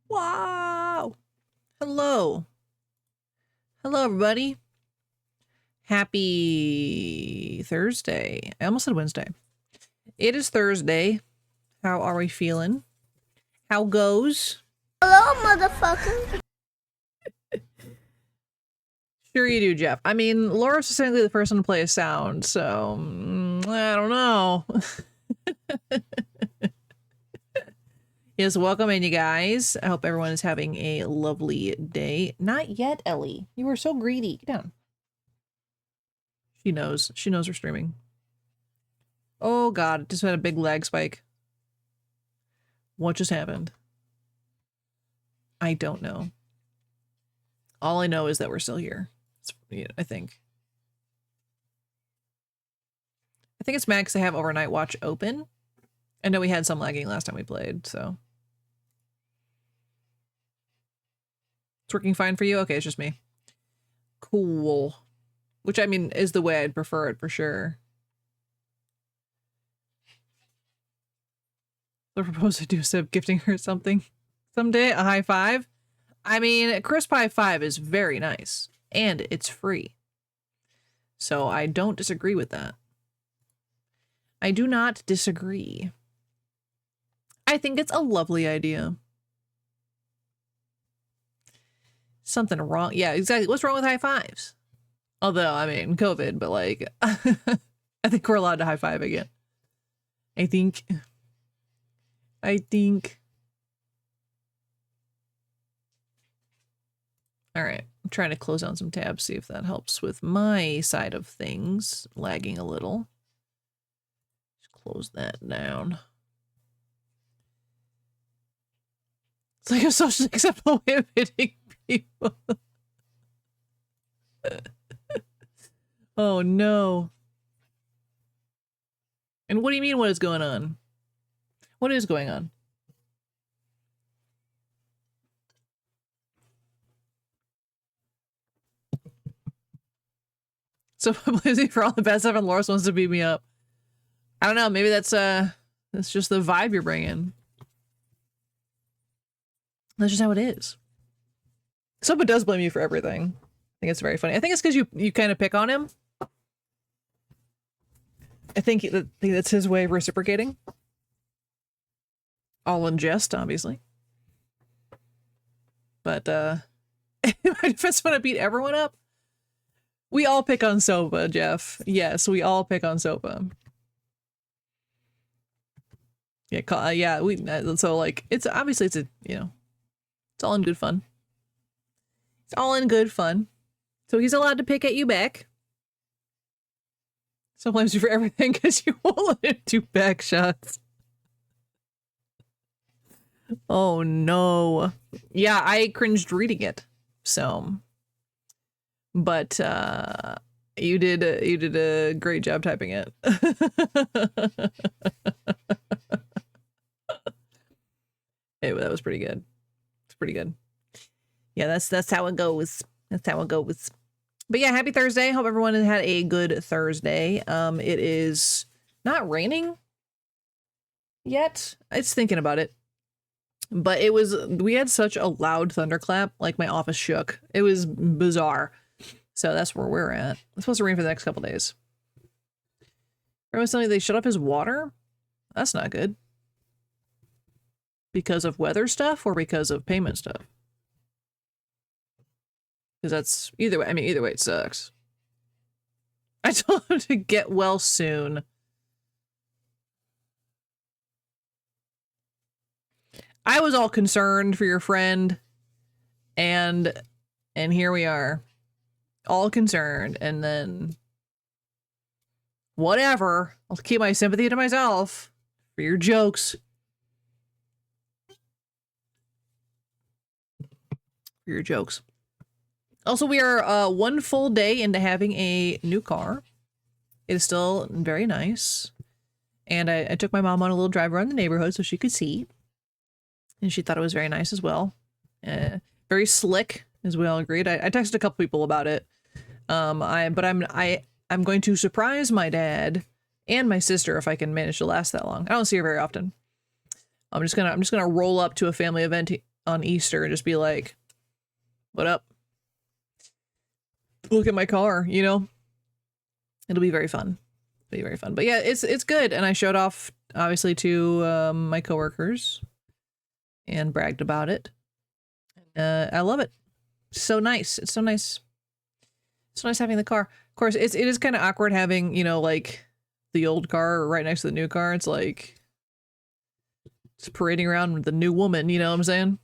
Wow. Hello. Hello, everybody. Happy Thursday. I almost said Wednesday. It is Thursday. How are we feeling? How goes? Hello, motherfucker. Sure you do, Jeff. I mean, Laura's essentially the person to play a sound, so I don't know. Yes, welcome in, you guys. I hope everyone is having a lovely day. Not yet, Ellie. You were so greedy. Get down. She knows. She knows we're streaming. Oh god, just had a big lag spike. What just happened? I don't know. All I know is that we're still here. I think. I think it's mad because I have Overnight Watch open. I know we had some lagging last time we played, so. It's working fine for you? Okay, it's just me. Cool. Which, I mean, is the way I'd prefer it for sure. I propose to do instead of gifting her something someday, a high five. I mean, a crisp high five is very nice, and it's free. So I don't disagree with that. I do not disagree. I think it's a lovely idea. Something wrong. Yeah, exactly. What's wrong with high fives? Although, I mean, COVID, but like, I think we're allowed to high five again. I think. All right, I'm trying to close down some tabs, see if that helps with my side of things. Lagging a little. Just close that down. It's like a socially acceptable way of hitting people. Oh no. And what do you mean what is going on? What is going on? So Blizzy for all the best stuff and Loris wants to beat me up. I don't know, maybe that's just the vibe you're bringing. That's just how it is. Someone does blame you for everything. I think it's very funny. I think it's because you kind of pick on him. I think that's his way of reciprocating. All in jest, obviously. But in my defense, when I beat everyone up, we all pick on Sopa, Jeff. Yes, we all pick on Sopa. Yeah, yeah. So like, it's obviously it's it's all in good fun. It's all in good fun. So he's allowed to pick at you back. So blames you for everything because you won't let him do back shots. Oh no. Yeah, I cringed reading it. So, but you did a great job typing it. Anyway, that was pretty good. It's pretty good. Yeah, that's how it goes. That's how it goes. But yeah, happy Thursday. Hope everyone has had a good Thursday. It is not raining yet. It's thinking about it. But we had such a loud thunderclap, like my office shook. It was bizarre. So that's where we're at. It's supposed to rain for the next couple days. Everyone's telling me they shut off his water? That's not good. Because of weather stuff or because of payment stuff? Because that's either way. I mean, either way, it sucks. I told him to get well soon. I was all concerned for your friend, and here we are, all concerned, and then whatever. I'll keep my sympathy to myself for your jokes. For your jokes. Also, we are one full day into having a new car. It is still very nice. And I took my mom on a little drive around the neighborhood so she could see. And she thought it was very nice as well. Very slick, as we all agreed. I texted a couple people about it. I'm going to surprise my dad and my sister if I can manage to last that long. I don't see her very often. I'm just gonna roll up to a family event on Easter and just be like, what up? Look at my car, you know? It'll be very fun. It'll be very fun. But yeah, it's good. And I showed off, obviously, to my coworkers and bragged about it. I love it. So nice. It's so nice. It's so nice having the car. Of course, it is kind of awkward having, you know, like the old car right next to the new car. It's like it's parading around with the new woman, you know what I'm saying?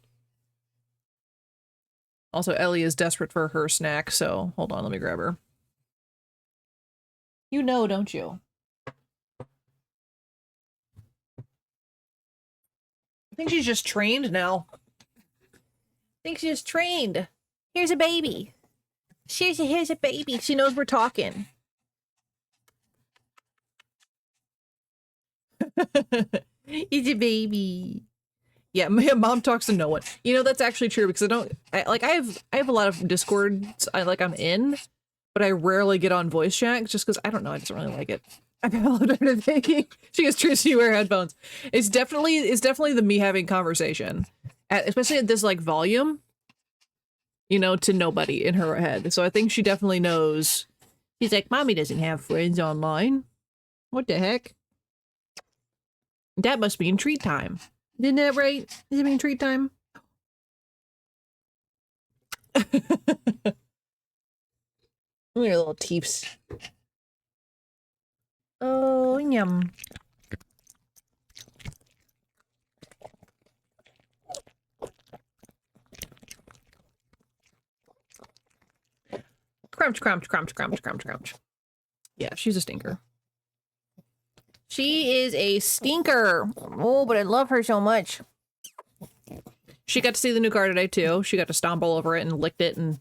Also, Ellie is desperate for her snack, so hold on, let me grab her. You know, don't you? I think she's just trained now. I think she's just trained. Here's a baby. Here's a baby. She knows we're talking. It's a baby. Yeah, my mom talks to no one. You know, that's actually true because I have a lot of Discords I'm in, but I rarely get on voice chat just because I don't know, I just don't really like it. I got a little bit of thinking. She gets Tristy to wear headphones. It's definitely the me having conversation. Especially at this like volume, you know, to nobody in her head. So I think she definitely knows. She's like, Mommy doesn't have friends online. What the heck? That must mean treat time. Isn't that right? Does it mean treat time? Look at your little teeps. Oh, yum. Crunch, crunch, crunch, crunch, crunch, crunch. Yeah, she's a stinker. She is a stinker. Oh, but I love her so much. She got to see the new car today, too. She got to stomp all over it and licked it and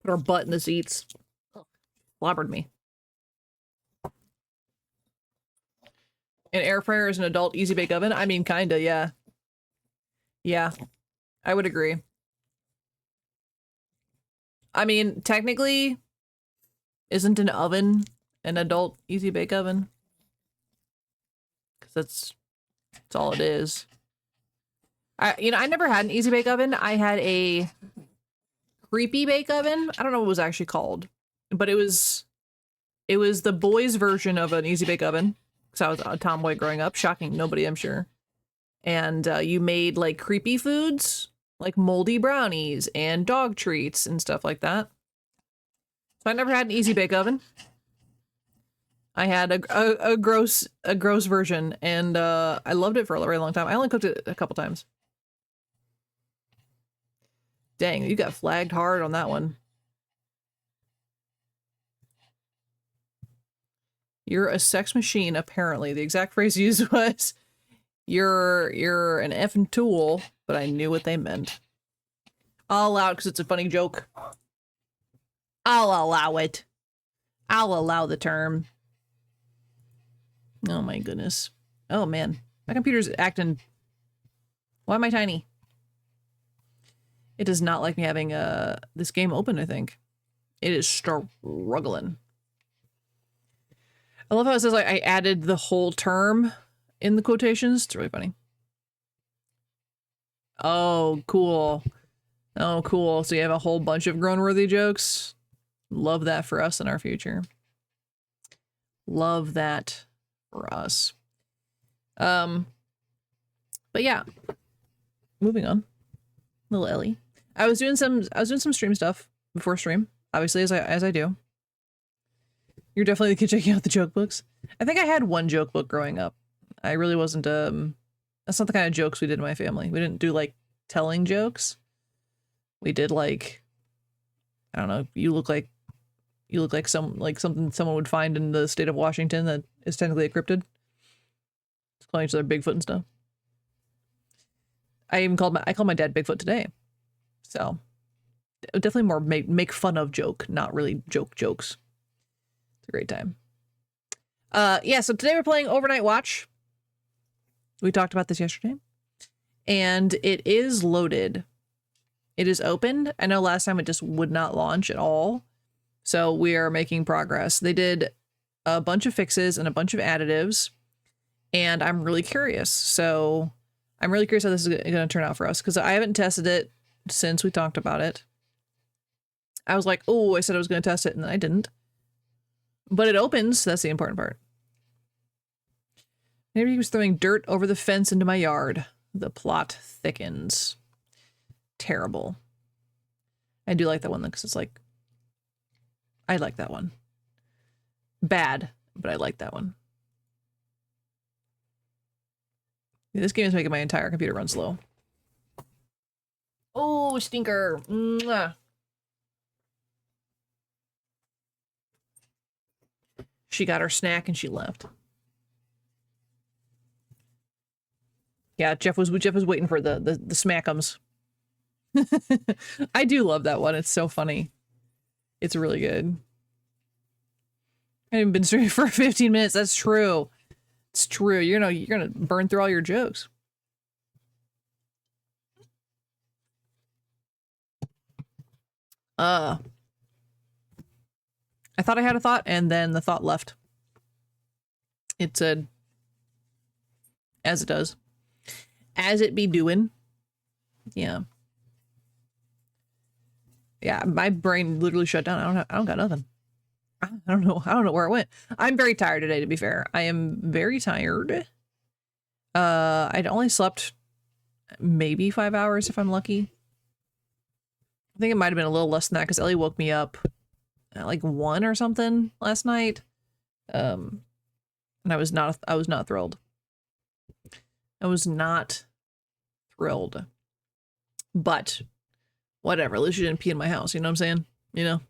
put her butt in the seats. Slobbered me. An air fryer is an adult easy bake oven? I mean, kinda, yeah. Yeah, I would agree. I mean, technically, isn't an oven an adult easy bake oven? Because that's all it is. I never had an easy bake oven. I had a creepy bake oven. I don't know what it was actually called, but it was the boys' version of an easy bake oven. Because I was a tomboy growing up, shocking nobody, I'm sure. And you made like creepy foods, like moldy brownies and dog treats and stuff like that. So I never had an easy bake oven. I had a gross version, and I loved it for a very long time. I only cooked it a couple times. Dang, you got flagged hard on that one. You're a sex machine, apparently. The exact phrase used was, you're an effing tool, but I knew what they meant. I'll allow it because it's a funny joke. I'll allow it. I'll allow the term. Oh my goodness. Oh man. My computer's acting... Why am I tiny? It does not like me having this game open, I think. It is struggling. I love how it says like I added the whole term in the quotations. It's really funny. Oh, cool. Oh, cool. So you have a whole bunch of grown-worthy jokes. Love that for us in our future. Love that for us. But yeah. Moving on. Little Ellie. I was doing some stream stuff before stream, obviously, as I do. You're definitely the kid checking out the joke books. I think I had one joke book growing up. I really wasn't that's not the kind of jokes we did in my family. We didn't do like telling jokes. We did like, I don't know, you look like something someone would find in the state of Washington that is technically a cryptid. It's calling each other Bigfoot and stuff. I called my dad Bigfoot today. So definitely more make fun of joke, not really jokes. It's a great time. Yeah, so today we're playing Overnight Watch. We talked about this yesterday. And it is loaded. It is opened. I know last time it just would not launch at all. So we are making progress. They did a bunch of fixes and a bunch of additives. And I'm really curious. So I'm really curious how this is going to turn out for us because I haven't tested it since we talked about it. I was like, oh, I said I was going to test it and then I didn't. But it opens. That's the important part. Maybe he was throwing dirt over the fence into my yard. The plot thickens. Terrible. I do like that one because it's like, I like that one. Bad, but I like that one. This game is making my entire computer run slow. Oh, stinker. Mwah. She got her snack and she left. Yeah, Jeff was waiting for the smackums. I do love that one. It's so funny. It's really good. I haven't been streaming for 15 minutes. That's true. It's true. You're gonna burn through all your jokes. I thought I had a thought, and then the thought left. It said, as it does. As it be doing. Yeah. Yeah, my brain literally shut down. I don't got nothing. I don't know where it went. I'm very tired today, to be fair. I am very tired. I'd only slept maybe 5 hours if I'm lucky. I think it might have been a little less than that because Ellie woke me up at like 1 or something last night. And I was not thrilled. I was not thrilled. But whatever, at least you didn't pee in my house, you know what I'm saying? You know?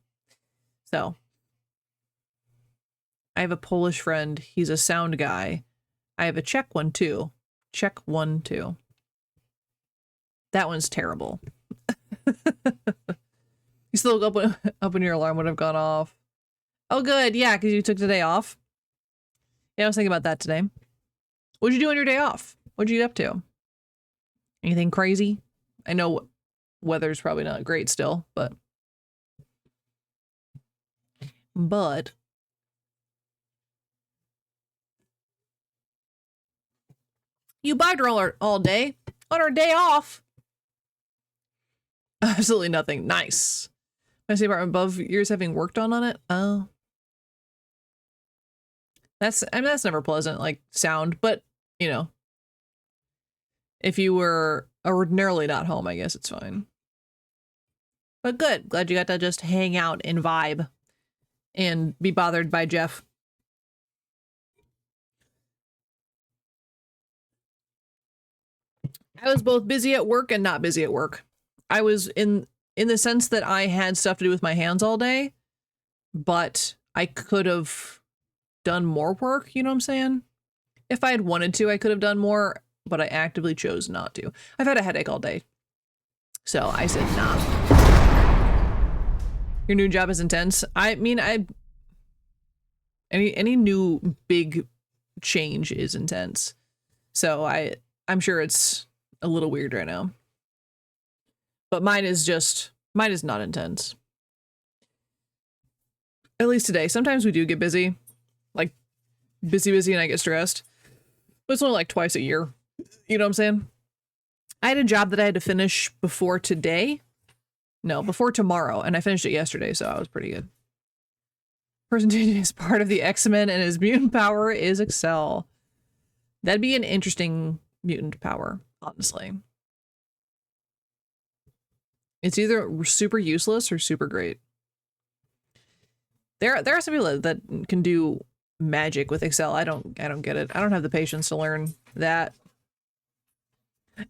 So I have a Polish friend. He's a sound guy. I have a Czech one too. Czech one too. That one's terrible. You still woke up when your alarm would have gone off. Oh, good. Yeah, because you took the day off. Yeah, I was thinking about that today. What'd you do on your day off? What'd you get up to? Anything crazy? I know weather's probably not great still, but you biked all day on our day off. Absolutely nothing. Nice. My same apartment above yours having worked on it. Oh, that's never pleasant, like sound, but you know, if you were ordinarily not home, I guess it's fine. But good. Glad you got to just hang out and vibe and be bothered by Jeff. I was both busy at work and not busy at work. I was in the sense that I had stuff to do with my hands all day, but I could have done more work, you know what I'm saying? If I had wanted to, I could have done more, but I actively chose not to. I've had a headache all day. So I said, nah. Your new job is intense. I mean, any new big change is intense. So I'm sure it's a little weird right now. But mine is not intense. At least today. Sometimes we do get busy. Like busy and I get stressed. But it's only like twice a year. You know what I'm saying? I had a job that I had to finish before today. No, before tomorrow, and I finished it yesterday, so I was pretty good. Person is part of the X-Men and his mutant power is Excel. That'd be an interesting mutant power, honestly. It's either super useless or super great. There are some people that can do magic with Excel. I don't get it. I don't have the patience to learn that.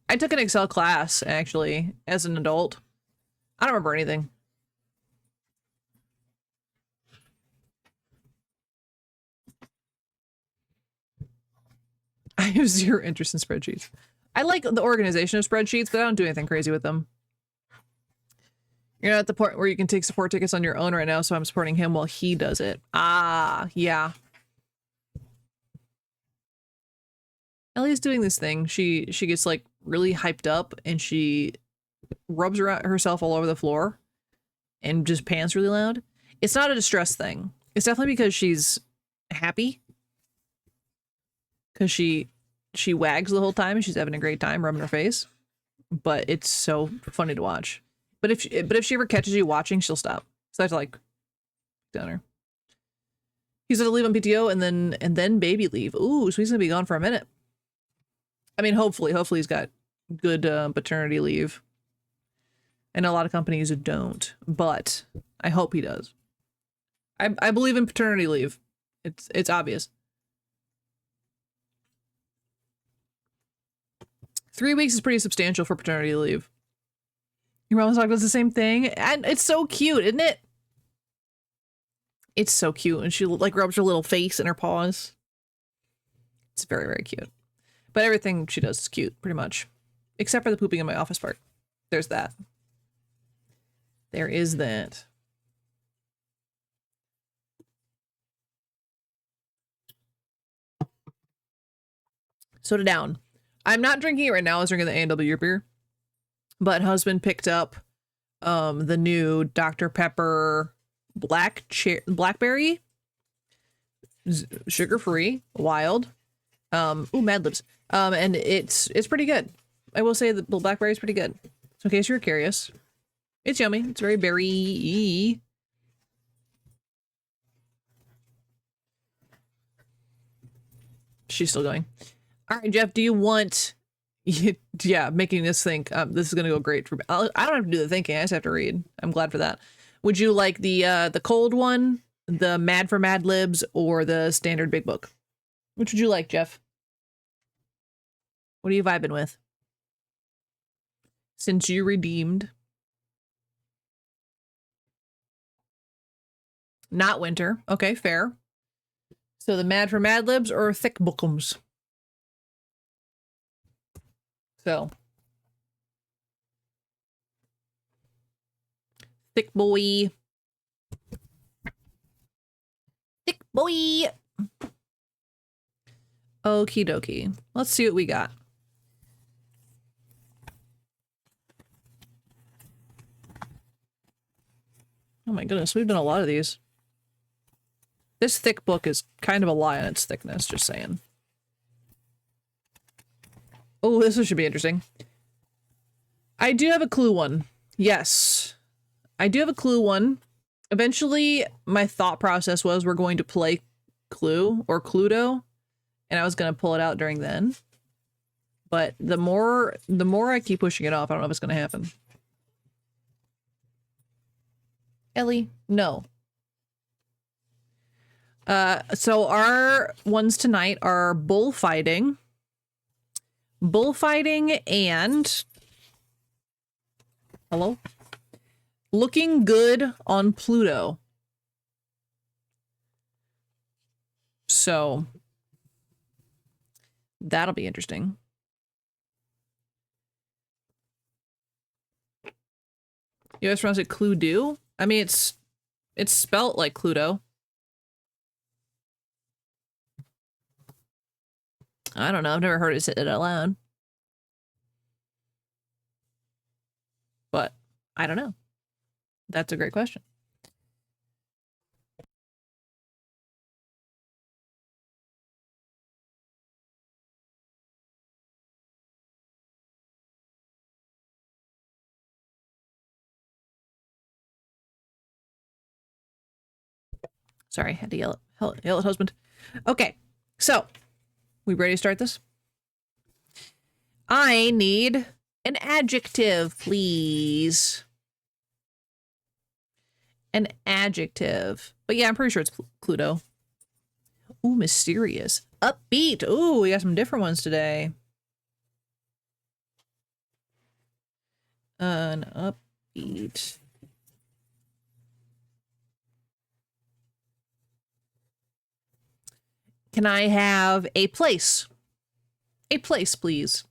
I took an Excel class, actually, as an adult. I don't remember anything. I have zero interest in spreadsheets. I like the organization of spreadsheets, but I don't do anything crazy with them. You're not at the point where you can take support tickets on your own right now, so I'm supporting him while he does it. Ah, yeah. Ellie's doing this thing. She gets like really hyped up and she rubs herself all over the floor and just pants really loud. It's not a distress thing. It's definitely because she's happy. Because she she wags the whole time and she's having a great time rubbing her face. But it's so funny to watch. But if she ever catches you watching, she'll stop. So I have to like down her. He's gonna leave on PTO and then baby leave. Ooh, so he's gonna be gone for a minute. I mean, hopefully he's got good paternity leave. And a lot of companies don't, but I hope he does. I believe in paternity leave. It's obvious. 3 weeks is pretty substantial for paternity leave. Your mom's dog does the same thing, and it's so cute, isn't it? It's so cute, and she like rubs her little face in her paws. It's very, very cute. But everything she does is cute, pretty much. Except for the pooping in my office part. There's that. There is that. Soda down. I'm not drinking it right now. I was drinking the A&W beer. But husband picked up the new Dr. Pepper blackberry, sugar-free, wild. Ooh, Mad Libs. And it's pretty good. I will say the blackberry is pretty good. So in case you're curious, it's yummy. It's very berry-y. She's still going. All right, Jeff, do you want... Yeah, making this think. This is going to go great for me. I don't have to do the thinking. I just have to read. I'm glad for that. Would you like the cold one, the Mad for Mad Libs, or the standard big book? Which would you like, Jeff? What are you vibing with? Since you redeemed. Not winter. Okay, fair. So the Mad for Mad Libs or thick bookums? So. Thick boy. Thick boy. Okie dokie. Let's see what we got. Oh my goodness, we've done a lot of these. This thick book is kind of a lie on its thickness, just saying. Oh, this one should be interesting. I do have a Clue one. Yes. I do have a Clue one. Eventually, my thought process was we're going to play Clue or Cluedo, and I was going to pull it out during then. But the more I keep pushing it off, I don't know if it's going to happen. Ellie, no. So our ones tonight are bullfighting, and hello, looking good on Pluto. So that'll be interesting. You guys pronounce it Cluedo? I mean, it's spelt like Cluedo. I don't know. I've never heard it said it out loud. But I don't know. That's a great question. Sorry, I had to yell at husband. Okay, so we ready to start this? I need an adjective, please. An adjective. But yeah, I'm pretty sure it's Cluedo. Ooh, mysterious. Upbeat. Ooh, we got some different ones today. An upbeat. Can I have a place? A place, please.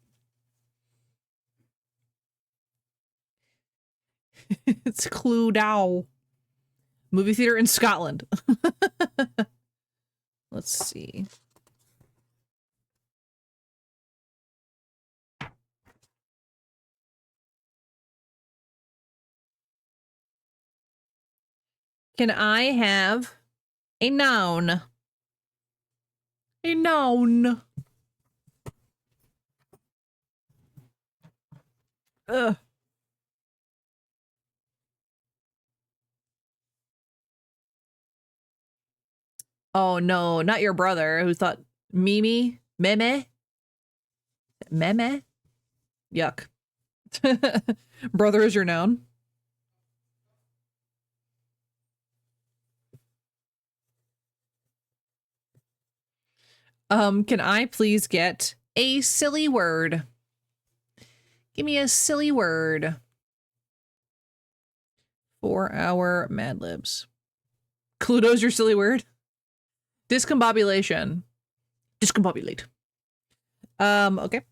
It's Cluedo. Movie theater in Scotland. Let's see. Can I have a noun? A noun. Ugh. Oh no, not your brother who thought Mimi? Meme? Meme? Yuck. Brother is your noun. Can I please get a silly word? Give me a silly word for our Mad Libs. Cluedo's your silly word? Discombobulation. Discombobulate. Okay.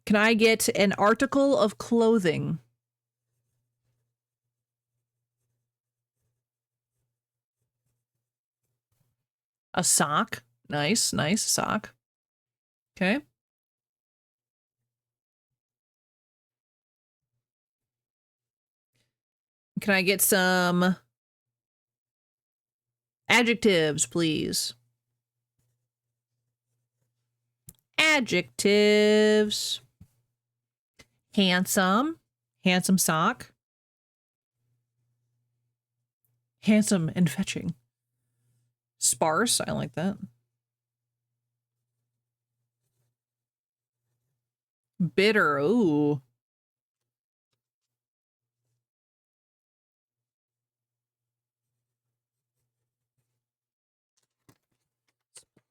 Can I get an article of clothing? A sock. Nice, nice sock. Okay. Can I get some adjectives, please? Adjectives. Handsome. Handsome sock. Handsome and fetching. Sparse. I like that. Bitter. Ooh.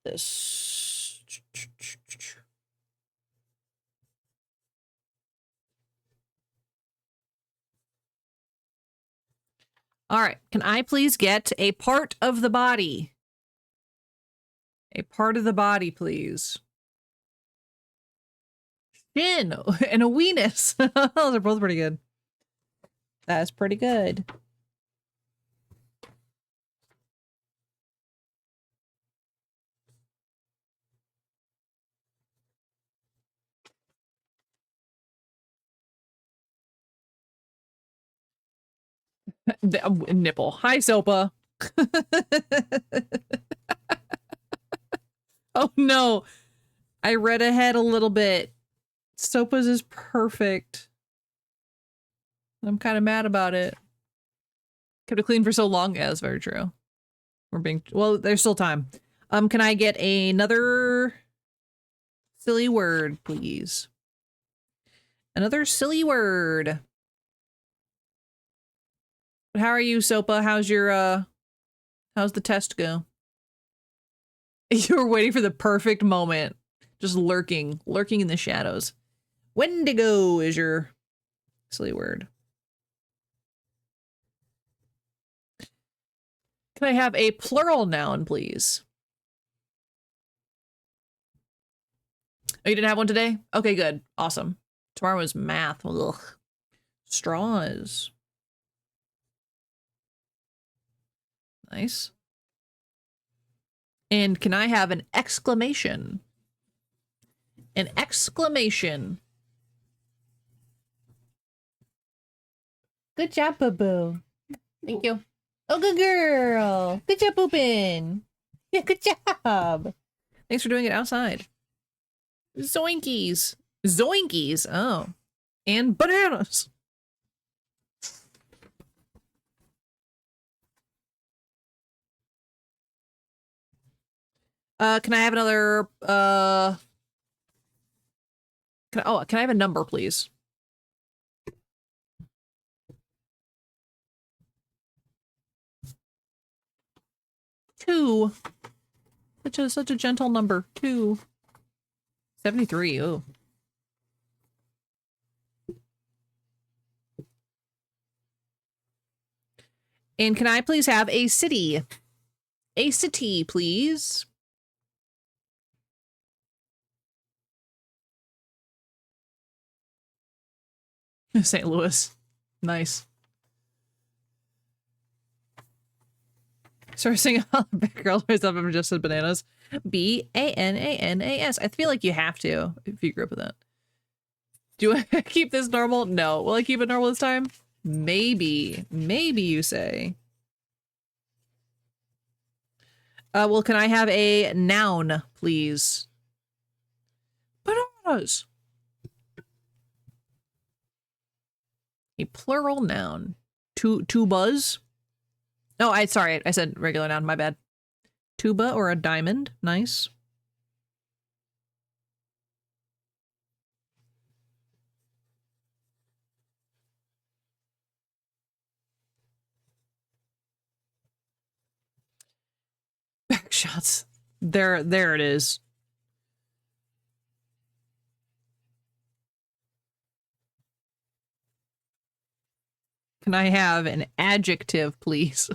This. All right. Can I please get a part of the body? A part of the body, please. Shin and a weenus. Those are both pretty good. That's pretty good. Nipple. Hi, Sopa. Oh no. I read ahead a little bit. Sopa's is perfect. I'm kind of mad about it. Kept it clean for so long. Yeah, that's very true. We're being well, there's still time. Can I get another silly word, please? Another silly word. How are you, Sopa? How's your how's the test go? You were waiting for the perfect moment. Just lurking in the shadows. Wendigo is your silly word. Can I have a plural noun, please? Oh, you didn't have one today? Okay, good. Awesome. Tomorrow is math. Ugh. Straws. Nice. And can I have an exclamation? An exclamation. Good job, boo-boo. Thank you. Oh, good girl. Good job, pooping. Yeah, good job. Thanks for doing it outside. Zoinkies. Zoinkies. Oh. And bananas. Can I have another, can I have a number, please? Two. Such a gentle number. 2. 73. Oh. And can I please have a city? A city, please. St. Louis. Nice. Started singing all the big girls always up and just said bananas. B-A-N-A-N-A-S. I feel like you have to if you grew up with that. Do I keep this normal? No. Will I keep it normal this time? Maybe. Maybe you say. Well, can I have a noun, please? Bananas. A plural noun. Tubas. Oh, sorry, I said regular noun, my bad. Tuba or a diamond. Nice. Back shots. There it is. Can I have an adjective, please?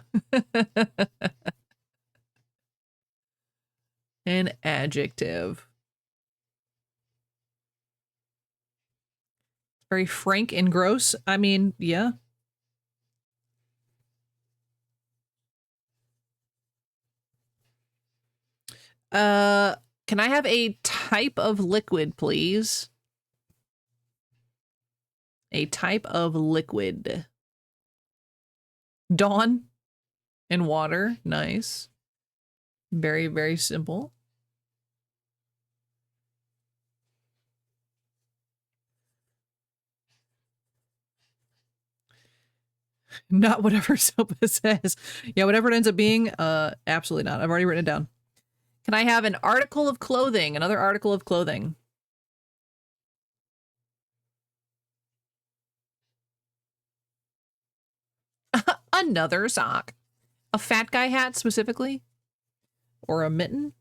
An adjective. Very frank and gross. I mean, yeah. Can I have a type of liquid, please? A type of liquid. Dawn and water. Nice. Very, very simple. Not whatever Sopa says. Yeah, whatever it ends up being, absolutely not. I've already written it down. Can I have an article of clothing? Another article of clothing. Another sock. A fat guy hat specifically? Or a mitten?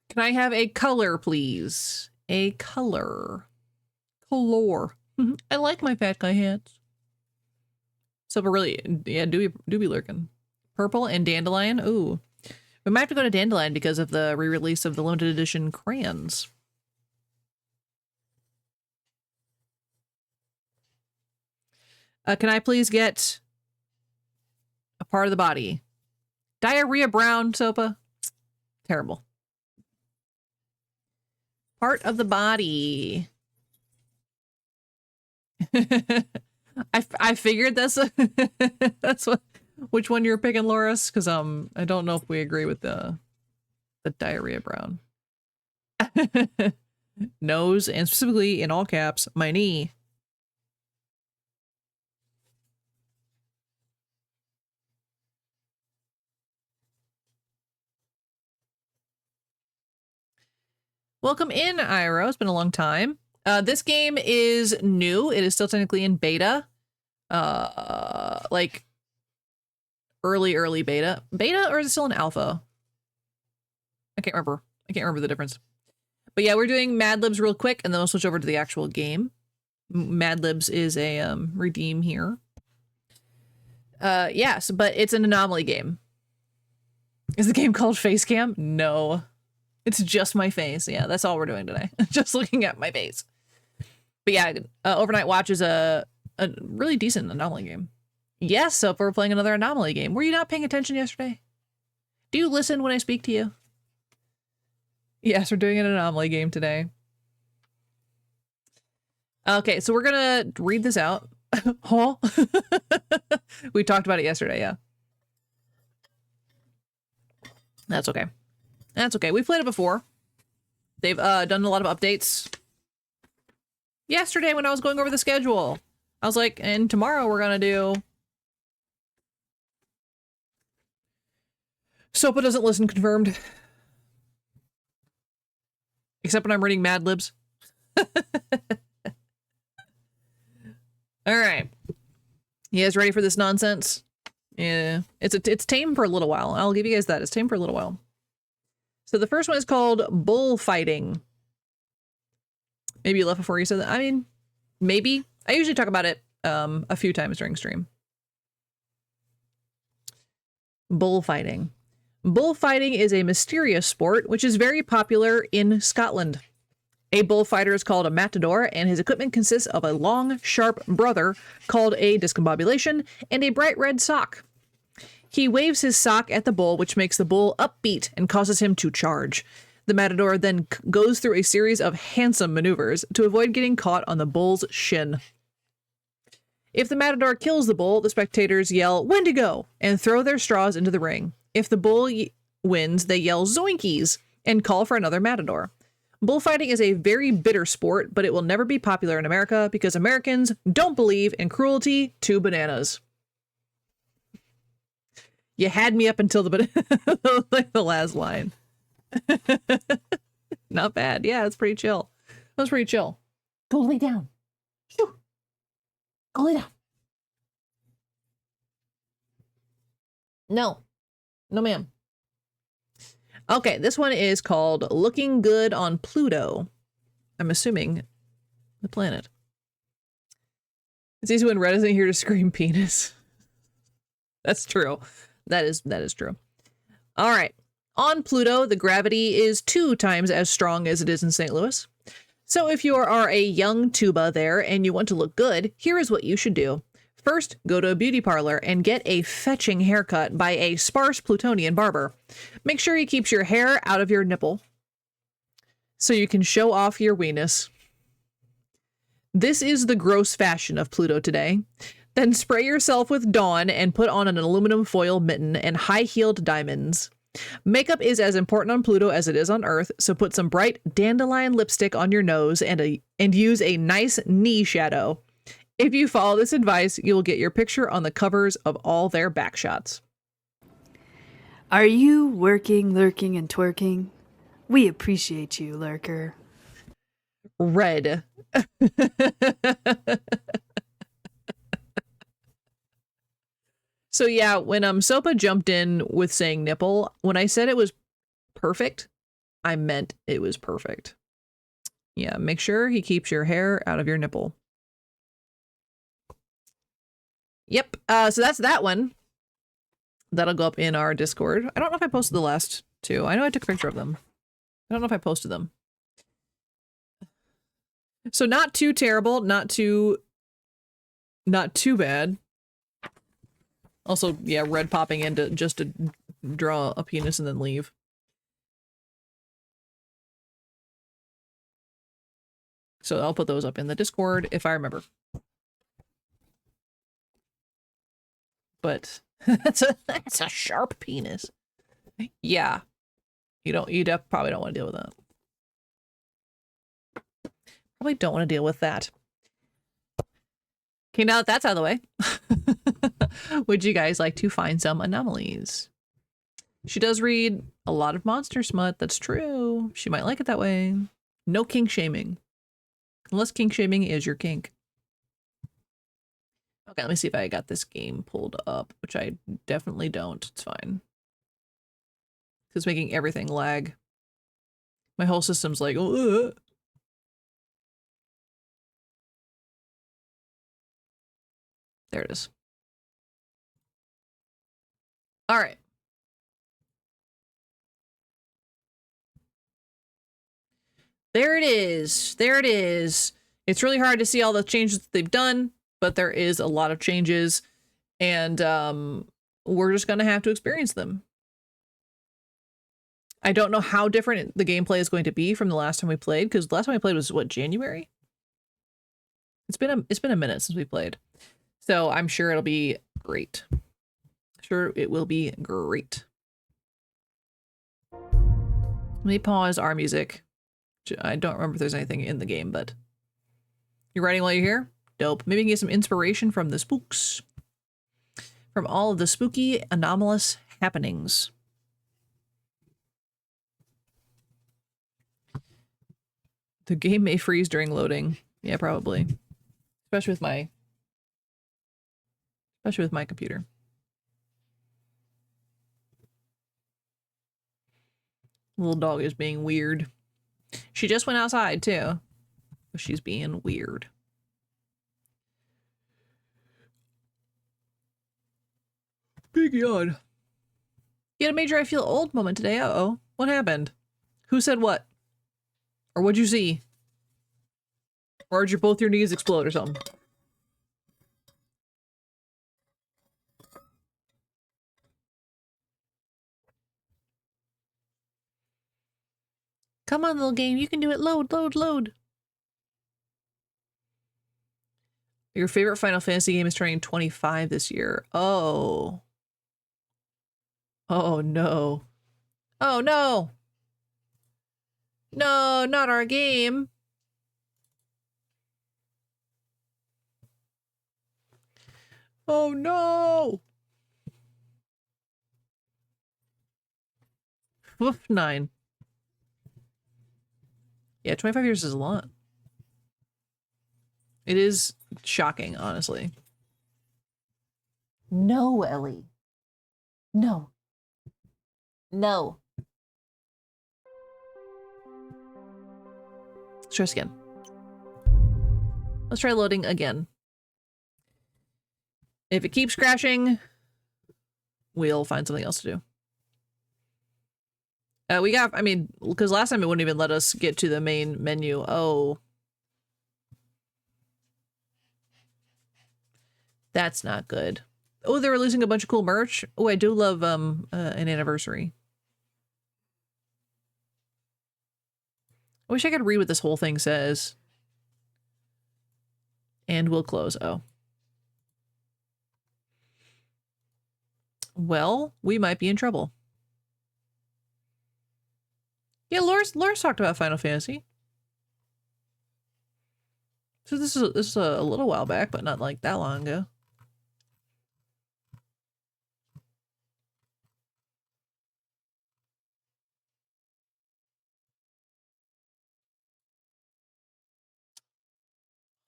Can I have a color, please? A color. Color. I like my fat guy hats. So, but really, yeah, do be lurking. Purple and dandelion. Ooh. We might have to go to dandelion because of the re-release of the limited edition crayons. Can I please get a part of the body? Diarrhea brown, Sopa. Terrible. Part of the body. I figured that's which one you're picking, Loris, because I don't know if we agree with the diarrhea brown. Nose, and specifically in all caps, my knee. Welcome in, Iro. It's been a long time. This game is new. It is still technically in beta. Like early beta. Beta, or is it still in alpha? I can't remember. I can't remember the difference. But yeah, we're doing Mad Libs real quick, and then we'll switch over to the actual game. Mad Libs is a redeem here. Yes, but it's an anomaly game. Is the game called Face Cam? No. It's just my face. Yeah, that's all we're doing today. Just looking at my face. But yeah, Overnight Watch is a really decent anomaly game. Yes, so if we're playing another anomaly game. Were you not paying attention yesterday? Do you listen when I speak to you? Yes, we're doing an anomaly game today. Okay, so we're gonna read this out. Huh? We talked about it yesterday, yeah. That's okay. That's okay. We've played it before. They've done a lot of updates. Yesterday when I was going over the schedule, I was like, and tomorrow we're gonna do... Sopa doesn't listen, confirmed. Except when I'm reading Mad Libs. Alright. You guys ready for this nonsense? Yeah. It's tame for a little while. I'll give you guys that. It's tame for a little while. So the first one is called bullfighting. Maybe you left before you said that. I mean, maybe. I usually talk about it a few times during stream. Bullfighting. Bullfighting is a mysterious sport which is very popular in Scotland. A bullfighter is called a matador, and his equipment consists of a long, sharp brother called a discombobulation and a bright red sock. He waves his sock at the bull, which makes the bull upbeat and causes him to charge. The matador then goes through a series of handsome maneuvers to avoid getting caught on the bull's shin. If the matador kills the bull, the spectators yell, "Wendigo!" and throw their straws into the ring. If the bull wins, they yell "Zoinkies!" and call for another matador. Bullfighting is a very bitter sport, but it will never be popular in America because Americans don't believe in cruelty to bananas. You had me up until the like the last line. Not bad. Yeah, it's pretty chill. That was pretty chill. Go lay down. Shoo. Go lay down. No. No, ma'am. Okay, this one is called Looking Good on Pluto. I'm assuming the planet. It's easy when Red isn't here to scream penis. That's true. That is true. All right. On Pluto, the gravity is 2 times as strong as it is in St. Louis. So if you are a young tuba there and you want to look good, here is what you should do. First, go to a beauty parlor and get a fetching haircut by a sparse Plutonian barber. Make sure he keeps your hair out of your nipple so you can show off your weenus. This is the gross fashion of Pluto today. Then spray yourself with Dawn and put on an aluminum foil mitten and high-heeled diamonds. Makeup is as important on Pluto as it is on Earth, so put some bright dandelion lipstick on your nose and use a nice knee shadow. If you follow this advice, you'll get your picture on the covers of all their backshots. Are you working, lurking, and twerking? We appreciate you, lurker. Red. So yeah, when Sopa jumped in with saying nipple, when I said it was perfect, I meant it was perfect. Yeah, make sure he keeps your hair out of your nipple. Yep. So that's that one. That'll go up in our Discord. I don't know if I posted the last 2. I know I took a picture of them. I don't know if I posted them. So not too terrible, not too bad. Also, yeah, Red popping in just to draw a penis and then leave. So I'll put those up in the Discord if I remember. But that's a sharp penis. Yeah. You probably don't want to deal with that. Probably don't want to deal with that. Okay, now that that's out of the way, would you guys like to find some anomalies? She does read a lot of monster smut. That's true. She might like it that way. No kink shaming. Unless kink shaming is your kink. Okay, let me see if I got this game pulled up, which I definitely don't. It's fine. It's making everything lag. My whole system's like, ugh. There it is. All right. There it is. There it is. It's really hard to see all the changes that they've done, but there is a lot of changes, and we're just going to have to experience them. I don't know how different the gameplay is going to be from the last time we played, because the last time we played was, what, January? It's been a minute since we played. So I'm sure it'll be great. Sure, it will be great. Let me pause our music. I don't remember if there's anything in the game, but you're writing while you're here? Dope. Maybe you can get some inspiration from the spooks. From all of the spooky, anomalous happenings. The game may freeze during loading. Yeah, probably. Especially with my computer. Little dog is being weird. She just went outside too. She's being weird. Big yawn. You had a major I feel old moment today. Uh-oh. What happened? Who said what? Or what'd you see? Or did both your knees explode or something? Come on, little game. You can do it. Load, load, load. Your favorite Final Fantasy game is turning 25 this year. Oh. Oh, no. Oh, no. No, not our game. Oh no. Woof, 9. Yeah, 25 years is a lot. It is shocking, honestly. No, Ellie. No. No. Let's try this again. Let's try loading again. If it keeps crashing, we'll find something else to do. We got, I mean, because last time it wouldn't even let us get to the main menu. Oh. That's not good. Oh, they're releasing a bunch of cool merch. Oh, I do love an anniversary. I wish I could read what this whole thing says. And we'll close. Oh. Well, we might be in trouble. Yeah, Laura's talked about Final Fantasy. So this is a little while back, but not like that long ago.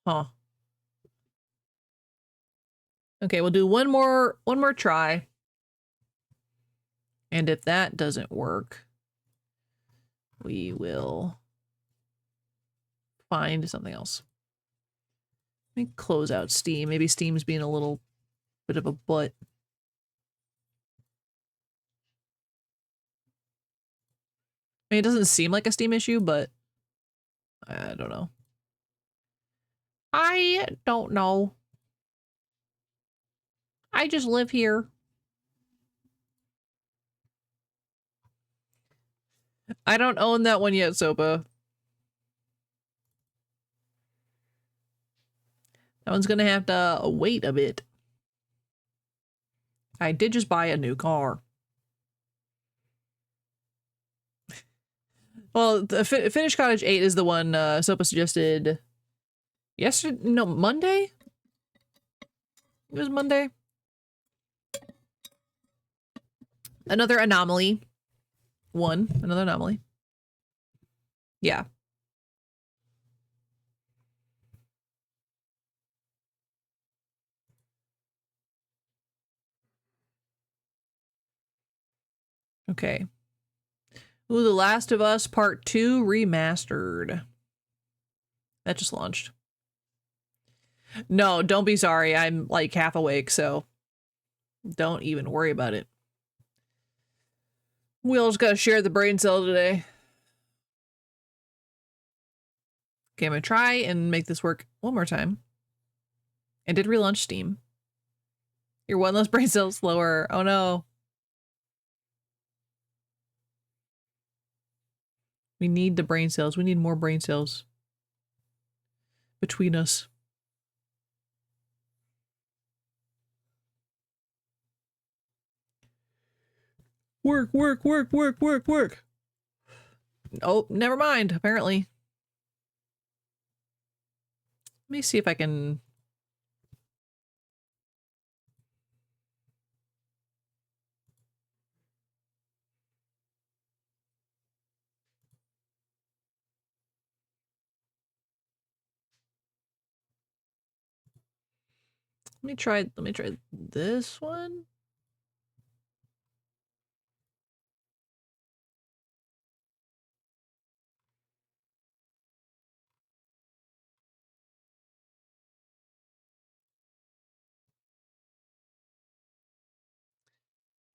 Huh. Okay, we'll do one more try. And if that doesn't work, we will find something else. Let me close out Steam. Maybe Steam's being a little bit of a butt. I mean, it doesn't seem like a Steam issue, but I don't know. I don't know. I just live here. I don't own that one yet, Sopa. That one's gonna have to wait a bit. I did just buy a new car. Well, the Finnish Cottage 8 is the one Sopa suggested yesterday. No, Monday? It was Monday. Another anomaly. Another anomaly. Yeah. Okay. Ooh, The Last of Us Part 2 Remastered. That just launched. No, don't be sorry. I'm like half awake, so don't even worry about it. We all just gotta share the brain cell today. Okay, I'm gonna try and make this work one more time. I did relaunch Steam. You're one less brain cell slower. Oh no. We need the brain cells. We need more brain cells between us. Work. Oh, never mind, apparently. Let me see if I can... Let me try this one.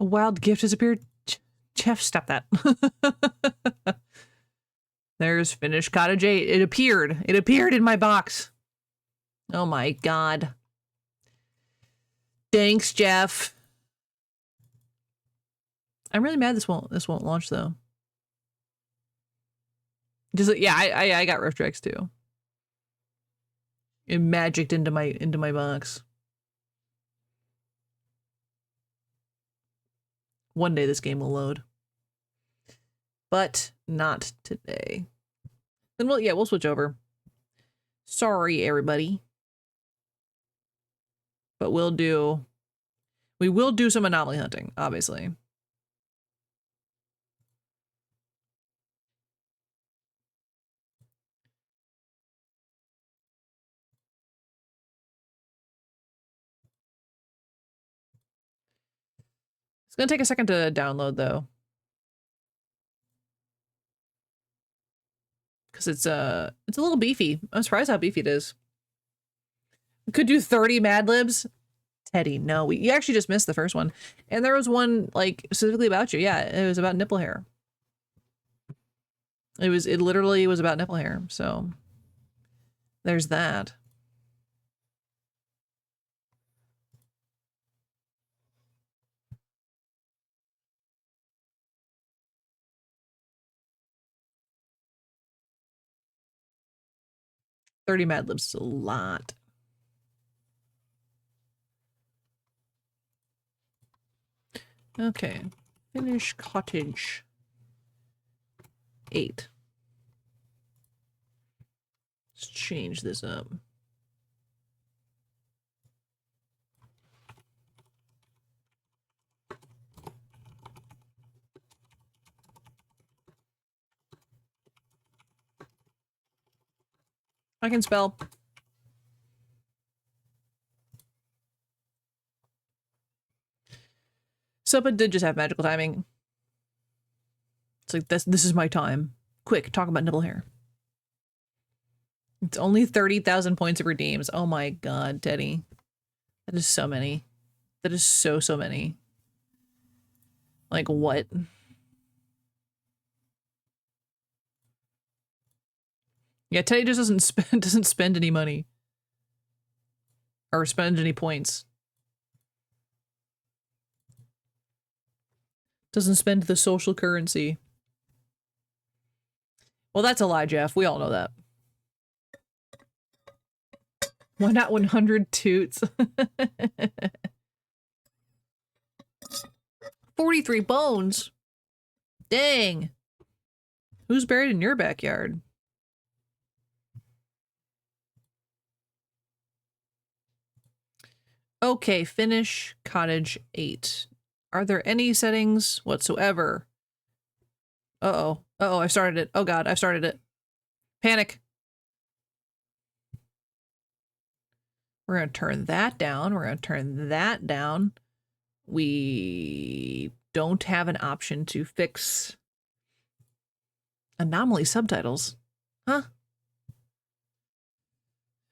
A wild gift has appeared. Jeff, stop that. There's Finnish Cottage 8. It appeared. It appeared in my box. Oh my god. Thanks, Jeff. I'm really mad this won't launch though. Just yeah, I got Rift Tracks too. It magicked into my box. One day this game will load. But not today. Then we'll switch over. Sorry, everybody. But we will do some anomaly hunting, obviously. It's gonna take a second to download though. Because it's a little beefy. I'm surprised how beefy it is. We could do 30 Mad Libs. Teddy, no, you actually just missed the first one. And there was one like specifically about you. Yeah, it was about nipple hair. It literally was about nipple hair. So there's that. $30 Mad Libs is a lot. Okay. Finnish Cottage. 8. Let's change this up. I can spell. Sopa did just have magical timing. It's like, this is my time. Quick, talk about nipple hair. It's only 30,000 points of redeems. Oh my god, Teddy. That is so many. That is so many. Like, what? Yeah, Teddy just doesn't spend any money. Or spend any points. Doesn't spend the social currency. Well, that's a lie, Jeff. We all know that. Why not 100 toots? 43 bones. Dang. Who's buried in your backyard? Okay, Finnish Cottage 8. Are there any settings whatsoever? Uh-oh. Uh-oh, I started it. Oh god, I've started it. Panic. We're gonna turn that down. We're gonna turn that down. We don't have an option to fix anomaly subtitles. Huh?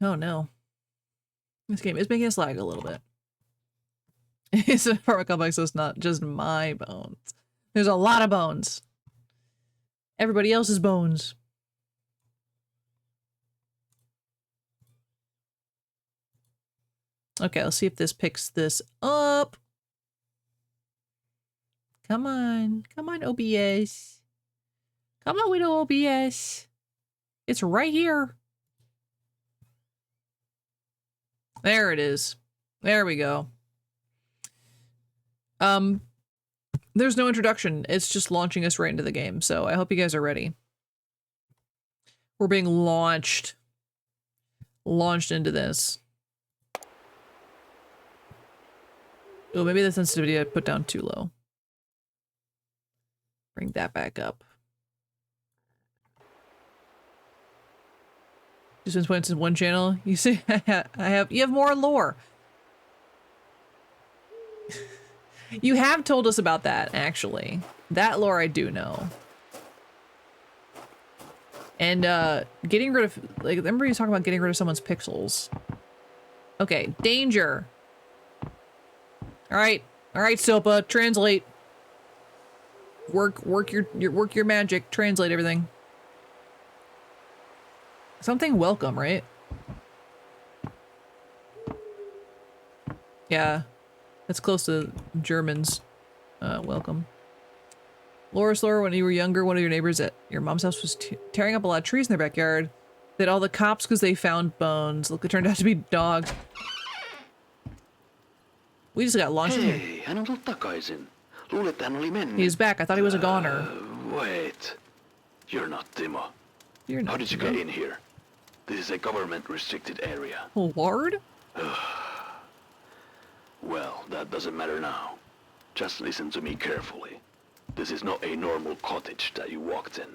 Oh no. This game is making us lag a little bit. It's a apartment complex, so it's not just my bones. There's a lot of bones. Everybody else's bones. Okay, let's see if this picks this up. Come on. Come on, OBS. Come on, Widow OBS. It's right here. There it is. There we go. There's no introduction. It's just launching us right into the game. So I hope you guys are ready. We're being launched into this. Oh, maybe the sensitivity I put down too low. Bring that back up. Just when it's in one channel, you see, you have more lore. You have told us about that, actually. That lore I do know. And getting rid of, like, remember you talking about getting rid of someone's pixels. Okay, danger. All right, Sopa, translate. Work your magic. Translate everything. Something welcome, right? Yeah, that's close to Germans. Welcome. Loris Lore, when you were younger, one of your neighbors at your mom's house was tearing up a lot of trees in their backyard. They had all the cops because they found bones. Look, it turned out to be dogs. We just got launched in here. He's back. I thought he was a goner. Wait. You're not Timo. You're not. How did you get in here? This is a government-restricted area. Lord? Well, that doesn't matter now. Just listen to me carefully. This is not a normal cottage that you walked in.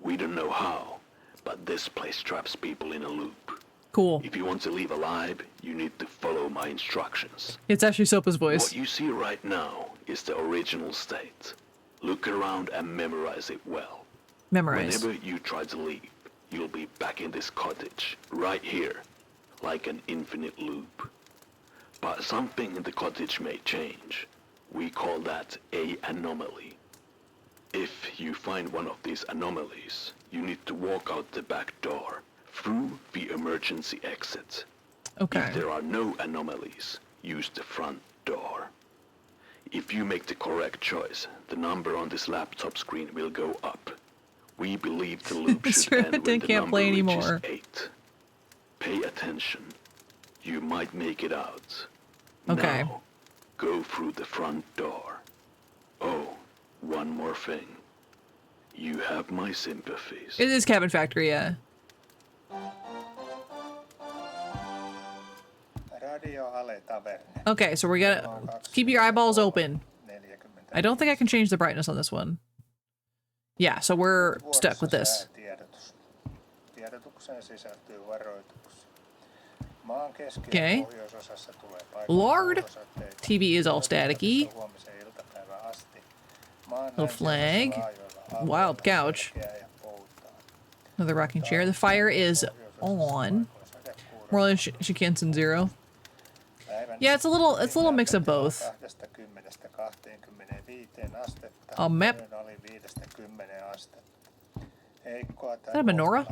We don't know how, but this place traps people in a loop. Cool. If you want to leave alive, you need to follow my instructions. It's actually Sopa's voice. What you see right now is the original state. Look around and memorize it well. Memorize. Whenever you try to leave, you'll be back in this cottage, right here, like an infinite loop. But something in the cottage may change. We call that a anomaly. If you find one of these anomalies, you need to walk out the back door, through the emergency exit. Okay. If there are no anomalies, use the front door. If you make the correct choice, the number on this laptop screen will go up. We believe the loop should end when the can't number play reaches anymore. 8. Pay attention. You might make it out. Okay. Now, go through the front door. Oh, one more thing. You have my sympathies. It is Cabin Factory, yeah. Okay, so we're gonna keep your eyeballs open. I don't think I can change the brightness on this one. Yeah, so we're stuck with this. Okay. Lord! TV is all staticky. Little flag. Wild couch. Another rocking chair. The fire is on. More like Shikansen Zero. Yeah, it's a little mix of both. A map. Is that a menorah?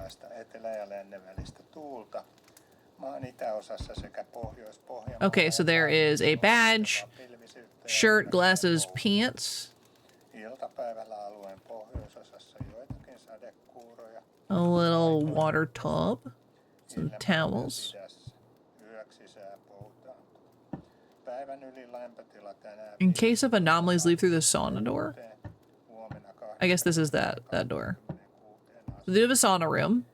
Okay, so there is a badge, shirt, glasses, pants, a little water tub, some towels. In case of anomalies, leave through the sauna door. I guess this is that door. So they have a sauna room.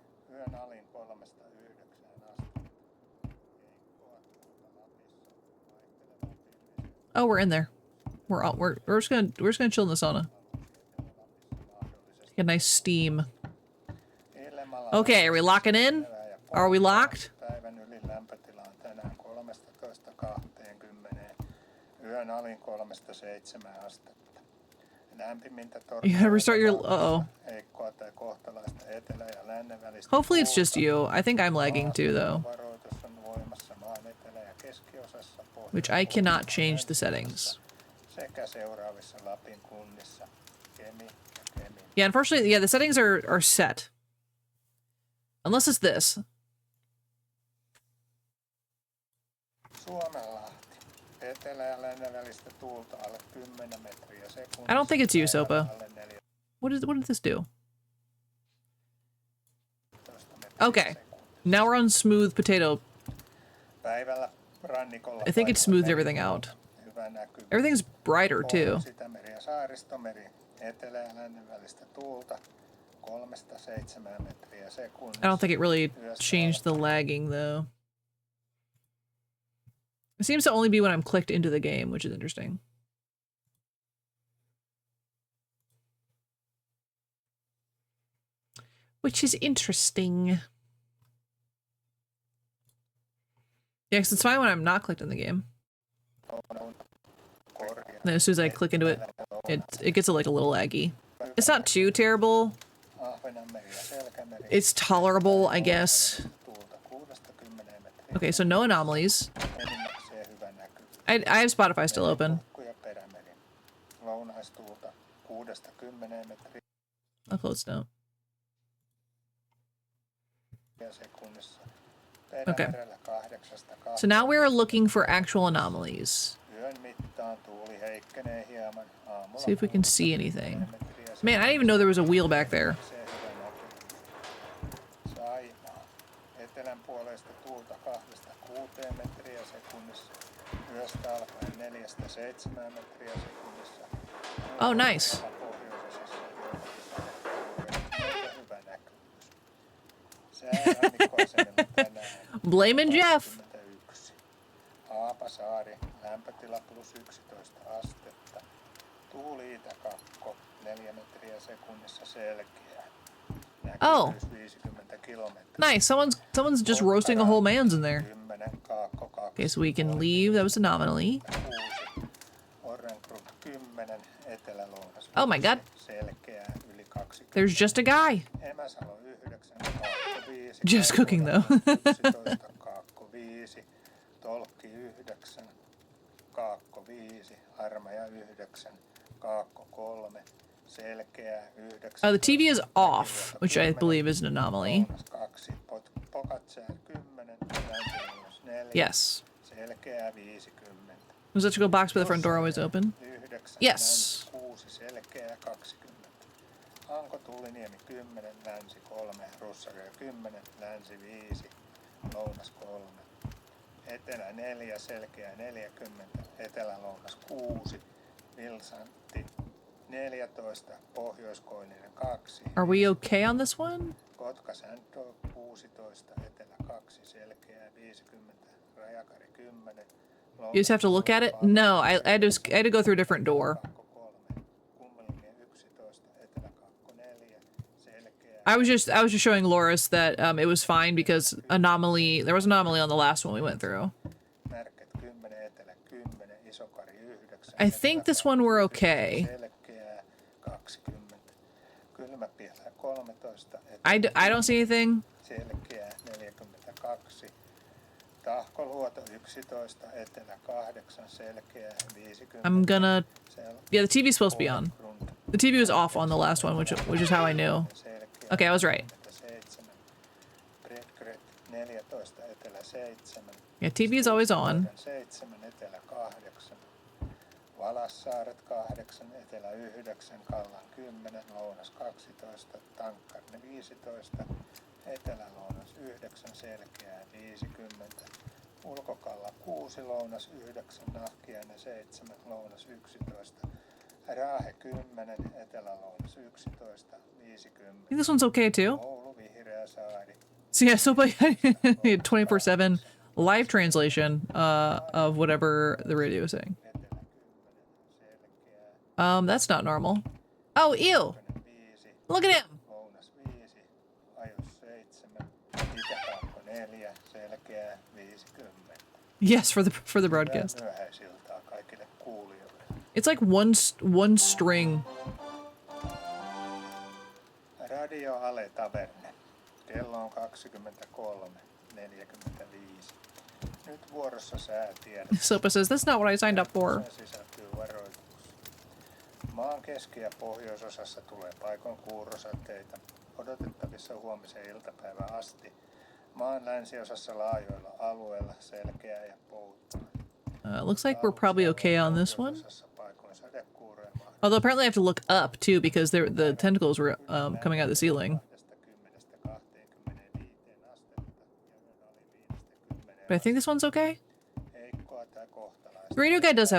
Oh, we're in there. We're just gonna chill in the sauna. Get a nice steam. Okay, are we locking in? Are we locked? You gotta restart your. Uh-oh. Hopefully it's just you. I think I'm lagging too, though. Which I cannot change the settings. Yeah, unfortunately, yeah, the settings are set. Unless it's this. I don't think it's you, Sopa. What did this do? Okay. Now we're on smooth potato. I think it smoothed everything out. Everything's brighter, too. I don't think it really changed the lagging, though. It seems to only be when I'm clicked into the game, which is interesting. Which is interesting. Yeah, because it's fine when I'm not clicked in the game. Then as soon as I click into it, it gets like a little laggy. It's not too terrible. It's tolerable, I guess. Okay, so no anomalies. I have Spotify still open. I'll close it out. Okay. So now we're looking for actual anomalies. See if we can see anything. Man, I didn't even know there was a wheel back there. Oh, nice. Säärannikkoasemilla tänään Blaming Jeff. 21. Haapasaari, lämpötila plus 11 astetta. Tuuli itäkakko, 4 metriä sekunnissa selkeä. Oh. Näkyvyys 50 kilometriä. Nice. Someone's just roasting a whole man's in there. 10, kaakko 2. Okay, so we can leave. That was an anomaly. 6. Orrenkruk 10, etelä-lounas. Oh my god. Selkeää yli 20. There's just a guy. Emäsalo 9, kaakko 5. Jeff's cooking though. 11, kaakko 5. Tolkki 9, kaakko 5. Armaja 9, kaakko 3. Selkeää 9. The TV is off, which I believe is an anomaly. 2. Pokatsää 10, länsi-lounas 4. Yes. Selkeää 50. Was electrical box by the front door always open? 9, Yes. länsi 6, selkeää 20. Hanko Tulliniemi 10, länsi 3, Russaria 10, länsi 5, lounas 3. Etelä 4, selkeää 40, etelä-lounas 6, Vilsantti 14, Pohjoiskoillinen 2. Are we okay on this one? Kotka Sandro 16, etelä 2, selkeää 50, Rajakari 10. You just have to look at it? No, I had to go through a different door. I was just showing Loris that it was fine because there was an anomaly on the last one we went through. I think this one we're okay. I don't see anything. Tahkoluoto 11, etelä 8, selkeä 50. I'm gonna... Yeah, the TV's supposed to be on. The TV was off on the last one, which is how I knew. Okay, I was right. Bredgret 14, etelä 7. Yeah, TV is always on. 7, etelä 8. Valassaaret 8, etelä 9, Kallan 10, lounas 12, Tankkarne 15, etelä-lounas 9, selkeää 50. Ulkokalla 6, lounas 9, Nahkiainen 7, lounas 11. Raahe 10, etelä-lounas 11, 50. I think this one's okay too. Oulu Vihreä saari. So yeah, so but 24/7 live translation of whatever the radio is saying. Etelä 10, selkeää That's not normal. Oh, ew! 5, Look at him. lounas 5, ajos 7, itäkaakko 4, selkeää 50. Yes, for the broadcast. Myöhäisiltaa kaikille kuulijoille. It's like one string. Radio Ale Taverne. Kello on 23:45. Nyt vuorossa säätiedot. Sopa says that's not what I signed up for. Sen sisältyy varoitus. Maan keski- ja pohjoisosassa tulee paikoin kuurosateita. Odotettavissa huomisen iltapäivän asti. Maan länsiosassa laajoilla alueilla selkeää ja poutaa. Looks like we're probably okay on this one. Pohjoisosassa paikoin sadekuuroja mahdollista. Although apparently I have to look up too because the tentacles were coming out the ceiling. 10-25 astetta ja yön oli 5-10. But I think this one's okay. Heikkoa tai kohtalaista. The radio guy does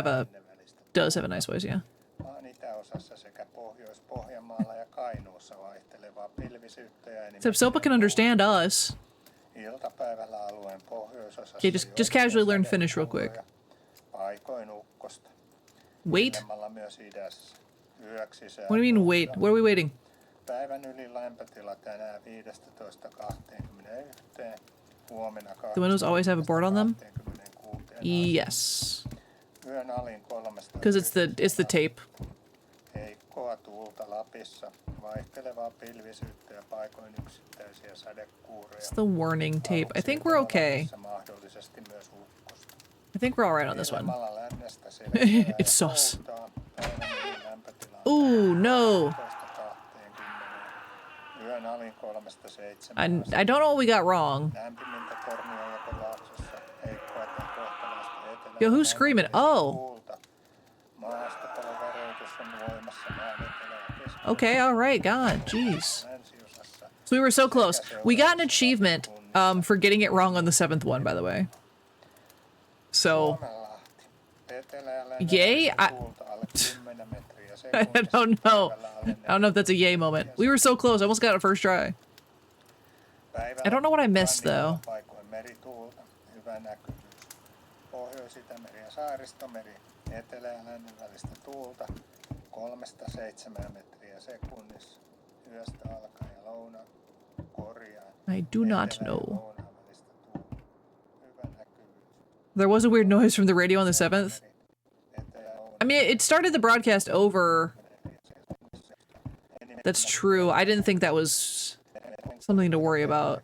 have a nice voice, yeah. Maan itäosassa sekä Pohjois-Pohjanmaalla ja Kainuussa vaihtelevaa pilvisyyttä ja Except Sopa can understand us. iltapäivällä alueen pohjoisosassa. Okay, just casually learn Finnish real quick. Paikoin ukkosta. Wait? Ilmalla myös idässä. Yöksi sää. What do you mean wait? What are we waiting? Päivän yli lämpötila tänään 15-21. Huomenna The windows always have a board on them? 26. Yes. Yön alin 13. Because it's the tape. Heikkoa tuulta Lapissa, vaihtelevaa pilvisyyttä ja paikoin yksittäisiä sadekuuroja. It's the warning tape. I think we're okay. Mahdollisesti myös ukkosta. I think we're all right on this one. Ilmalla lännestä selkeää It's sauce. poutaa. Päivän yli lämpötila on Ooh, no. 15-20. Yön alin 3-7. I don't know what we got wrong. Lämpimintä Tornionjokilaaksossa, heikkoa tai kohtalaista etelä. Yo, who's screaming? Oh. Tuulta. Maastopalovaroitus on voimassa maan etelä- ja keski- Okay, all right. God, jeez. länsiosassa. So we were so close. We got an achievement for getting it wrong on the 7th one, by the way. So, Suomenlahti. Etelä- ja lännessä yay. tuulta alle 10 metriä I sekunnissa. don't know. Päivällä I don't know if that's a yay moment. We were so close. I almost got it first try. I don't know what I missed though. Paikoin merituulta, hyvä näkyvyys. Pohjois-Itämeri ja Saaristomeri, etelä- ja lännen välistä tuulta 3–7 metriä sekunnissa. Yöstä alkaen ja lounaan korjaan. I do not Etelä- ja know. lounaan välistä tuulta, hyvä näkyvyys. There was a weird noise from the radio on the 7th. Etelä- ja lounaan I mean, it started the broadcast over. That's true. I didn't think that was something to worry about.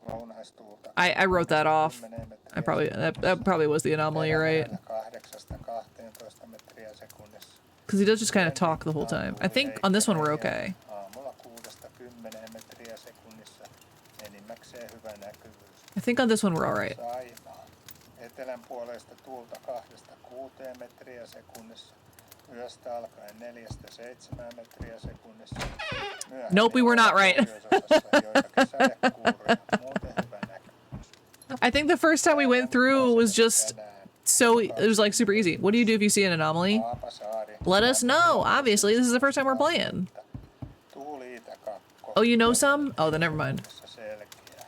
lounaistuulta I wrote that off. 10 metriä I probably that probably was the anomaly, you're right? 8–12 metriä sekunnissa. Because he does just kind of talk the whole time. I think on this one we're okay. Aamulla 6–10 metriä sekunnissa, enimmäkseen hyvä näkyvyys. I think on this one we're all right. Saimaa. Etelän puolesta tuulta 2–6 metriä sekunnissa. Yöstä alkaen 4–7 metriä sekunnissa. Nope, we were not right. Joitakin sadekuuroja, muuten hyvä näkyvyys. I think the first time we went through was just so it was like super easy. What do you do if you see an anomaly? Haapasaari. Let us know. Obviously, this is the first time we're playing. Tuuli Itä-Kakko. Oh, you know some? Oh, then never mind. Selkeä.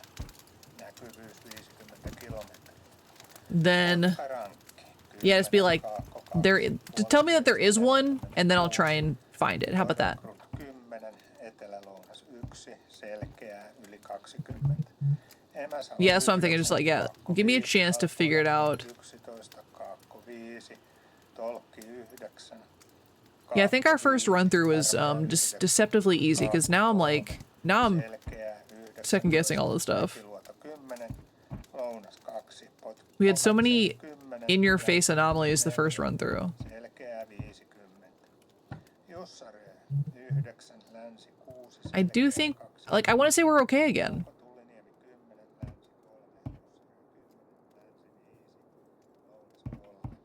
Näkyvyys 50 kilometriä. Then Rankki. yeah, just be like just tell me that there is one, and then I'll try and find it. How about that? 10, etelä-lounas 1, selkeää yli 20. Emäsalo Yeah, that's what I'm thinking. Just like, yeah, give me a chance to figure it out. 11, Kaakko 5, Tolkki 9. Yeah, I think our first run through was just deceptively easy because now I'm Selkeää 9, second guessing all this stuff. Luoto 10, lounas 2, We had so many 10, in your face anomalies the first run through. selkeää 50. Jussarö 9, länsi 6. I do think, like, I want to say we're okay again. Tulliniemi 10, länsi 3, Jussarö 10, länsi 5, lounas 3.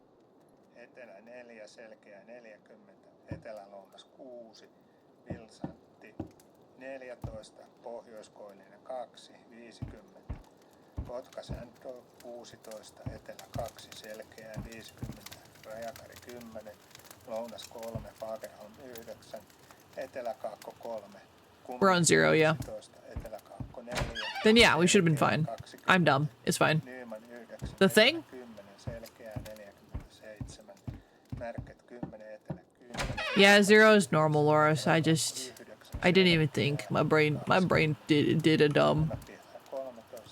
Etelä 4, selkeä 40, etelä-lounas 6, Vilsantti 14, pohjoiskoillinen 2, 50. Kotka-Säntö 16, etelä 2, selkeä 50, Rajakari 10, lounas 3, Fagerholm 9, etelä-kaakko 3, We're on 0, yeah. 11, etelä-kaakko 4. Then yeah, we should have been fine. I'm dumb. It's fine. Nyman 9, The thing? 10, selkeä 47, Märket 10, etelä 10. Yeah, 0 is normal, Loris. I didn't even think. My brain did a dumb.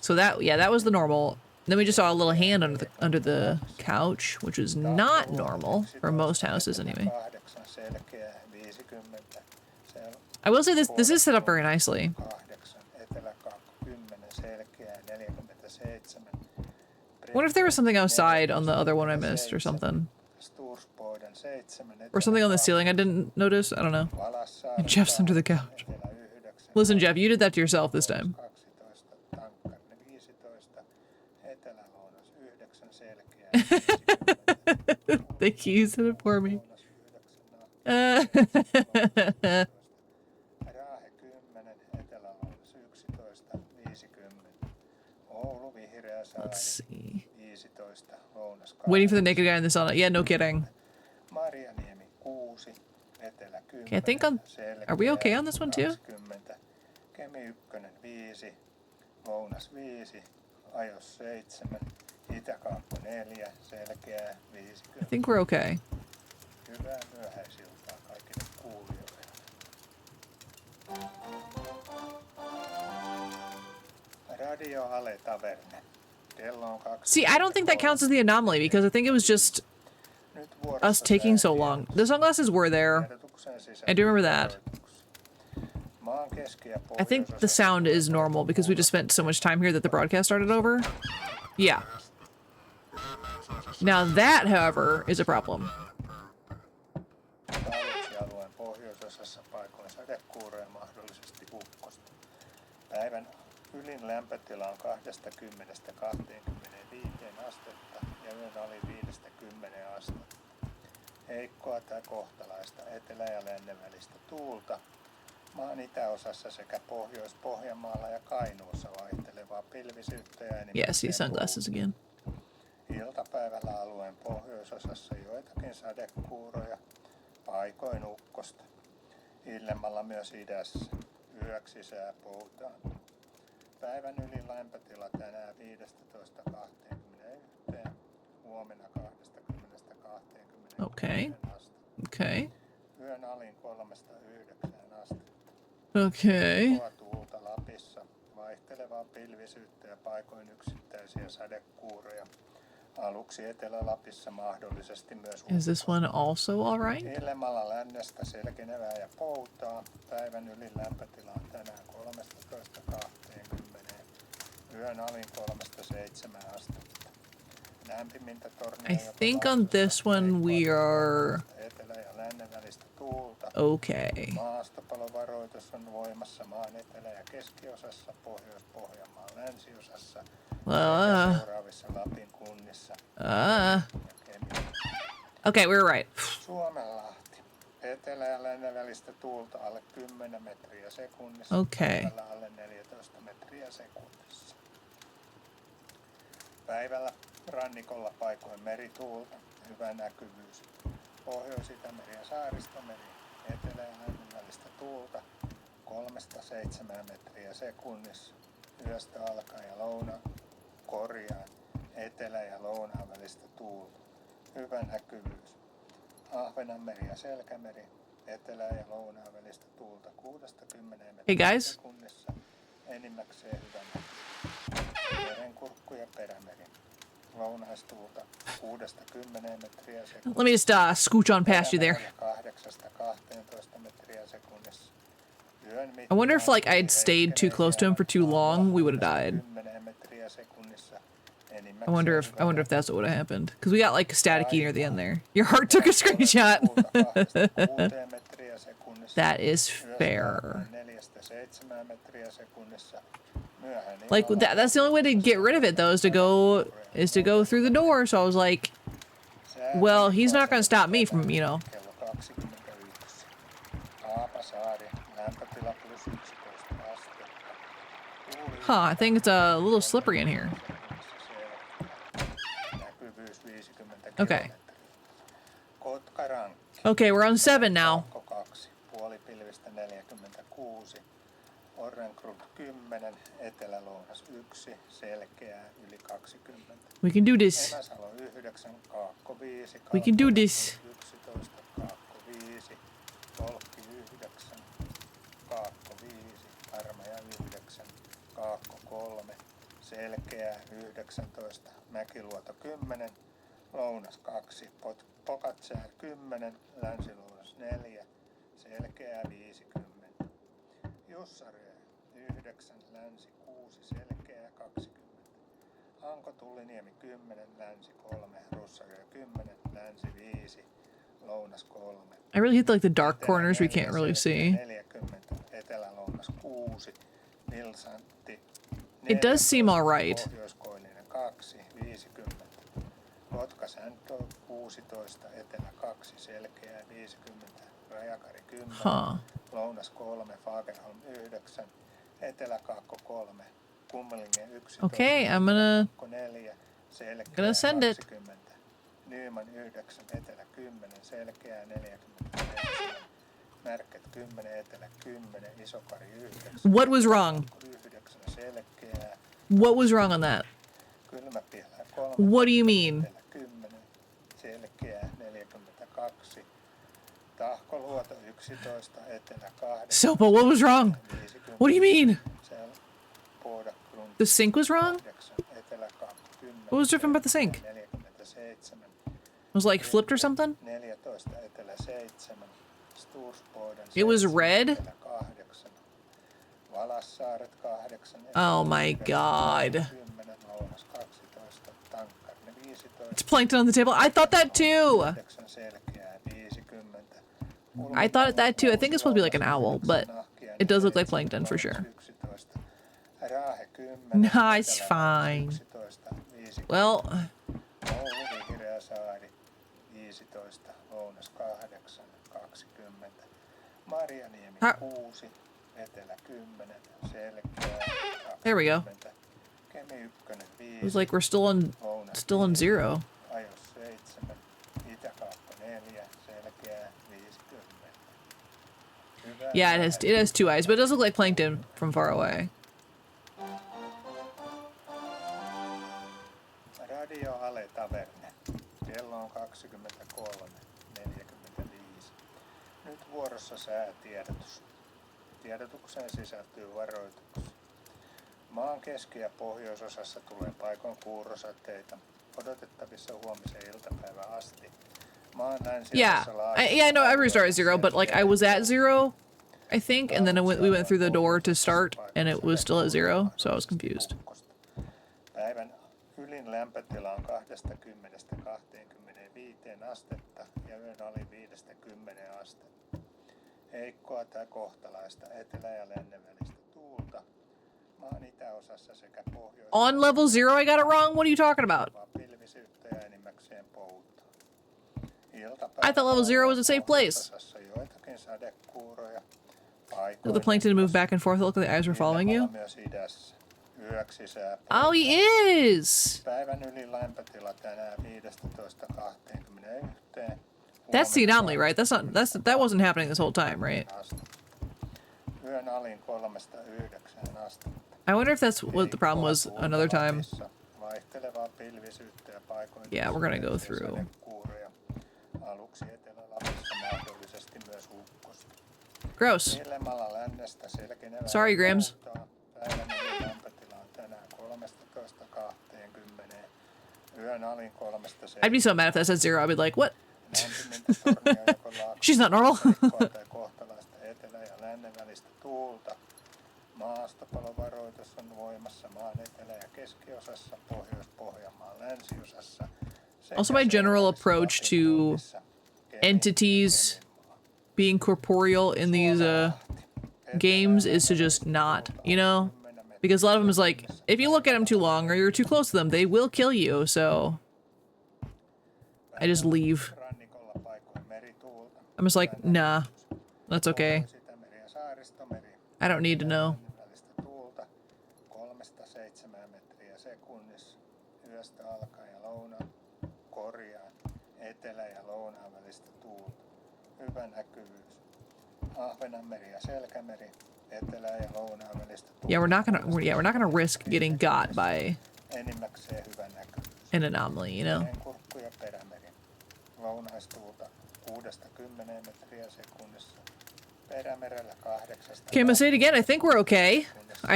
So that was the normal. Then we just saw a little hand under the couch, which is not normal for most houses anyway. 8, selkeä 50, I will say this is set up very nicely. 8, etelä-kaakko 10, selkeä 47. I wonder if there was something outside on the other one I missed or something. Stursboiden 7, Or something on the ceiling I didn't notice. I don't know. Valassaari Jeff's under the couch. etelä 9, Listen, Jeff, you did that to yourself this time. 12, Tankkarne 15, etelä-lounas 9, selkeä 50, Thank you, you said it for me. lounas 9, Raahe 10, etelä-lounas 11, 50. Oulu vihreä saari Let's see. 15, lounas Waiting for the naked guy in the sauna. Yeah, no kidding. Marjaniemi 6, etelä 10. Okay, I think are we okay on this one too? 20, Kemi 1, 5, lounas 5, ajos 7, itäkaakko 4, selkeää 50. I think we're okay. Hyvää myöhäisiltaa kaikille kuulijoille. Radio Ale Taverne. Kello on 2. See, I don't think that counts as the anomaly because I think it was just Nyt vuorossa us taking so long. The sunglasses were there. tiedotuksen I do remember that. Maan keski- ja I think the sound is normal because we just spent so much time here that the broadcast started over. Yeah. Now that, however, is a problem. Talousalueen pohjoisosassa paikoin sadekuuroja mahdollisesti ukkosta. Päivän ylin lämpötila on 20–25 astetta ja yön ali 5–10 astetta. Heikkoa tai kohtalaista etelä- ja lännen välistä tuulta. Maan itäosassa sekä Pohjois-Pohjanmaalla ja Kainuussa vaihtelevaa pilvisyyttä ja Yeah, see sunglasses again. iltapäivällä alueen pohjoisosassa joitakin sadekuuroja, paikoin ukkosta. Illemmalla myös idässä. Yöksi sää poutaan. Päivän ylin lämpötila tänään 15-21, huomenna 20-21 Okay. astetta. Okay. Yön alin 3-9 astetta. Okay. Kova tuulta Lapissa, vaihtelevaa pilvisyyttä ja paikoin yksittäisiä sadekuuroja. Aluksi Etelä-Lapissa mahdollisesti myös Is this one also all right? Ilmalla lännestä selkenevää ja poutaa. Päivän ylin lämpötila on tänään 13-20. Yön alin 3-7 astetta. Lämpimintä tornia I think on this one we are etelä- ja lännen välistä tuulta. okay. Maastopalovaroitus on voimassa maan etelä- ja keskiosassa, Pohjois-Pohjanmaan länsiosassa Uh, sekä seuraavissa Lapin kunnissa. uh. Ja Kemiin. Okay, we were right. Suomenlahti. Etelä- ja lännen välistä tuulta alle 10 metriä sekunnissa. Okay. Päivällä alle 14 metriä sekunnissa. Päivällä rannikolla paikoin merituulta. Hyvä näkyvyys. Pohjois-Itämeri ja Saaristomeri. Etelä- ja lännen välistä tuulta 3-7 metriä sekunnissa. Yöstä alkaen ja etelä- ja lounaan välistä tuulta. Hyvä näkyvyys. Ahvenanmeri ja Selkämeri. Etelä- ja lounaan välistä tuulta 6-10 Hey metriä guys. sekunnissa. Enimmäkseen hyvä näkyvyys. Merenkurkku ja Perämeri. Lounaistuulta 6-10 metriä sekunnissa. Let me just scooch on past you there. 8-12 metriä sekunnissa. Yön I wonder if like I'd stayed too close to him for too long, we would have died. 10 metriä sekunnissa. I wonder if that's what would have happened because we got like staticky near the end there. Your heart took a screenshot. That is fair. 4-7 metriä sekunnissa. Myöhään Like that's the only way to get rid of it though is to go through the door. So I was like, well, he's not gonna stop me from, you know. Kello 21. Haapasaari, lämpötila +11 astetta. Huh, I think it's a little slippery in here. Näkyvyys 50 Okay. kilometriä. Kotkarankki. Okay, we're on 7 now. 2, puolipilvistä 46. Orrenkrut 10, Etelä-Lounas 1, selkeää yli 20. We can do this. Emäsalo 9, Kaakko 5, We can do this. 11, Kaakko 5, Tolkki 9, Kaakko 5, Armaja 9, Kaakko 3, selkeää 19, Mäkiluoto 10, Lounas 2, Pokatsää 10, Länsi-Lounas 4, selkeää 50. Jussarö 9, Länsi 6, selkeää 20. Hanko-Tulliniemi 10, Länsi 3, Russarö 10, Länsi 5, Lounas 3. I really hit like the dark corners we can't really see. 40, Etelä-Lounas 6, Vilsantti 4, It does seem all right. Pohjois-Koillinen 2, 50. Kotka-Säntö 16, Etelä 2, selkeää 50, Rajakari 10, Huh. Lounas 3, Fagerholm 9, Etelä-Kaakko 3, Kummelingen 11, Okay, I'm gonna Kaakko 4, selkeää Gonna send it. 20, Nyman 9, Etelä 10, selkeää 47, Märket 10, Etelä 10, Isokari 9, What was wrong? 9, selkeää, What was wrong on that? Kylmäpielä 3, What do you mean? Etelä 10, selkeää 42, Tahkoluoto 11, Etelä 8. So, but what was wrong? 50, What do you mean? Pohdagrund The sink was wrong? 8, Etelä 20, What was different about the sink? 47, It was like flipped or something? 14, Etelä 7, Stursboden It was 7, red? Etelä 8, Valassaaret 8, Oh my god. 10, Lounas 12, Tankkarinen 15, It's plankton on the table. I thought that too. 9, selkeää 50. I thought that too. I think it's supposed to be like an owl, but it does look like plankton for sure. 11, Raahe 10, Nah, it's Etelä fine. 11, 50. Well, Oulu, Vihreä saari 15, Lounas 8, 20. Marjaniemi Ha- 6, Etelä 10, selkeää there we go. 20. Kemi 1, It was 5, like we're still on 0. Ajos 7, Itäkaakko 4, selkeää 50. Hyvää Yeah, it has 2 eyes, but it does look like plankton from far away. Radio Ale Taverne. Kello on 23:45. Nyt vuorossa säätiedotus. Tiedotukseen sisältyy varoituksia. Maan keski- ja pohjoisosassa tulee paikoin kuurosateita. Odotettavissa huomisen iltapäivän asti. Maan länsiosassa I know I restarted 0, but like I was at 0, I think, and then we went through the door to start, and it was still at 0, so I was confused. Päivän ylin lämpötila on 20–25 astetta ja yön alin 5–10 astetta. Heikkoa tai kohtalaista etelä- ja lännen välistä tuulta. Maan itäosassa sekä pohjoisessa On level 0, I got it wrong? What are you talking about? pilvisyyttä ja enimmäkseen poutaa. I thought level 0 was a safe place. Joitakin sadekuuroja. Look at the plankton move back and forth. Look at the eyes were following you. Myös idässä. Yöksi sää Oh, he is! Päivän ylin lämpötila tänään 15–21. That's the anomaly, right? That wasn't happening this whole time, right? Yön alin 3–9 astetta. I wonder if that's what the problem was another time. Vaihtelevaa pilvisyyttä ja paikoin. Yeah, we're gonna go through. Sadekuuroja. Aluksi Etelä-Lapissa mahdollisesti myös ukkosta. Gross. Ilmalla lännestä selkenevää. Sorry, Grams. Päivän ylin lämpötila on tänään 13–20. Yön alin 3–7. I'd be so mad if that said 0. I'd be like, what? She's not normal. Kohtalaista etelä- ja lännen välistä tuulta. Maastopallovaroitus on voimassa maan etelä- ja keskiosassa, Pohjois-Pohjanmaan länsiosassa. Also, my general approach to entities being corporeal in these games is to just not, you know? Because a lot of them is like, if you look at them too long or you're too close to them, they will kill you, so I just leave. I'm just like, nah, that's okay. I don't need to know. 3–7 metriä sekunnissa yöstä alkaen ja lounaan korjaan etelä- ja lounaan välistä tuulta. Hyvä näkyvyys. Ahvenanmeri ja Selkämeri etelä- ja lounaan välistä tuulta. Yeah, we're not gonna risk getting got by Enimmäkseen hyvä näkyvyys. an anomaly, you know? Merenkurkku ja Perämeri. Lounaistuulta 6–10 metriä sekunnissa. Perämerellä 8. Okay, I'm gonna say it again. I think we're okay.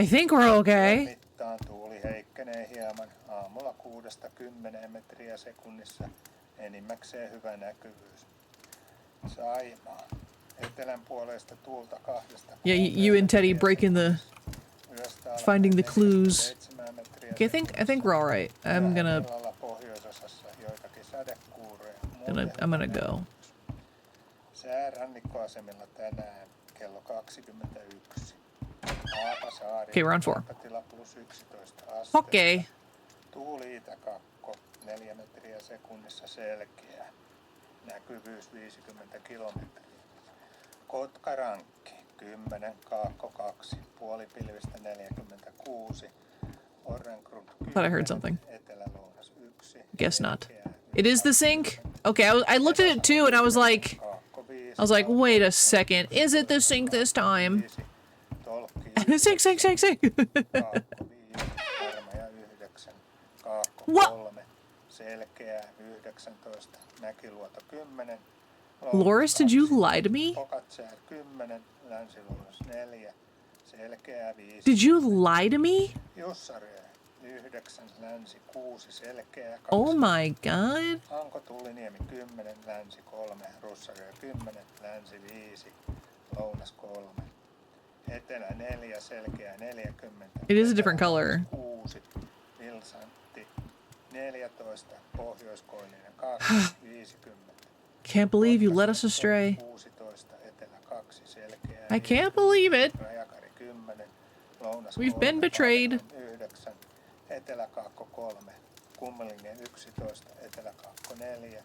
I think we're okay. Mittaan tuuli heikkenee hieman. Aamulla 6–10 metriä sekunnissa. Enimmäkseen hyvä näkyvyys. Saimaa. Etelän puolesta tuulta 2–3. Yeah, you and Teddy breaking the, finding the clues. Okay, I think we're all right. I'm gonna go. Säärannikkoasemilla tänään kello 21. Haapasaari. Okay, we're on 4. Lämpötila +11 astetta. Okay. Tuuli itäkakko 4 metriä sekunnissa selkeä. Näkyvyys 50 kilometriä. Kotkarankki 10, kaakko 2, puolipilvistä 46. Orrengrund 10, Thought I heard something. Etelä-Lounas 1. Guess not. It is the sink? Okay, I looked at it too and I was like, wait a second. Is it the sink this time? Sink. What? Selkeä 19, Mäkiluoto 10. Loris, did you lie to me? Pokatsär 10, Länsiluotos 4, selkeä 5. Did you lie to me? Jussarö 9, Länsi 6, selkeä 2. Oh my god. Anko Tulliniemi 10, Länsi 3, Russarö 10, Länsi 5, Lounas 3. Etelä 4, selkeä 40. It is a different color. 6, Vilsantti 14, Pohjoiskoillinen 2, 50. Can't believe you led us astray. 16, Etelä 2, selkeä. I can't believe it. Rajakari 10, Lounas We've been betrayed. 9, Etelä-Kaakko 3, Kummelingen 11, Etelä-Kaakko 4,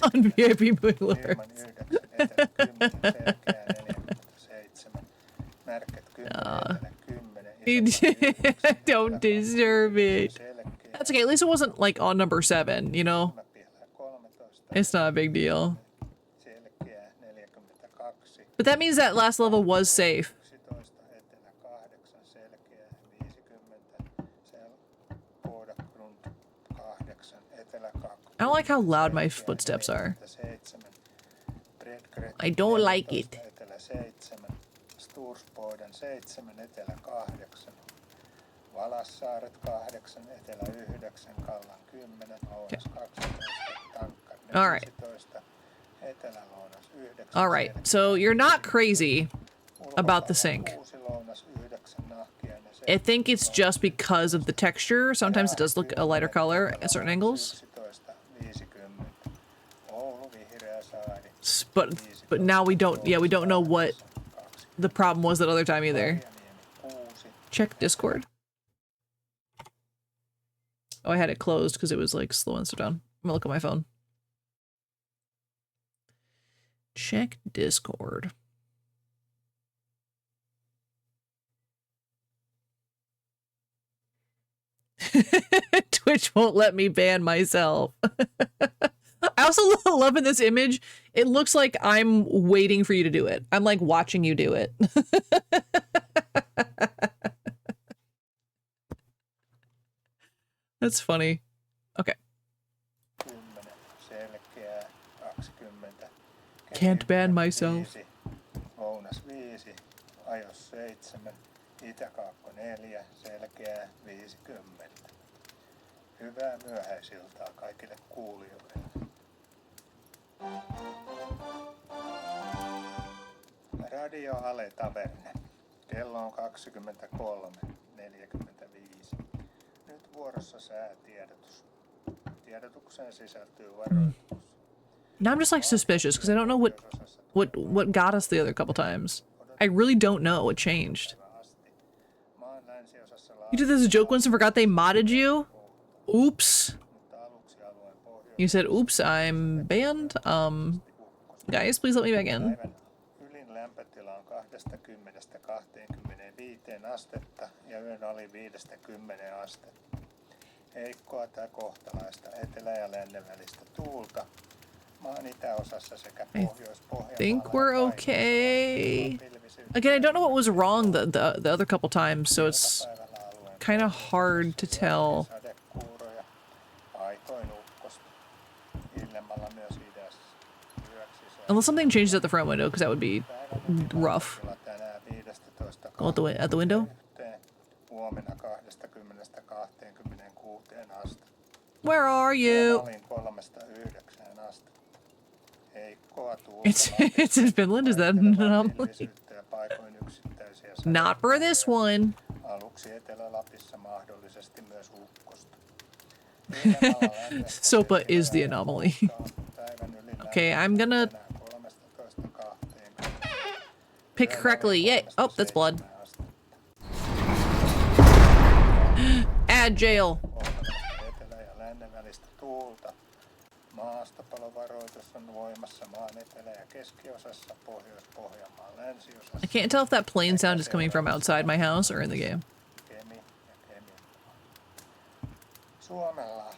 On VIP Moonlord. 9, Etelä-10, selkeä 47, Märket 10, Etelä 10, I don't deserve it. That's okay. At least it wasn't like on number 7, you know? Isomäpielä 13, It's not a big deal. selkeä 42, But that means that last level was safe. 11, Etelä 8, selkeä 50, Podagrund I don't like how loud my footsteps are. I don't like it. Etelä 7, Stursboden 7, etelä 8, Valassaaret 8, etelä 9, Kallan 10, lounas 12, Tankkar 14, etelä lounas 9. All right, so you're not crazy about the sink. I think it's just because of the texture. Sometimes it does look a lighter color at certain angles. But now we don't, yeah, we don't know what the problem was that other time either. Check Discord. Oh, I had it closed because it was like slowing stuff down. I'm gonna look at my phone. Check Discord. Twitch won't let me ban myself. I also love in this image, it looks like I'm waiting for you to do it. I'm like watching you do it. That's funny. Okay. Can't ban myself. Lounas 5, ajos 7, itäkaakko 4, selkeää 50. Hyvää myöhäisiltaa kaikille kuulijoille. Radio Ale Taverne. Kello on 23:45. Nyt vuorossa säätiedotus. Tiedotukseen sisältyy varoitus. Now I'm just like suspicious because I don't know what got us the other couple times. I really don't know what changed. You did this as a joke once and forgot they modded you? Oops. You said, oops, I'm banned. Guys, please let me back in. Ylin lämpötila on 20–25 astetta ja yön ali 5–10 astetta. Heikkoa tai kohtalaista etelä- ja lännen välistä tuulta. Maan itäosassa sekä Pohjois-Pohjanmaalla. Think we're okay. Again, I don't know what was wrong the other couple times, so it's kind of hard to tell. Sadekuuroja, paikoin ukkosta. Illemmalla myös idässä. Unless something changes at the front window, because that would be rough. Tänään 15 Oh, at the window? Huomenna 20–26 astetta. Where are you? Olin 3–9 astetta. Heikkoa tuulta. It's in Finland, is that an anomaly? Paikoin yksittäisiä Not for this one. aluksi Etelä-Lapissa mahdollisesti myös ukkosta. Sopa is the anomaly. Okay, I'm gonna pick correctly. Yay! Oh, that's blood. Add jail. Etelä- ja lännen välistä tuulta. Maastopalovaroitus on voimassa maan etelä- ja keskiosassa, Pohjois-Pohjanmaan länsiosassa. I can't tell if that plane sound is coming from outside my house or in the game. Kemi ja Kemi. Suomenlahti.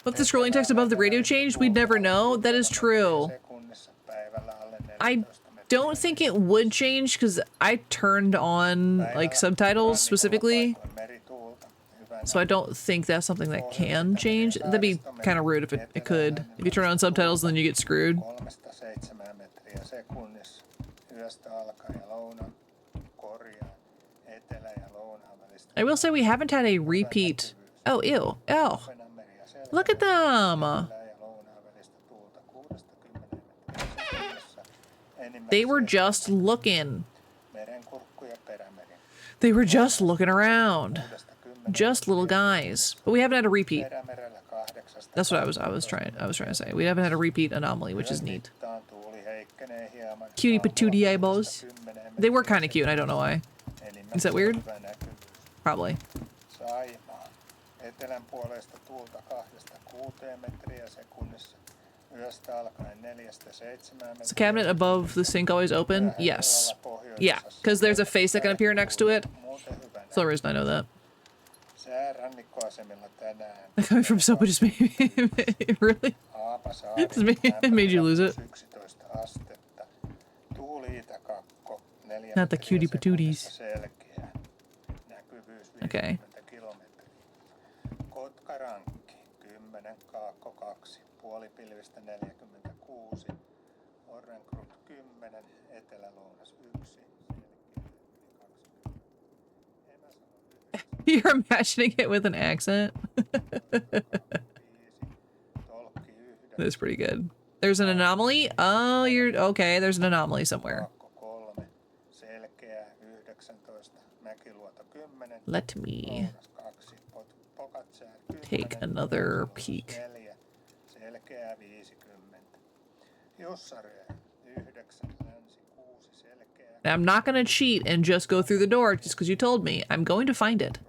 But if the scrolling text above the radio changed, we'd never know. That is true. Sekunnissa päivällä alle I 14 don't think it would change because I turned on like subtitles specifically. merituulta. Hyvän So I don't think that's something that can change. That'd be kind of rude if it could. If you turn on subtitles and then you get screwed. 3–7 metriä sekunnissa. Yöstä alkaen ja lounaan korjaan. Etelä- ja lounaan välistä. I will say we haven't had a repeat. Oh, ew. Oh, Ahvenanmeri ja Selkä- look at them. Etelä- ja lounaan välistä tuulta 6–10 metriä sekunnissa. They were just looking. Merenkurkku ja Perämeri. They were just looking around. 6–10 Just little guys. But we haven't had a repeat. Perämerellä 8–. That's what I was trying to say. We haven't had a repeat anomaly, which is neat. Tuuli heikkenee hieman. Cutie patootie eyeballs. They were kind of cute. I don't know why. Is that weird? Hyvä näkyvyys. Probably. Saimaa. Etelän puolesta tuulta 2–6 metriä sekunnissa. Yöstä alkaen 4–7 metriä. Is the cabinet above the sink always open? Yes. Yeah, because there's a face that can appear next to it. Muuten hyvä That's the reason I know that. sää rannikkoasemilla tänään. Coming from Sopa just made me really. Haapasaari. It made you lose it. 11 astetta. Tuuli itäkakko 4 Not the cutie metriä patooties. sekunnissa selkeä. Näkyvyys 50 Okay. kilometriä. Kotkarankki 10, Kaakko 2, puolipilvistä 46, Orrenkrut 10, Etelä-Lounas 1, You're imagining it with an accent. That's pretty good. There's an anomaly? Oh, you're okay. There's an anomaly somewhere. Let me take another peek. Now, I'm not going to cheat and just go through the door just because you told me. I'm going to find it.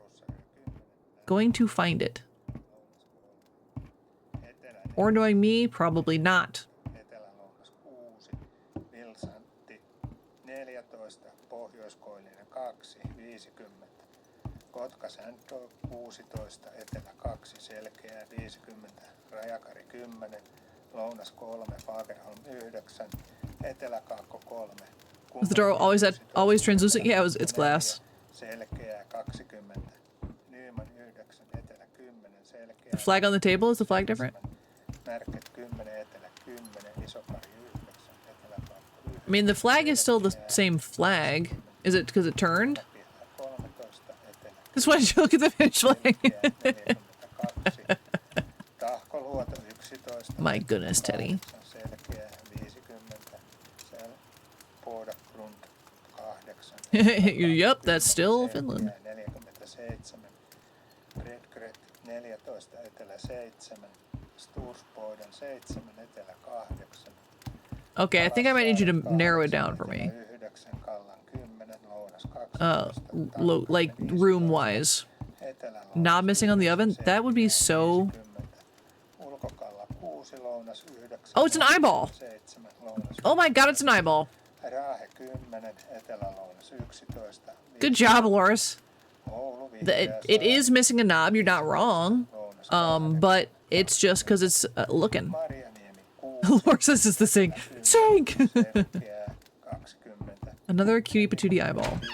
Going to find it. Or knowing me, probably not. Etelä-Lounas 6, Vilsantti 14, Pohjois-Koillinen 2, 50. Kotka-Säntö 16, Etelä 2, Selkeä 50, Rajakari 10, Lounas 3, Fagerholm 9, Etelä-Kaakko 3. Is the door always translucent? Yeah, it's glass. Selkeä 20, Nyman 9, Etelä 10, Selkeä. The flag on the table, is the flag different? Märket 10, Etelä 10, Isokari 9, Etelä-Kaakko 9. I mean, the flag is still the same flag. Is it because it turned? 13, Etelä. Just wanted to look at the Finnish flag. 42, Tahkoluoto 11. My goodness, Teddy. Selkeä 50, Pohjois-Grund 8. Yep, that's still Finland. 47, Redgret 14, Etelä 7, Stursboden 7, Etelä 8. Okay, I think I might need you to narrow it down for me. 9, Kallan 10, Lounas 12. Like room-wise. Not missing on the oven? That would be so... Ulkokalla 6, Lounas 9. Oh, it's an eyeball! 7, Lounas. Oh my god, it's an eyeball! Raahe 10, Etelä-Lounas 11. Good job, Loris. Oulu It is missing a knob, you're not wrong. But it's just because it's looking. Marjaniemi 6. Loris says it's the sink. Sink! Selkeä 20. Another cutie patootie eyeball. 5,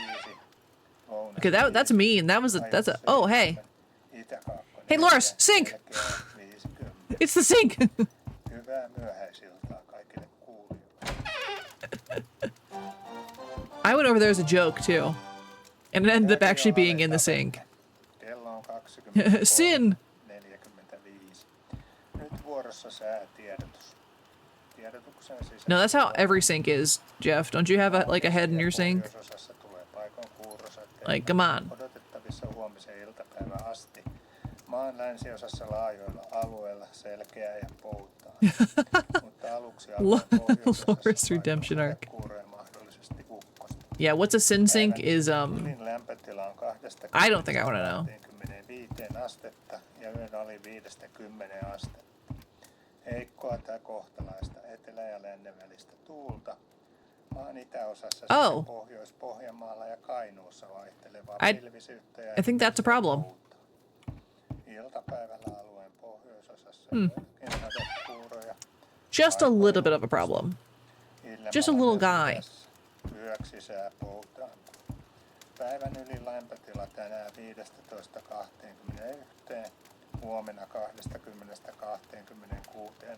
Lounas Okay, that's mean. That's a... Oh, hey. Itä-Kaakkonen Hey, Loris, sink! selkeä 50. It's the sink! Hyvää myöhäisiltaa kaikille kuulijoille. I went over there as a joke, too. And it ended up actually being in the sink. Kello on 20. Sin! 45. Nyt vuorossa säätiedotus. Tiedotuksen sisällä. No, that's how every sink is, Jeff. Don't you have a head in your sink? Pohjoisosassa tulee paikoin kuurosateita. Like, come on. Odotettavissa huomisen iltapäivän asti. Maan länsiosassa laajoilla alueilla selkeää ja poutaa. Mutta aluksi Loris Redemption arc. kuuroja mahdollisesti ukkosta. Yeah, what's a sin sink is, Ylin lämpötila on 20 I don't think I want to know. 25 astetta ja yön ali 5-10 astetta. Heikkoa tai kohtalaista etelä- ja lännen välistä tuulta. Maan itäosassa sekä Pohjois-Pohjanmaalla ja Kainuussa vaihtelevaa pilvisyyttä ja I think that's a problem. tuulta. Iltapäivällä alueen pohjoisosassa joitakin sadekuuroja. Just a little bit of a problem. Just a little guy. Yöksi sää poutaan. Päivän ylin lämpötila tänään 15-21, huomenna 20-26.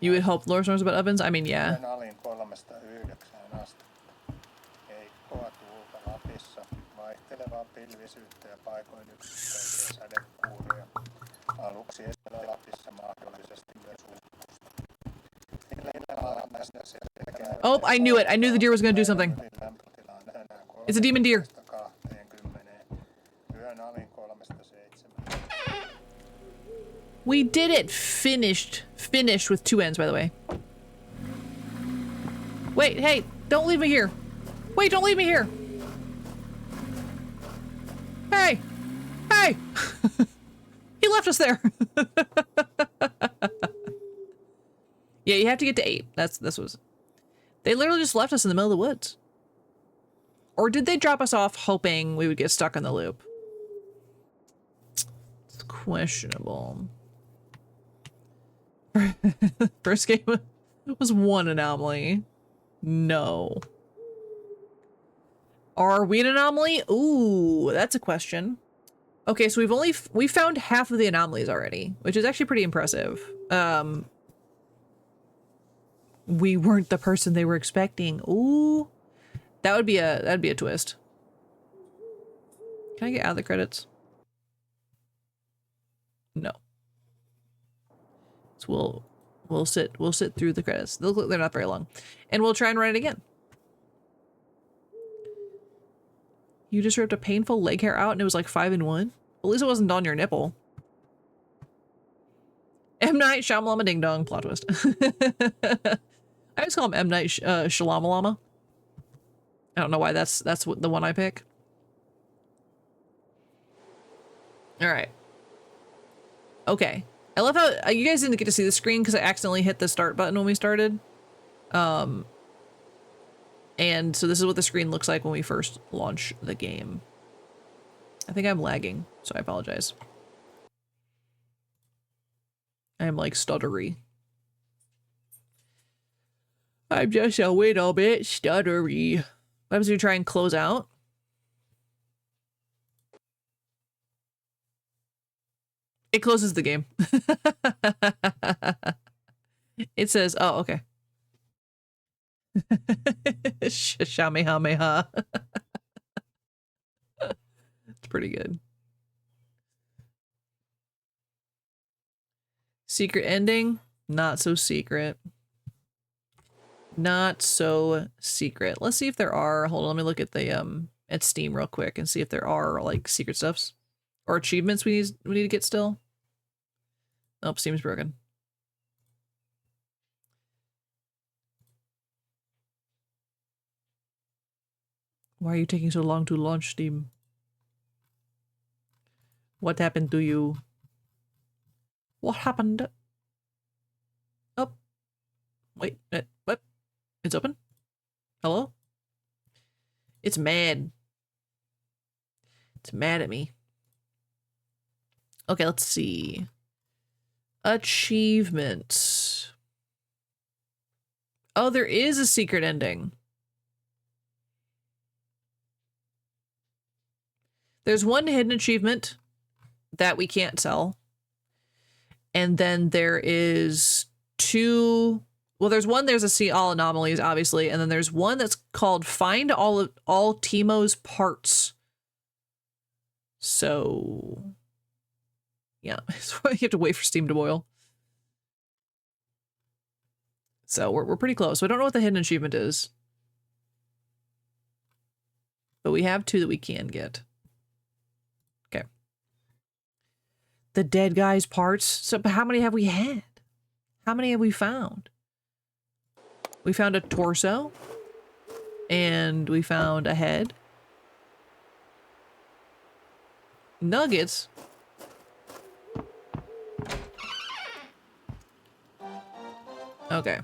You would hope Loris knows about ovens? I mean, yeah. Yön alin 3-9 astetta. Heikkoa tuulta Lapissa, vaihtelevaa pilvisyyttä ja paikoin yksittäisiä sadekuuroja. Aluksi Etelä-Lapissa mahdollisesti myös ukkosta. Oh, I knew it. I knew the deer was going to do something. It's a demon deer. Yön alin 3-7. We did it. Finished. Finished with 2 N's, by the way. Wait, hey, don't leave me here. Wait, don't leave me here. Hey. Hey. He left us there. Yeah, you have to get to 8. This was... They literally just left us in the middle of the woods. Or did they drop us off hoping we would get stuck in the loop? It's questionable. First game was 1 anomaly. No. Are we an anomaly? Ooh, that's a question. Okay, so we found half of the anomalies already, which is actually pretty impressive. We weren't the person they were expecting. Ooh, that'd be a twist. Can I get out of the credits? No. So we'll sit through the credits. They're not very long, and we'll try and run it again. You just ripped a painful leg hair out, and it was like 5 in 1. At least it wasn't on your nipple. M. Night Shyamalama Ding Dong plot twist. I just call him M. Night Shalamalama. I don't know why that's what the one I pick. All right. Okay. I love how you guys didn't get to see the screen because I accidentally hit the start button when we started. And so this is what the screen looks like when we first launch the game. I think I'm lagging, so I apologize. I am like stuttery. I'm just a little bit stuttery. What happens if you try and close out? It closes the game. It says, oh, okay. Shamehameha. It's pretty good. Secret ending? Not so secret. Not so secret. Let's see if there are. Hold on, let me look at the at Steam real quick and see if there are like secret stuffs or achievements we need to get still. Oh, Steam's broken. Why are you taking so long to launch Steam? What happened to you? What happened? Oh. Wait, what? It's open? Hello? It's mad. It's mad at me. Okay, let's see. Achievement. Oh, there is a secret ending. There's one hidden achievement that we can't sell. And then there is two. Well, there's one, there's a see all anomalies, obviously. And then there's one that's called find all Teemo's parts. So yeah, so you have to wait for Steam to boil. So we're pretty close. So I don't know what the hidden achievement is. But we have two that we can get. Okay. The dead guy's parts. So how many have we had? How many have we found? We found a torso. And we found a head. Nuggets. Okay.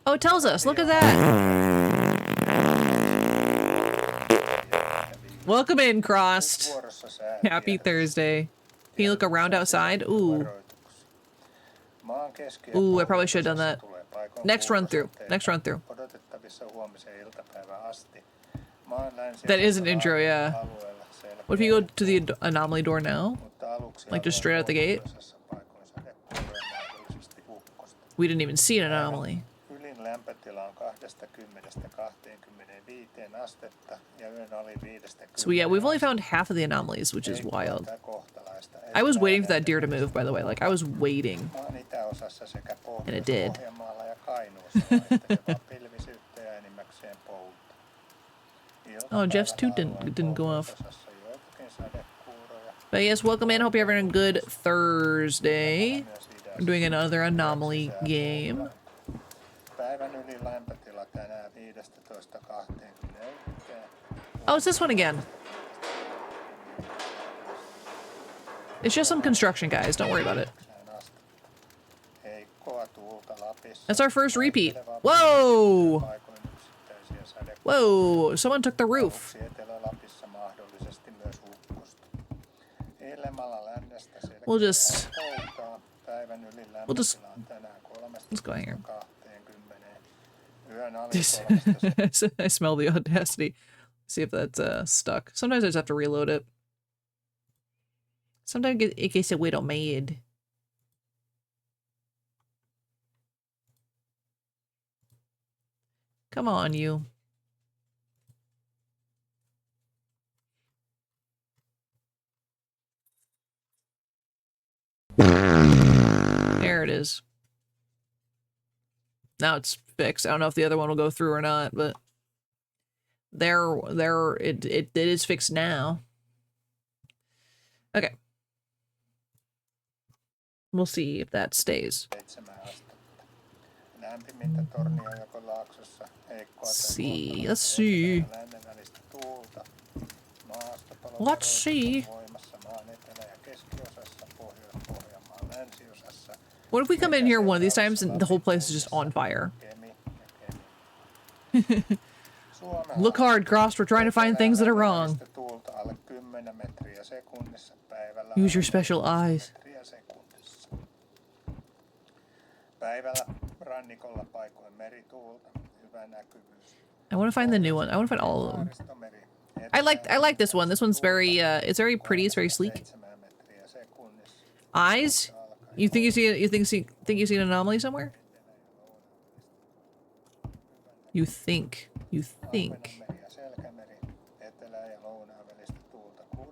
Oh, it tells us. Look at that. Welcome in, Crossed. Happy Thursday. Can you look around outside? Ooh. Ooh, I probably should have done that. Next run through. Next run through. That is an intro, yeah. What if you go to the anomaly door now? Like just straight out the gate? We didn't even see an anomaly. So yeah, we've only found half of the anomalies, which is wild. I was waiting for that deer to move, by the way. Like, I was waiting. And it did. Oh, Jeff's toot didn't go off. But yes, welcome in. Hope you're having a good Thursday. I'm doing another anomaly game. Oh, it's this one again. It's just some construction, guys. Don't worry about it. That's our first repeat. Whoa! Whoa! Someone took the roof. We'll just let's go here. I smell the audacity. See if that's stuck. Sometimes I just have to reload it. Sometimes it gets a little mad. Come on, you. There it is. Now it's fixed. I don't know if the other one will go through or not, but it is fixed now. Okay. We'll see if that stays. Let's see. Let's see. Let's see. What if we come in here one of these times and the whole place is just on fire? Look hard, Crossed. We're trying to find things that are wrong. Use your special eyes. I want to find the new one. I want to find all of them. I like this one. This one's very it's very pretty. It's very sleek. Eyes? You think you see it? Think you see an anomaly somewhere? You think.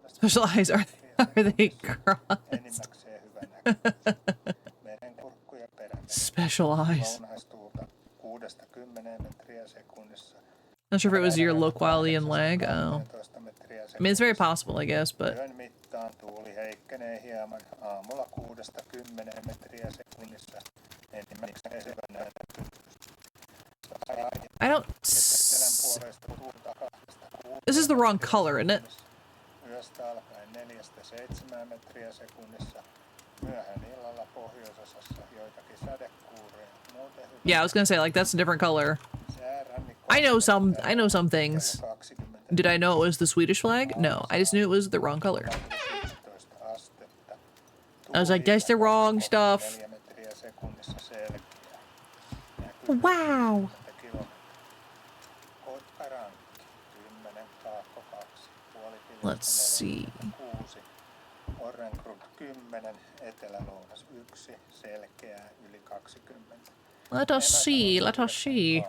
Special eyes, are they crossed? Special eyes. Not sure if it was your low quality and lag. Oh. I mean, it's very possible, I guess, but... I don't... This is the wrong color, isn't it? Yeah, I was gonna say, like, that's a different color. I know some things. Did I know it was the Swedish flag? No, I just knew it was the wrong color. I was like, that's the wrong stuff. Wow. Let's see. Let us see.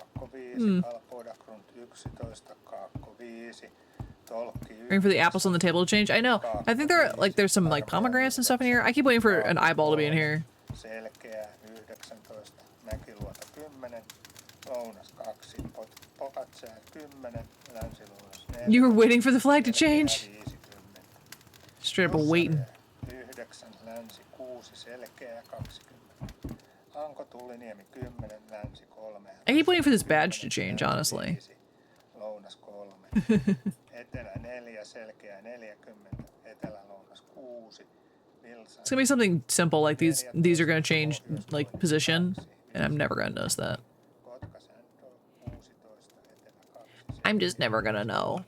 Waiting for the apples on the table to change. I know. I think there's some like pomegranates and stuff in here. I keep waiting for an eyeball to be in here. You were waiting for the flag to change? Straight up waiting. I keep waiting for this badge to change, honestly. It's gonna be something simple, like these are gonna change, like, position, and I'm never gonna notice that. I'm just never gonna know.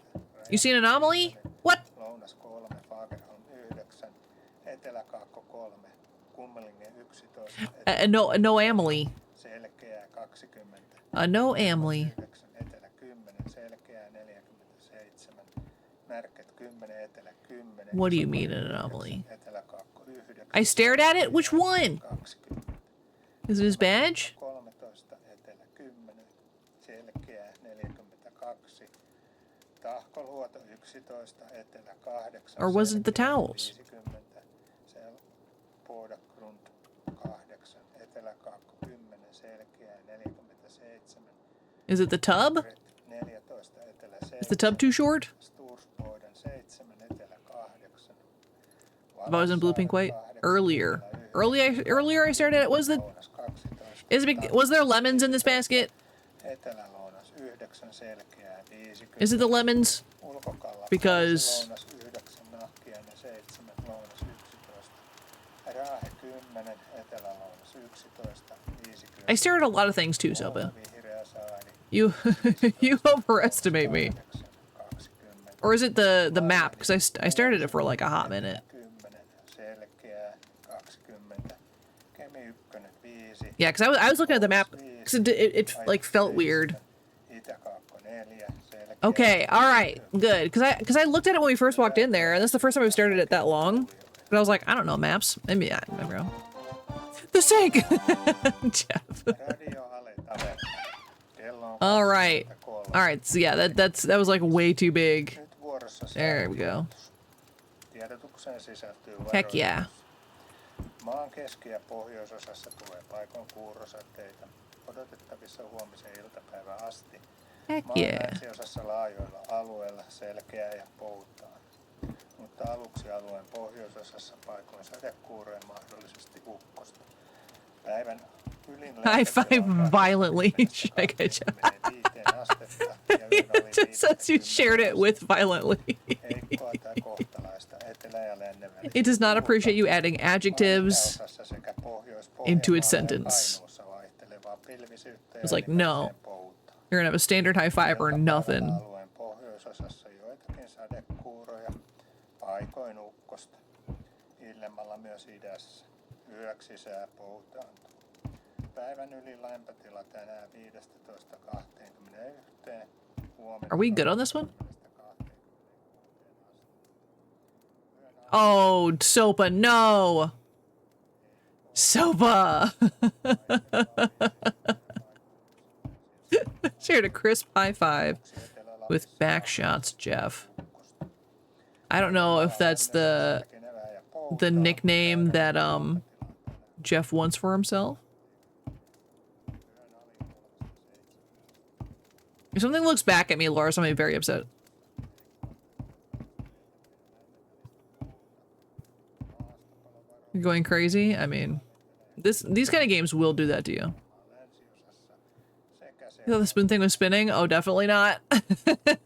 You see an anomaly? What? No anomaly. No anomaly. What do you mean an anomaly? I stared at it? Which one? Is it his badge? Or was it the towels? Is it the tub? Is the tub too short? If I was in blue, pink, white earlier I stared at it. Was there lemons in this basket? Is it the lemons? Because I stare at a lot of things too, Soba. You overestimate me. Or is it the map? Because I stared at it for like a hot minute. Yeah, because I was looking at the map because it like felt weird. Okay, all right, good. Because I looked at it when we first walked in there, and that's the first time I've stared at it that long. But I was like, I don't know maps. Maybe I remember. The sink! Jeff. All right. All right. So yeah, that was like way too big. There we go. Heck yeah. Maan keski- ja pohjoisosassa tulee paikoin kuurosateita. Odotettavissa huomisen iltapäivän asti. Heck Maan yeah. länsiosassa laajoilla alueilla selkeää ja poutaa. Mutta aluksi alueen pohjoisosassa paikoin sadekuuroja mahdollisesti ukkosta. Päivän ylin High five violently. It just says you shared it with violently. It does not appreciate you adding adjectives into its sentence. It's like, no. You're gonna have a standard high five or nothing. Paikoin ukkosta. Illemmalla myös idässä. Yöksi sää poutaantuu. Päivän ylin lämpötila tänään 15-21. Are we good on this one? Oh, Sopa, no! Sopa! Shared a crisp high five with back shots, Jeff. I don't know if that's the nickname that Jeff wants for himself. If something looks back at me, Laura, I'm gonna be very upset. You're going crazy? I mean, these kind of games will do that to you. You thought the spoon thing was spinning? Oh, definitely not.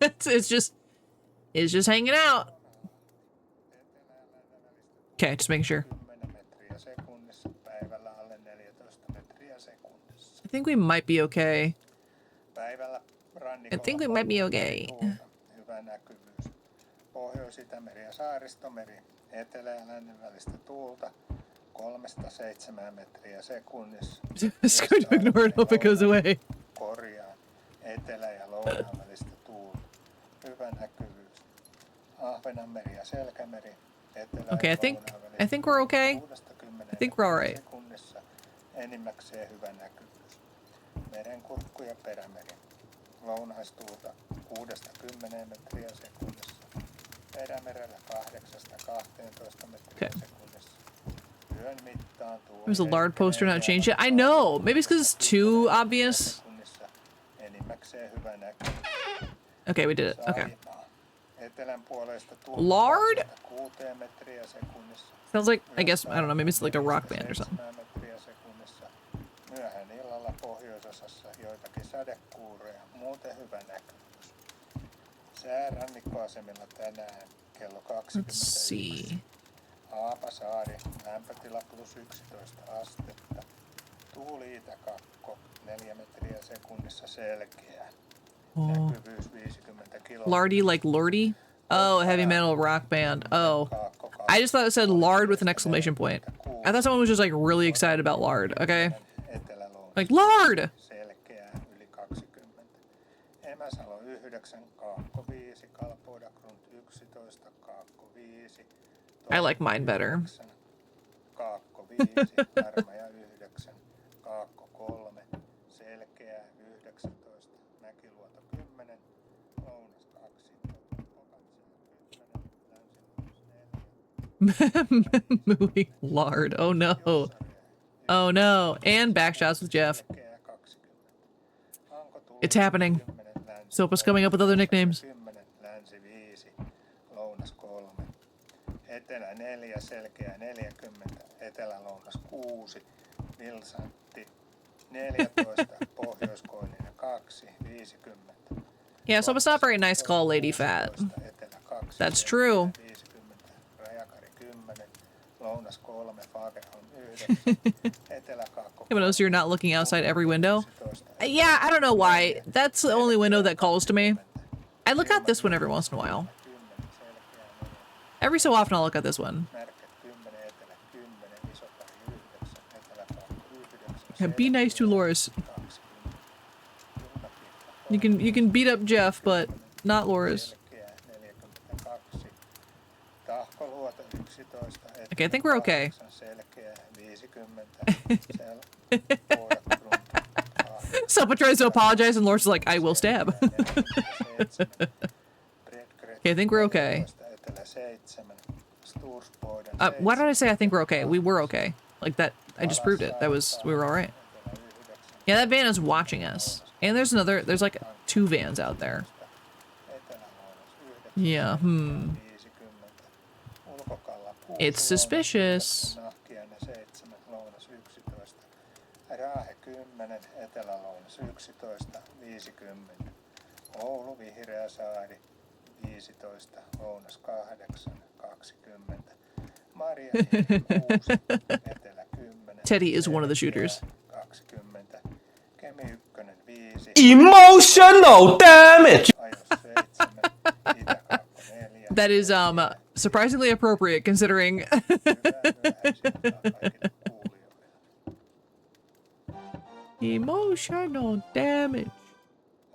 it's just hanging out. Okay, just making sure. I think we might be okay. I think we might be okay. Hyvä näkyvyys. Pohjois-Itämeri ja Saaristomeri, etelä- ja lännen välistä tuulta 3-7 metriä sekunnissa. Just going to ignore it, hope it goes away. Korjaan. Etelä- ja lounaan välistä tuulta. Hyvä näkyvyys. Ahvenanmeri ja Selkämeri, etelä- Okay, ja I think lounaan välistä we're okay. 6-10 I think we're all right. sekunnissa. Enimmäkseen hyvä näkyvyys. Merenkurkku ja Perämeri. Lounaistuulta 6-10 metriä sekunnissa. Perämerellä 8-12 metriä sekunnissa. Yön mittaan tuuli. There's a lard poster not changed yet. I know. Maybe it's because it's too obvious. Enimmäkseen hyvä näkyvyys. Okay, we did it. Okay. Etelän puolesta tuulta Lard? 6 metriä sekunnissa. Sounds like, I guess, I don't know, maybe it's like a rock band or something. 7 metriä sekunnissa. Myöhään illalla pohjoisosassa joitakin sadekuuroja. Muuten hyvä näkyvyys. Sää rannikkoasemilla tänään kello 21. Let's see. Haapasaari, lämpötila +11 astetta. Tuuli itäkakko, 4 metriä sekunnissa selkeä. Näkyvyys 50 kilometriä. Lardy like Lordy? Oh, heavy metal rock band. Oh. I just thought it said lard with an exclamation point. I thought someone was just like really excited about lard, okay? Like, lard! Selkeä yli 20. Emäsalo 9, Kaakko 5, Kalpoidagrund 11, Kaakko 5. I like mine better. Kaakko 5, Varmaja 9, Kaakko 3, Selkeä 19, Mäkiluoto 10, Lounas 2, Moving lard. Oh no. Oh no. And backshots with Jeff. It's happening. Sopa's coming up with other nicknames. Länsi 5, Lounas 3, Etelä 4, Selkeä 40, Etelä-Lounas 6, Vilsantti 14, Pohjois-Koillinen 2, 50. Yeah, Sopa's not very nice to call Lady Fat. Etelä 2, That's true. 50, Rajakari 10, Lounas 3, Fagerholm 9, Etelä-Kaakko Even though you're not looking outside every window. Yeah, I don't know why. That's the only window that calls to me. I look out this one every once in a while. Every so often I'll look at this one. Yeah, be nice to Loris. You can beat up Jeff, but not Loris. Okay, I think we're okay. Selkeä 50. Pojat gruntu. Someone tries to apologize and Lord's like, I will stab. Okay, I think we're okay. Why did I say I think we're okay? We were okay. Like that, I just proved it. We were all right. Yeah, that van is watching us. And there's like 2 vans out there. Yeah, It's suspicious. Raahe 10, Etelä-Lounas 11, 50. Oulu, Vihreä saari 15, Lounas 8, 20. Maria 6, Etelä 10. Teddy is one of the shooters. 20. Kemi 1, 5. Emotional damage! Ajos 7, Itä 4. That is surprisingly appropriate considering emotional damage.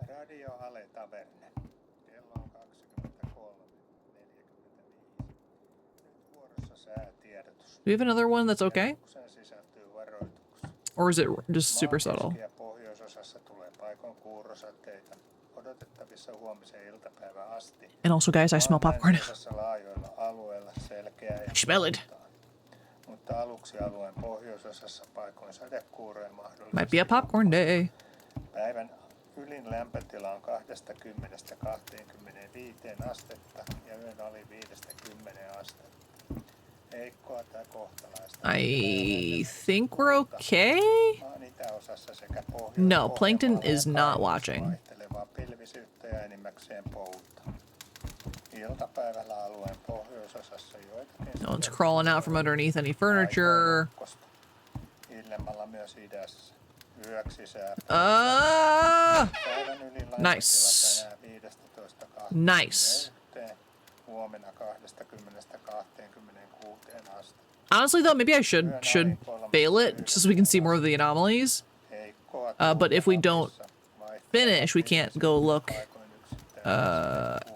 Radio Ale Taverne. Kello on 23:45. Nyt vuorossa säätiedotus. Do we have another one that's okay? Sen sisältyy varoituksia. Or is it just super subtle? Keski- ja pohjoisosassa tulee paikoin kuurosateita. Odotettavissa huomisen iltapäivän asti. And also, guys, I smell popcorn. Länsiosassa laajoilla alueilla selkeää ja Smell it. puhutaan. Mutta aluksi alueen pohjoisosassa paikoin sadekuuroja mahdollisesti. Might be a popcorn day. Päivän ylin lämpötila on 20–25 astetta ja yön ali 5–10 astetta. Heikkoa tai kohtalaista. I think we're okay? Maan itäosassa sekä No, Plankton is not watching. vaihtelevaa pilvisyyttä ja enimmäkseen pouta. Iltapäivällä alueen pohjoisosassa joitakin. No one's crawling out from underneath any furniture. Illemmalla myös idässä. Yöksi sää. Päivän ylin Nice. tänään 15–26. Nice. Huomenna 20–26 astetta. Honestly, though, maybe I should bail it just so we can see more of the anomalies. But if we don't finish, we can't go look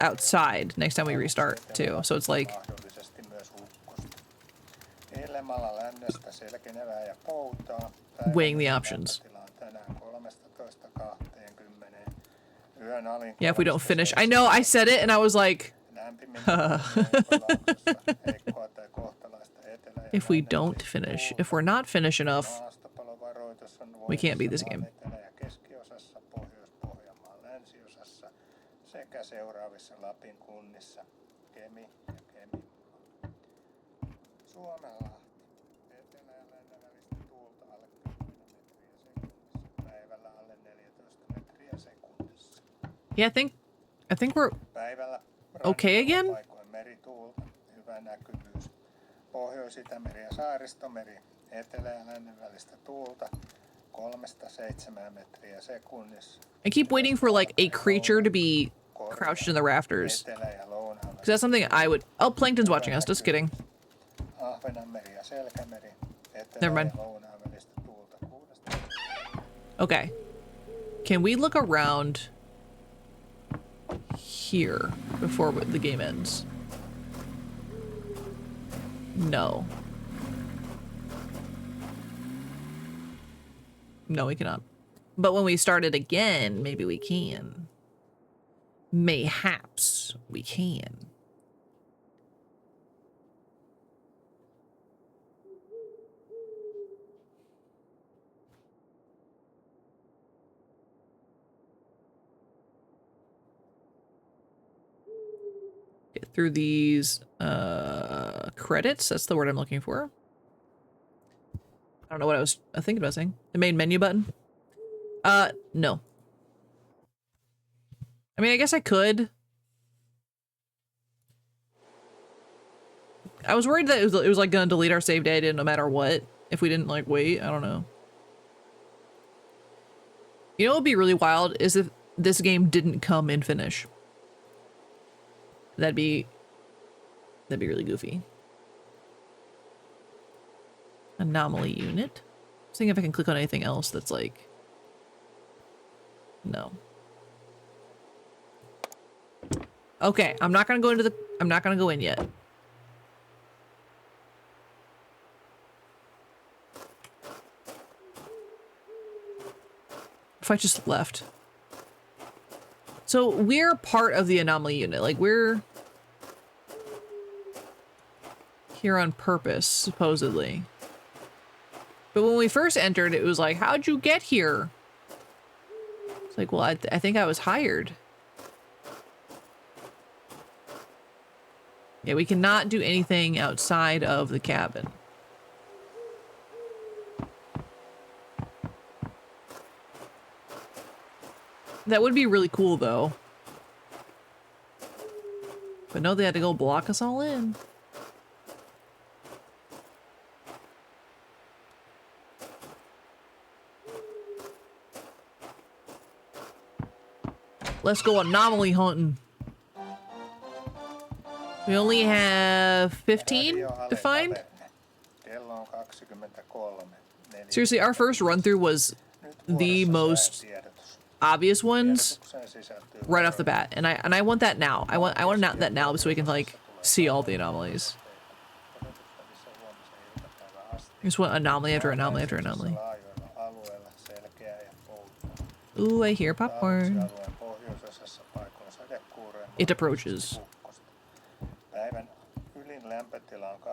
outside next time we restart too. So it's like weighing the options. Yeah, if we don't finish. I know, I said it and I was like, if we don't finish, if we're not finished enough, we can't beat this game. Sekä seuraavissa Lapin kunnissa Kemi ja Kemi. Suomenlahti. Etelä- ja lännen välistä tuulta alle 10 metriä sekunnissa. Päivällä alle 14 metriä sekunnissa. Yeah, I think we're Päivällä okay again. paikoin merituulta. Hyvä näkyvyys. Pohjois-Itämeri ja Saaristomeri. Etelä- ja lännen välistä tuulta 3–7 metriä sekunnissa. I keep waiting for like a creature to be crouched in the rafters. Because that's something I would... Oh, Plankton's watching us. Just kidding. Ahvenanmeri ja Selkämeri. Never mind. Okay. Can we look around here before the game ends? No. No, we cannot. But when we start it again, maybe we can. Mayhaps we can. Get through these credits. That's the word I'm looking for. I don't know what I was thinking about saying. The main menu button? No. I mean, I guess I could. I was worried that it was like gonna delete our save data no matter what if we didn't like wait. I don't know. You know what would be really wild is if this game didn't come in Finnish. That'd be really goofy. Anomaly unit. Seeing if I can click on anything else that's like... No. Okay, I'm not gonna go in yet. if I just left? So we're part of the anomaly unit. Like, we're here on purpose, supposedly. But when we first entered, it was like, how'd you get here? It's like, well, I think I was hired. Yeah, we cannot do anything outside of the cabin. That would be really cool, though. But no, they had to go block us all in. Let's go anomaly hunting. We only have 15 to find. Kello on 23. Seriously, our first run through was the most obvious ones right off the bat, and I want that now. I want that now so we can like see all the anomalies. Just want anomaly after anomaly after anomaly. Ooh, I hear popcorn. It approaches. Päivän ylin lämpötila on 20–25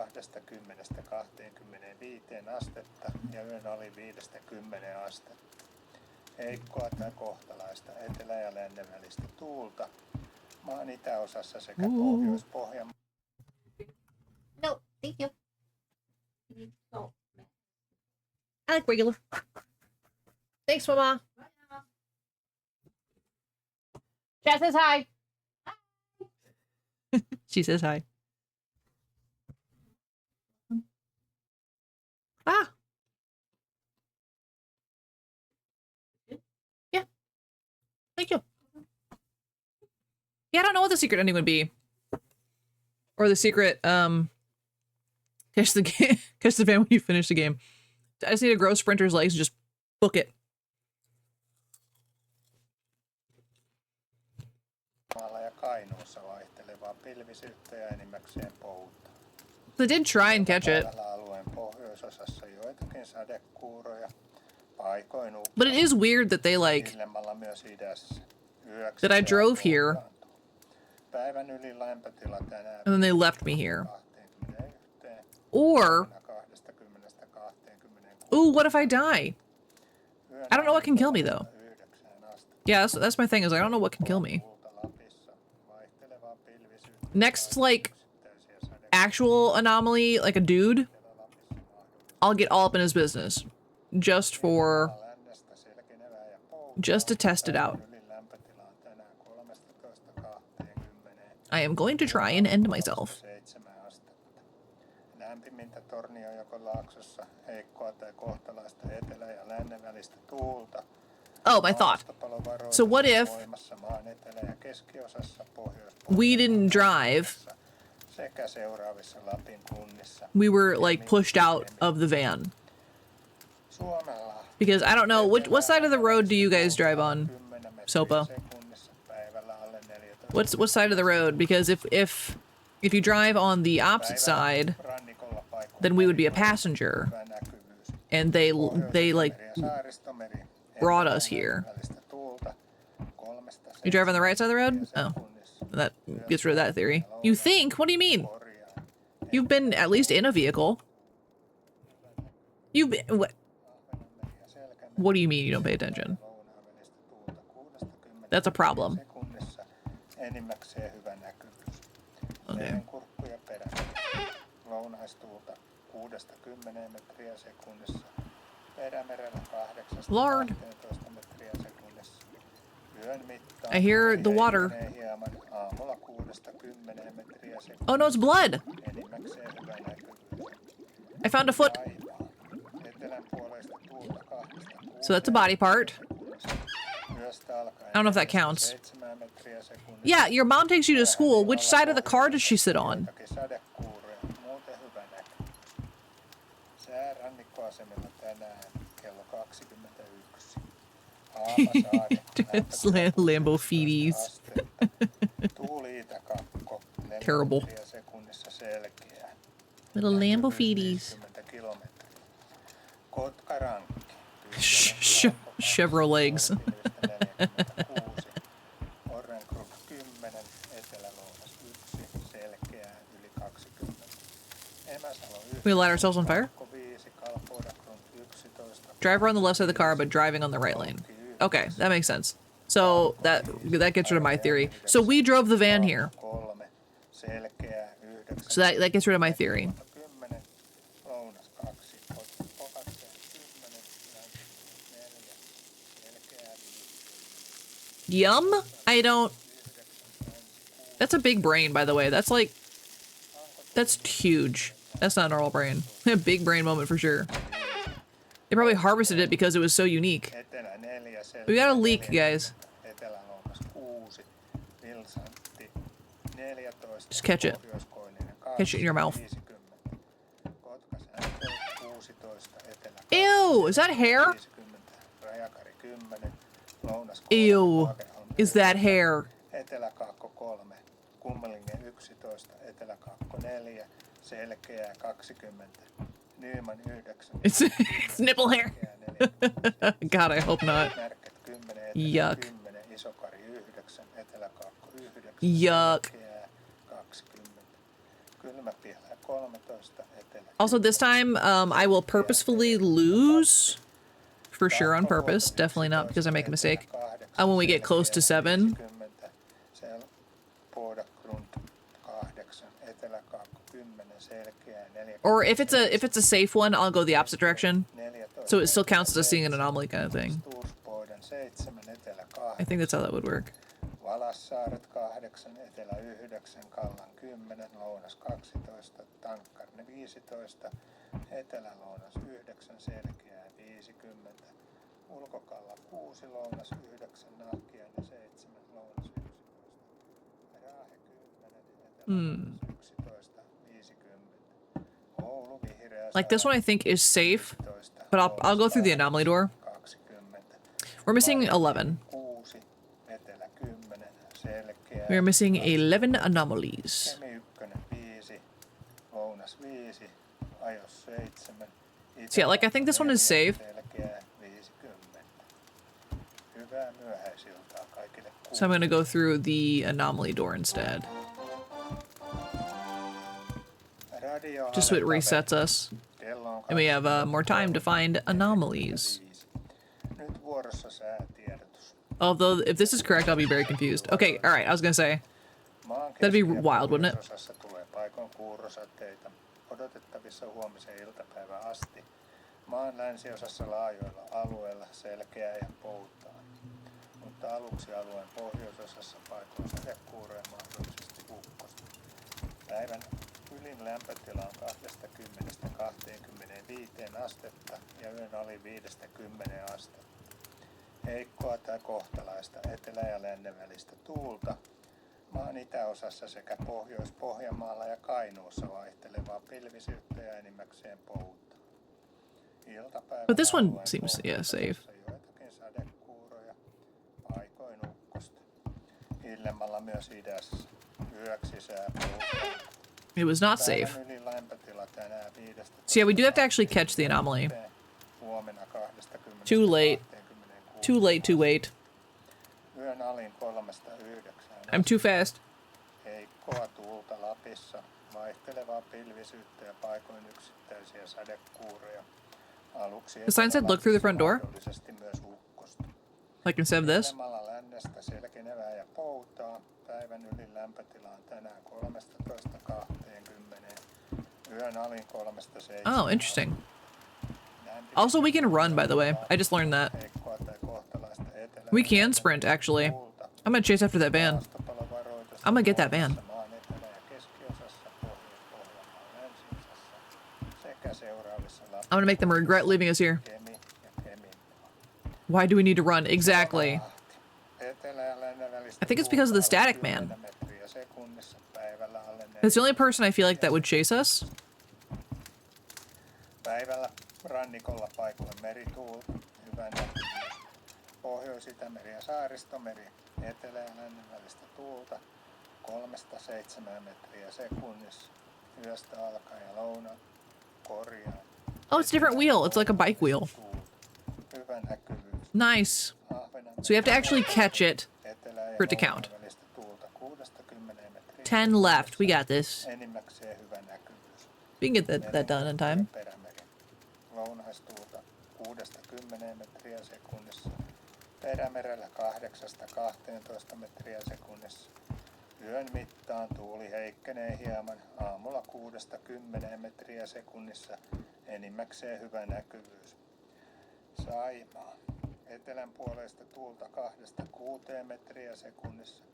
astetta ja yön ali 5–10 astetta. Heikkoa tai kohtalaista etelä- ja lännen välistä tuulta. Maan itäosassa sekä Pohjois-Pohjanmaan. No, thank you. No. I like regular. Thanks, Mama. Chat says hi. She says hi. Ah. Yeah. Thank you. Yeah, I don't know what the secret ending would be. Or the secret, catch the game, catch the van when you finish the game. I just need to grow Sprinter's legs and just book it. Ja Kainuussa vaihtelevaa pilvisyyttä ja enimmäkseen pouta. They did try and catch it. Alueen pohjoisosassa joitakin sadekuuroja. Paikoin But it is weird that they like myös idässä. that I drove here Päivän ylin lämpötila tänään. and then they left me here. Or ooh, what if I die? I don't know what can kill me though. Yeah, that's my thing is I don't know what can kill me. Next, like, actual anomaly, like a dude, I'll get all up in his business. Just to test it out. I am going to try and end myself. Lämpimintä Tornionjokolaaksossa, heikkoa tai kohtalaista etelä- ja lännen välistä tuulta. Oh, my thought. So what if we didn't drive? We were like pushed out of the van. Because I don't know what side of the road do you guys drive on, Sopa? What side of the road? Because if you drive on the opposite side, then we would be a passenger, and they like brought us here. You drive on the right side of the road? Oh, that gets rid of that theory. You think? What do you mean? You've been at least in a vehicle. You've been, what do you mean you don't pay attention? That's a problem. Okay. Lord. I hear the water. Oh no, it's blood. I found a foot. So that's a body part. I don't know if that counts. Yeah, your mom takes you to school. Which side of the car does she sit on? Lambo feeties. Terrible. Little Lambo feeties. Chevrolets. Orrenkrupp 10, Etelä-Lounas 1, Selkeää yli 20. Emäsalo 9, We light ourselves on fire? Kokko 5, Kalpodagrund 11, Driver on the left side of the car, but driving on the right lane. Okay, that makes sense. So that gets rid of my theory. So we drove the van here. 3, Selkeää 9, So that gets rid of my theory. 10, Lounas 2, Pokatseen 10, Länsi 4, Selkeää 5, Yum? I don't... That's a big brain, by the way. That's like... That's huge. That's not a normal brain. A big brain moment for sure. They probably harvested it because it was so unique. Etelä 4, We got a leak, Selkeää guys. Etelä-Lounas 6, Vilsantti 14, Just catch it. Pohjois-Koillinen 2, Catch it in your mouth. 50, Kotkasääntö 16, Etelä 2, Ew, is that hair? 50, Rajakari 10, Lounas 3, Ew, Haakeholm is that hair? Etelä-Kaakko 3, Kummelingen 11, Etelä-Kaakko 4, Selkeää 20, Nyman 9, It's nipple hair. God, I hope not. Märket 10, Yuck. Etelä 10, Isokari 9, Etelä-Kaakko 9, Yuck. Selkeää 20, Kylmäpihlä 13, Etelä Also, this time, I will purposefully lose. For sure, on purpose. Definitely not because I make a mistake. When we get close to 7. Or if it's a safe one, I'll go the opposite direction. So it still counts as seeing an anomaly kind of thing. I think that's how that would work. Valassaaret 8, Etelä 9, Kallan 10, Lounas 12, Tankkarne 15, Etelä-Lounas 9, Selkeää 50, Ulkokalla 6, Lounas 9, Nahkiainen 7, Lounas 11, Raahe 10, Etelä-Lounas 11, 50, Oulu Vihreä Like this one I think is safe, but I'll go through the anomaly door. 20, We're missing 11. 6, Etelä 10, Selkeää We're missing 11 anomalies. Kemi 1, 5, Lounas 5, Ajos 7. So yeah, like I think this one is safe. Selkeää 50. Hyvää myöhäisiltaa kaikille So I'm gonna go through the anomaly door instead. Just so it resets us. And we have more time to find anomalies. Nyt vuorossa säätiedotus. Although, if this is correct, I'll be very confused. Okay, alright, I was gonna say. Maan That'd be keski- ja wild, wouldn't it? pohjoisosassa tulee paikoin kuurosateita, odotettavissa huomisen iltapäivän asti. Maan länsiosassa laajoilla alueilla selkeää ja poutaa. Mutta aluksi alueen pohjoisosassa paikoin sadekuuroja mahdollisesti ukkosta. Päivän ylin lämpötila on 20–25 astetta ja yön ali 5–10 astetta. Heikkoa tai kohtalaista etelä- ja lännen välistä tuulta. Maan itäosassa sekä Pohjois-Pohjanmaalla ja Kainuussa vaihtelevaa pilvisyyttä ja enimmäkseen poutaa. Iltapäivän But this one alueen seems, yeah, safe. pohjoisosassa joitakin sadekuuroja, paikoin ukkosta. Illemmalla myös idässä. Yöksi sää poutaa. It was not safe. Päivän ylin lämpötila tänään 5. So yeah, we do have to actually catch the anomaly. Huomenna 20. Too late. Too late to wait. Yön alin 3–9. I'm too fast. Heikkoa tuulta Lapissa, vaihtelevaa pilvisyyttä ja paikoin yksittäisiä sadekuuroja. Aluksi The sign said look through the front door. mahdollisesti myös ukkosta. Like instead of this. Ilmalla lännestä selkenevää ja poutaa. Päivän ylin lämpötila on tänään 13–20. Yön alin 3–7. Oh, interesting. Also, we can run, by the way. I just learned that. Heikkoa tai kohtalaista etelä- We can sprint, actually. I'm gonna chase after that van. Maastopalovaroitus I'm gonna get that van. maan etelä- ja keskiosassa, Pohjois-Pohjanmaan länsiosassa sekä seuraavissa I'm gonna make them regret leaving us here. Kemi ja Kemin. Why do we need to run? Exactly. Etelä- ja lännen välistä I think it's because of the tuulta static man. 10 metriä sekunnissa, päivällä alle It's the only person I feel like that would chase us. Päivällä rannikolla paikoin merituulta, hyvä näkyvyys. Pohjois-Itämeri ja Saaristomeri, etelä- ja lännen välistä tuulta 3–7 metriä sekunnissa. Yöstä alkaen ja lounaan korjaa. Oh, it's a different wheel. It's like a bike wheel. Tuulta. Hyvä Nice. Ahvenanmaan So we have to actually catch it etelä- ja for it to count. lounaan välistä tuulta 6–10 metriä 10 left. We got this. enimmäkseen hyvä näkyvyys. We can get that done in time. Perämeri. Lounaistuulta 6–10 metriä sekunnissa. Perämerellä 8–12 metriä sekunnissa. Yön mittaan tuuli heikkenee hieman. Aamulla 6–10 metriä sekunnissa. Enimmäkseen hyvä näkyvyys. Saimaa. Etelän puolesta tuulta 2–6 metriä sekunnissa.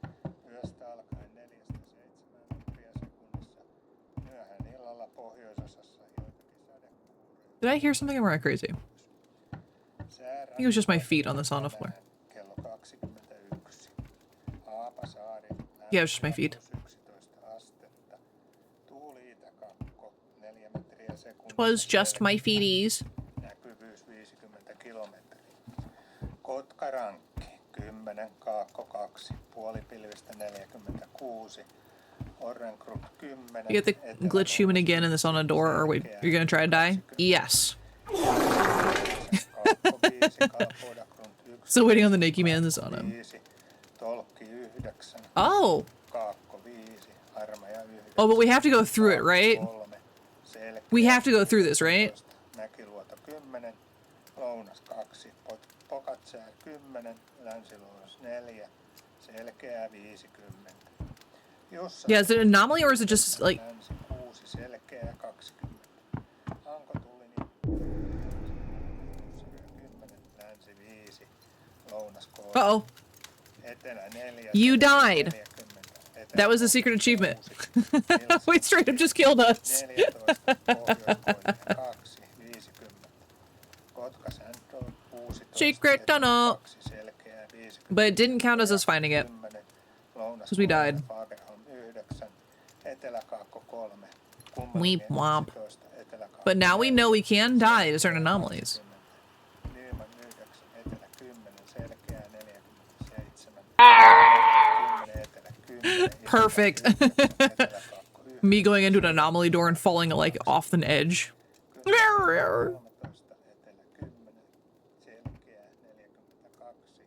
Yöstä alkaen 4–7 metriä sekunnissa. Myöhään illalla pohjoisosassa joitakin sadekuuroja. Did I hear something or am I crazy? I think it was just my feet on the sauna floor. Kello 21. Haapasaari. Yeah, it was just my feet. 11 astetta. Tuuli itäkakko 4 metriä sekunnissa. It was just my feeties. Näkyvyys 50 kilometriä. Kotkarankki 10, Kaakko 2, puolipilvistä 46, Orrenkrut 10. You get the glitch human again in the sauna door, or wait, you're gonna try to die? Yes. Kaakko 5, Kalpodakrut 1, Still waiting on the naked man in the sauna. 5, Tolkki 9, Oh. Kaakko 5, Armeija 9. Oh, but we have to go through it, right? 3, Selkeä We have to go through this, right? 11, Mäkiluoto 10, Lounas 2, Pokatsää 10, Länsilounas 4, Selkeää 50. Jussa Yeah, is it an anomaly or is it just like... Länsi 6, Selkeää 20. Hanko tuli 10, Länsi 5, Lounas 3, Uh-oh. Etelä 4, You died. 40, Etelä That was a secret achievement. 6, We straight up just killed us. 14, Pohjois-Pohjoinen 2, 50. Kotka Central 16, Secret tunnel. 2, Selkeää 50. But it didn't count as us finding it. 10, Lounas 'Cause we died. Fagerholm 9, Etelä-Kaakko 3, Weep womp. 11, Etelä-Kaakko But now we 4, know we can die to certain anomalies. 20, Nyman 9, Etelä 10, Selkeää 47, 10, Etelä 10, Perfect. Etelä-Kaakko 9, Me going into an anomaly door and falling like off an edge. 13, Etelä 10, Selkeää 42,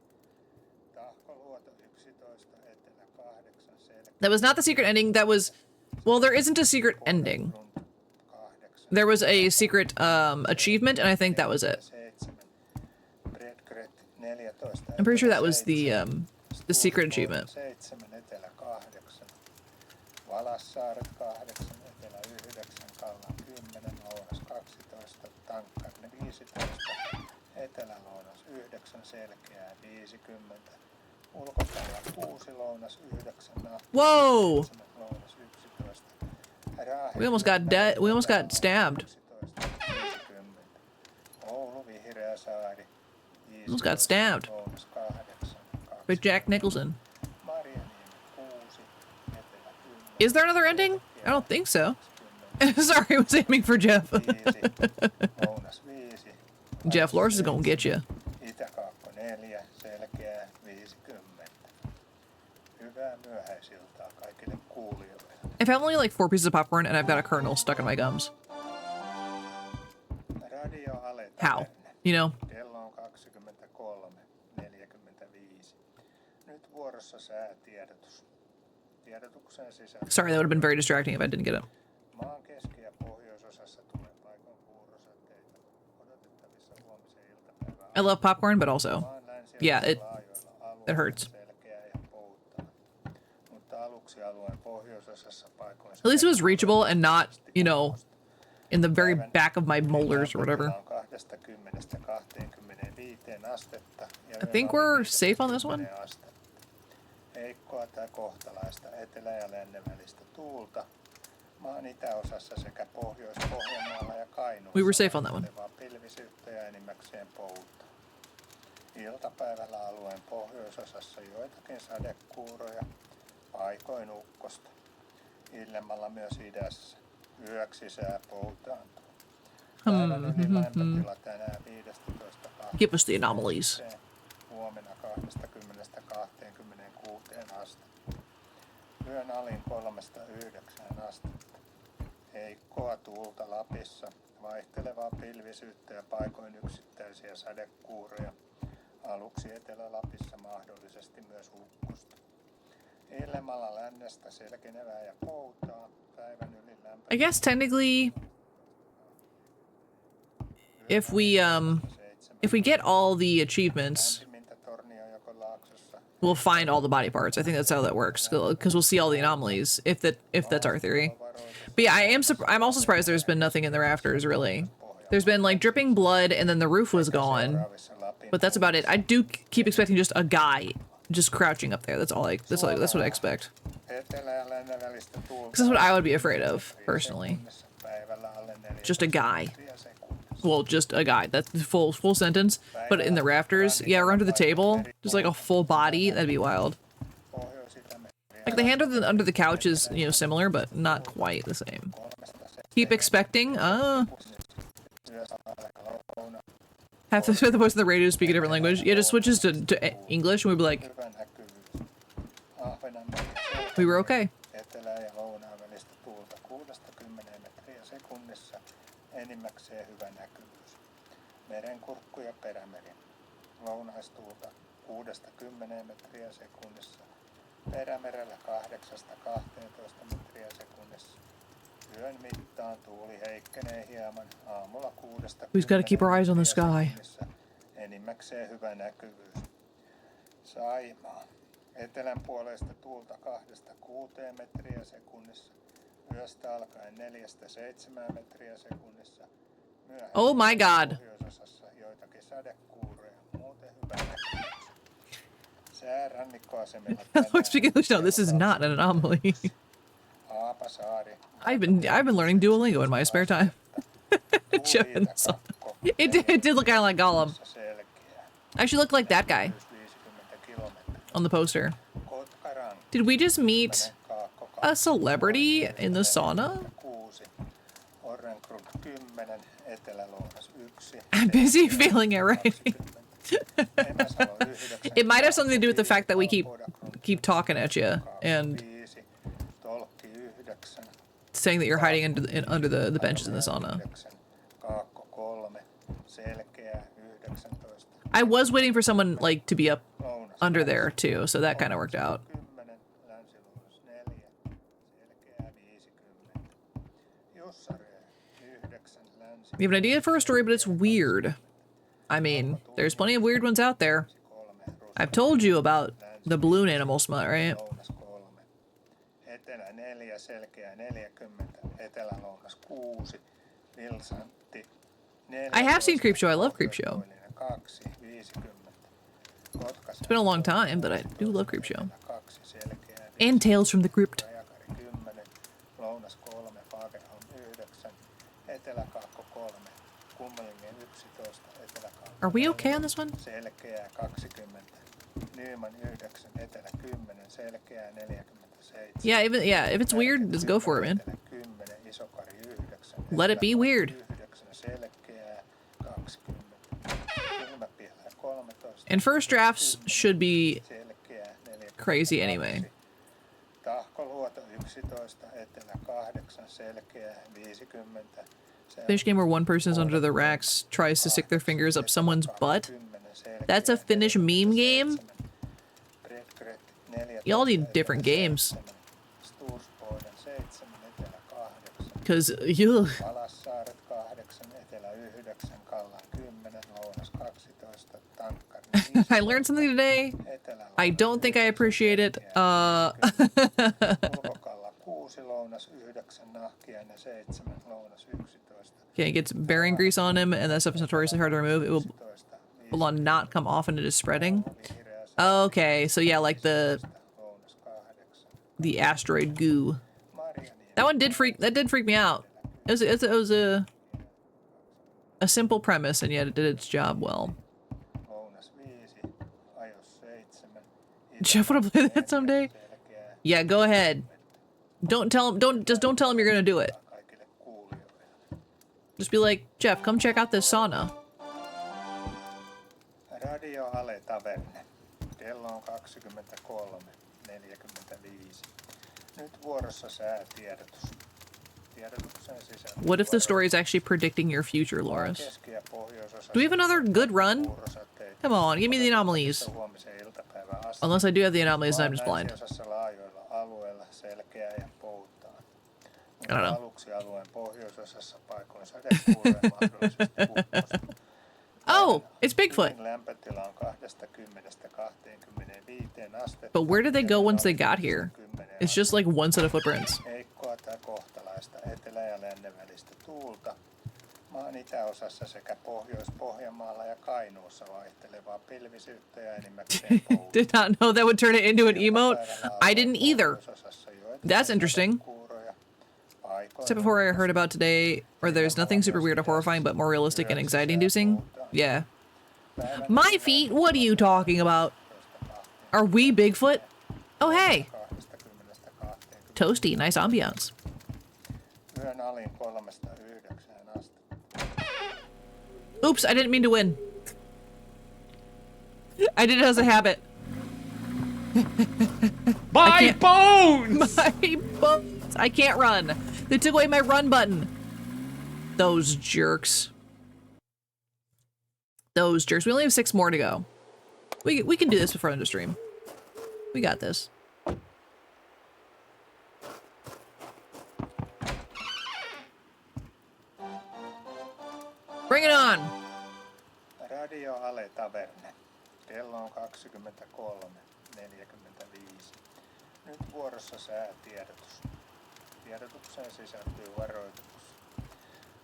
Tahkoluoto 11, Etelä 8, Selkeää That was not the secret ending. That was... Well, there isn't a secret ending. 8, There was a secret achievement, and I think that was it. 7, Bredgret 14, I'm pretty sure that Etelä was 7, the secret achievement. 7, Etelä 8, Valassaaret 8, Etelä 9, Kallan 10, Lounas 12, Tankkarne 15, Etelä-Lounas 9, Selkeää 50, Ulkokalla 6, Lounas 9, Nahti Whoa! 7, Lounas 11, Raahe We almost got 10, dead. We almost got stabbed. 11, 50, Oulu Vihreä Saari 15, Almost got stabbed Lounas 8, by Jack Nicholson. Marjaniemi 6, Etelä 10, Is there another ending? I don't think so. Sorry, I was aiming for Jeff. 5, Lounas 5, Jeff Lors is gonna get you. Itä-Kaakko 4, Selkeää 50. Hyvää myöhäisiltaa kaikille kuulijoille. If I have only like 4 pieces of popcorn and I've got a kernel stuck in my gums, Radio Ale how? You know? Kello on 23:45. Nyt vuorossa säätiedotus. Tiedotukseen sisältyy Sorry, that would have been very distracting if I didn't get it. maan keski- ja pohjoisosassa tulee paikoin kuurosateita. Odotettavissa huomisen iltapäivän I love popcorn, but also, maan länsi- yeah, ja it laajoilla alueilla it hurts. selkeää ja poutaa. Mutta aluksi alueen pohjoisosassa paikoin At least it was reachable and not, you know, in the very back of my molars or whatever. on 20–25 astetta ja I think we're safe on this one. 10 astetta. Heikkoa tai kohtalaista etelä- ja lännen välistä tuulta. Maan itäosassa sekä Pohjois-Pohjanmaalla ja Kainuussa We were safe on that one. vaihtelevaa pilvisyyttä ja enimmäkseen pouta. Iltapäivällä alueen pohjoisosassa joitakin sadekuuroja, paikoin ukkosta. Illemmalla myös idässä. Yöksi sää poutaantuu. Päivän ylin lämpötila tänään 15 Give us the anomalies. huomenna 20–26 astetta. Yön alin 3–9 astetta. Heikkoa tuulta Lapissa, vaihtelevaa pilvisyyttä ja paikoin yksittäisiä sadekuuroja. Aluksi Etelä-Lapissa mahdollisesti myös ukkosta. Ilmalla lännestä selkenevää ja poutaa. Päivän ylin lämpö. I guess technically, if we get all the achievements, Lämpimintä Tornionjokon laaksossa. we'll find all the body parts. I think that's how that works, because we'll see all the anomalies if that's our theory. But yeah, I'm also surprised there's been nothing in the rafters really. There's been like dripping blood, and then the roof was gone, but that's about it. I do keep expecting just a guy just crouching up there. That's what I expect. Etelä- ja lännen välistä tuulta. Because that's what I would be afraid of personally. Päivällä alle 4 Just a guy. sekunnissa. Well, just a guy. That's the full sentence. But in the rafters, yeah, or under the table, just like a full body. That'd be wild. Pohjois-Itämeri Like the hand under the couch is, you know, similar, but not quite the same. Keep expecting. Half the voice of the radio speak a different language. Yeah, just switches to English, and we'd be like, hyvä näkyvyys. Ahvenanmaan we were okay. etelä- ja lounaan välistä tuulta 6–10 metriä sekunnissa, enimmäkseen hyvä näkyvyys. Merenkurkku ja perämeri. Lounaistuulta 6–10 metriä sekunnissa, perämerellä 8–12 metriä sekunnissa. Yön mittaan tuuli heikkenee hieman, aamulla 6–10 We just gotta keep our eyes on the sky. sekunnissa, enimmäkseen hyvä näkyvyys. Saimaa. Etelän puolesta tuulta 2–6 metriä sekunnissa. Yöstä alkaen 4–7 metriä sekunnissa. Myöhemmin Oh my god. pohjoisosassa joitakin sadekuuroja. Muuten hyvä näkyvyys. Sää rannikkoasemilla Looks because no, this is not an anomaly. Haapasaari. I've been learning Duolingo in my spare time. Jeff and the song. It did look kind of like Gollum. Selkeä. Actually looked like that guy 50 kilometriä. on the poster. Kotkaranki. Did we just meet Kaakko a celebrity in the sauna? 6. Orrenkrug 10. Etelä-Lounas 1. I'm busy feeling it right. Emäsalo 9. It might have something to do with the fact that we keep talking at you and 5. Tolkki 9. saying that you're hiding under the benches in the sauna. 9. Kaakko 3. Selkeä 19. I was waiting for someone like to be up Lounas under there too, so that kind of worked out. 10. Länsi-Lounas 4. Selkeä 50. Jussarö 9. Länsi We have an idea for a story, but it's weird. I mean, there's plenty of weird ones out there. 3. I've told you about the balloon animal smut, right? Lounas 3. Etelä 4. Selkeä 40. Etelä-Lounas 6. Vilsantti 4. I have seen Creepshow. I love Creepshow. 2. 50. Kotkassa It's been a long time, but I do love Creepshow. 2. Selkeä And Tales from the Crypt. Rajakari 10. Lounas 3. Fagerholm 9. Etelä-Kaakko 3. Kummelingen 11. Etelä-Kaakko Are we okay on this one? Selkeää 20. Nyman 9. Etelä 10. Selkeää 47. Yeah, if it's weird, just go for it, man. Etelä 10. Isokari 9. Let it be weird. 9. Selkeää 20. Kylmäpihlä 13. And first drafts should be Selkeää 42. crazy anyway. Tahkoluoto 11. Etelä 8. Selkeää 50. Finnish game where one person is under the racks, tries to stick their fingers up someone's butt. That's a Finnish meme game? Y'all need different games. Because you. Alassaaret 8, Etelä 9, Kallan 10, Lounas 12, Tankkari I learned something today. Etelä I don't think I appreciate it. Ulkokalla 6, Lounas 9, Nahkiainen 7, Lounas 11, Okay, it gets bearing grease on him, and that stuff is notoriously hard to remove. It will not come off and it is spreading. Okay, so yeah, like Lounas 8, the asteroid goo. That one did freak me out. It was a simple premise, and yet it did its job well. Lounas 5, Ajos 7, Jeff, wanna play that someday? Selkeää Yeah, go ahead. Don't tell him. Don't tell him you're gonna do it. kaikille kuulijoille. Just be like, Jeff, come check out this sauna. Radio Ale Taverne. Kello on 23:45. Nyt vuorossa säätiedotus. Tiedotuksen sisältö. What if the story is actually predicting your future, Loris? Keski- ja pohjoisosassa Do we have another good run? kuurosateita. Come on, give me the anomalies. Huomiseen iltapäivään asti. Unless I do have the anomalies and I'm Maan just blind. länsiosassa laajoilla alueilla selkeää ja poutaa. I don't know. Aluksi alueen pohjoisosassa paikoin sadekuuroja mahdollisesti ukkosta. Oh, it's Bigfoot. Lämpötila on 20–25 astetta. But where did they go once they got here? It's just like one set of footprints. Heikkoa tai kohtalaista etelä- ja lännen välistä tuulta. Maan itäosassa sekä Pohjois-Pohjanmaalla ja Kainuussa vaihtelevaa pilvisyyttä ja enimmäkseen poutaa. Did not know that would turn it into an emote. I didn't either. That's interesting. Except before I heard about today, where there's nothing super weird or horrifying, but more realistic and anxiety-inducing. Yeah. My feet? What are you talking about? Are we Bigfoot? Oh, hey. Toasty, nice ambiance. Yön alin 3–9 astetta. Oops, I didn't mean to win. I did it as a habit. My bones! My bones! I can't run. They took away my run button. Those jerks. Those jerks. We only have 6 more to go. We can do this before end of stream. We got this. Bring it on! Radio Ale Taverne. Kello on 23:45. Nyt vuorossa säätiedotus. Tiedotukseen sisältyy varoitus.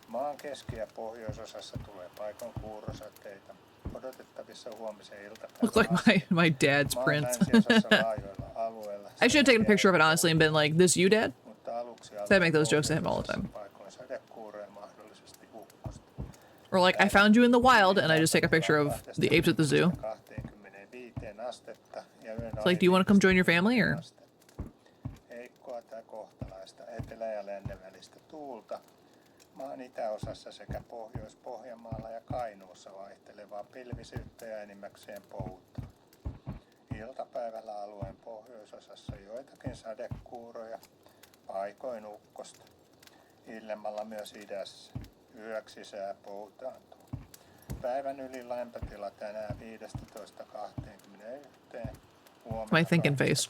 Maan keski- ja pohjoisosassa tulee paikon kuurosateita. Odotettavissa huomisen iltapäivän. Look like my dad's Maan print. länsiosassa laajoilla alueilla. I should have taken a picture of it honestly and been like, "This you, Dad?" Mutta aluksi I make those jokes to him all the time. paikoin sadekuuroja mahdollisesti ukkosta. Or like, I found you in the wild, and I just take a picture of the apes at the zoo. 25 astetta ja yön It's like, do you want to come join your family, or? Heikkoa tai kohtalaista etelä- ja lännen välistä tuulta. Maan itäosassa sekä Pohjois-Pohjanmaalla ja Kainuussa vaihtelevaa pilvisyyttä ja enimmäkseen poutaa. Iltapäivällä alueen pohjoisosassa joitakin sadekuuroja, paikoin ukkosta. Illemmalla myös idässä. Yöksi sää poutaantuu. Päivän ylin lämpötila tänään 15–21. Huomenna My thinking face.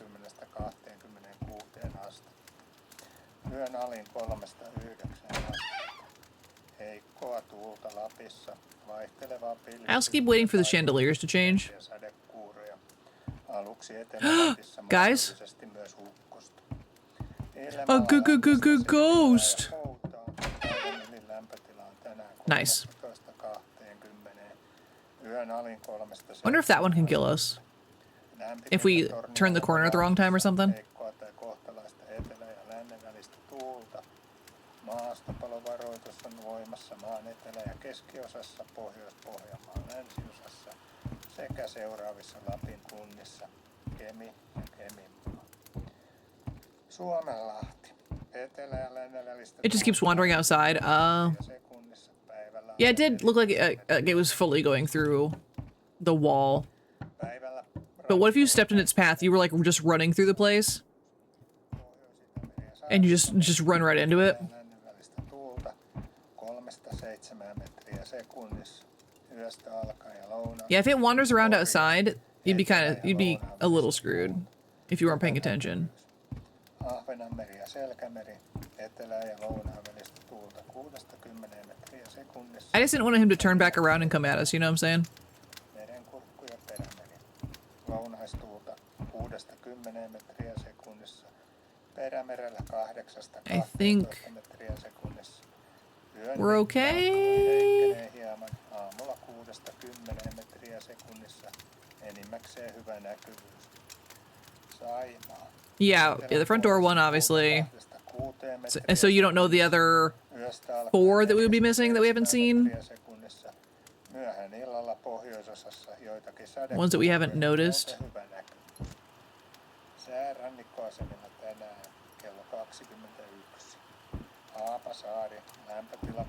20–26 astetta. Yön alin 3–9 astetta. Heikkoa tuulta Lapissa. Vaihtelevaa pilvisyyttä. I also keep waiting for the chandeliers to change. ja sadekuuroja. Aluksi Etelä-Lapissa mahdollisesti myös ukkosta. A ghost. Nice. Wonder if that one can kill us. If we turn the corner at the wrong time or something. Maastopalovaroitus on voimassa maan etelä- ja keskiosassa, Pohjois-Pohjanmaan länsiosassa sekä seuraavissa Lapin kunnissa Kemi ja Keminmaa. Suomenlahti. Etelä- ja lännen välistä It just keeps wandering outside. sekunnissa päivällä. Yeah, it did look like it was fully going through the wall. Päivällä But what if you stepped in its path? You were like just running through the place, and you just run right into it. lännen välistä tuulta 3–7 metriä sekunnissa yöstä alkaen ja lounaan. Yeah, if it wanders around outside, you'd be a little screwed if you weren't paying attention. Ahvenanmeri ja Selkämeri, etelä- ja lounaan välistä tuulta 6–10 metriä sekunnissa. I just didn't want him to turn back around and come at us. You know what I'm saying? Merenkurkku ja Perämeri. Lounaistuulta 6–10 metriä sekunnissa. Perämerellä 8–12 metriä sekunnissa. Yön We're okay. heikkenee hieman. Aamulla 6–10 metriä sekunnissa. Enimmäkseen hyvä näkyvyys. Saimaa. Yeah, the front door one, obviously. So you don't know the other 4 that we would be missing that we haven't seen? Myöhään illalla pohjoisosassa joitakin Ones that we haven't noticed. Säärannikkoasemilla tänään kello 21. Haapasaari, lämpötila +1.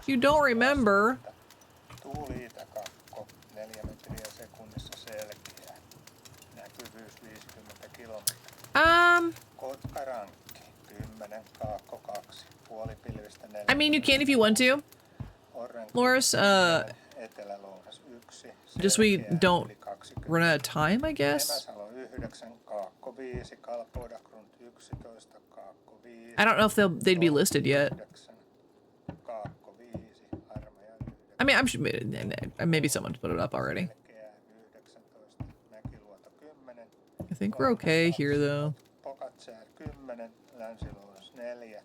You don't remember. Tuuli itäkakko 4 metriä sekunnissa selkeä. Näkyvyys 50 kilometriä. Kotkarankki 10 kaakko 2. Puolipilvistä 4. I mean, you can if you want to. Loris, Etelä-lounas 1. Just so we selkeää don't yli 20. run out of time, I guess. Emäsalo 9, Kaakko 5, Kalpodagrund 11, Kaakko 5. I don't know if they'd be listed yet. 9, Kaakko 5, Armeija 9. I mean, I'm sure maybe someone put it up already. Selkeää 19, Mäkiluoto 10. I think we're okay here though. Pokatsär 10, Länsilounas 4.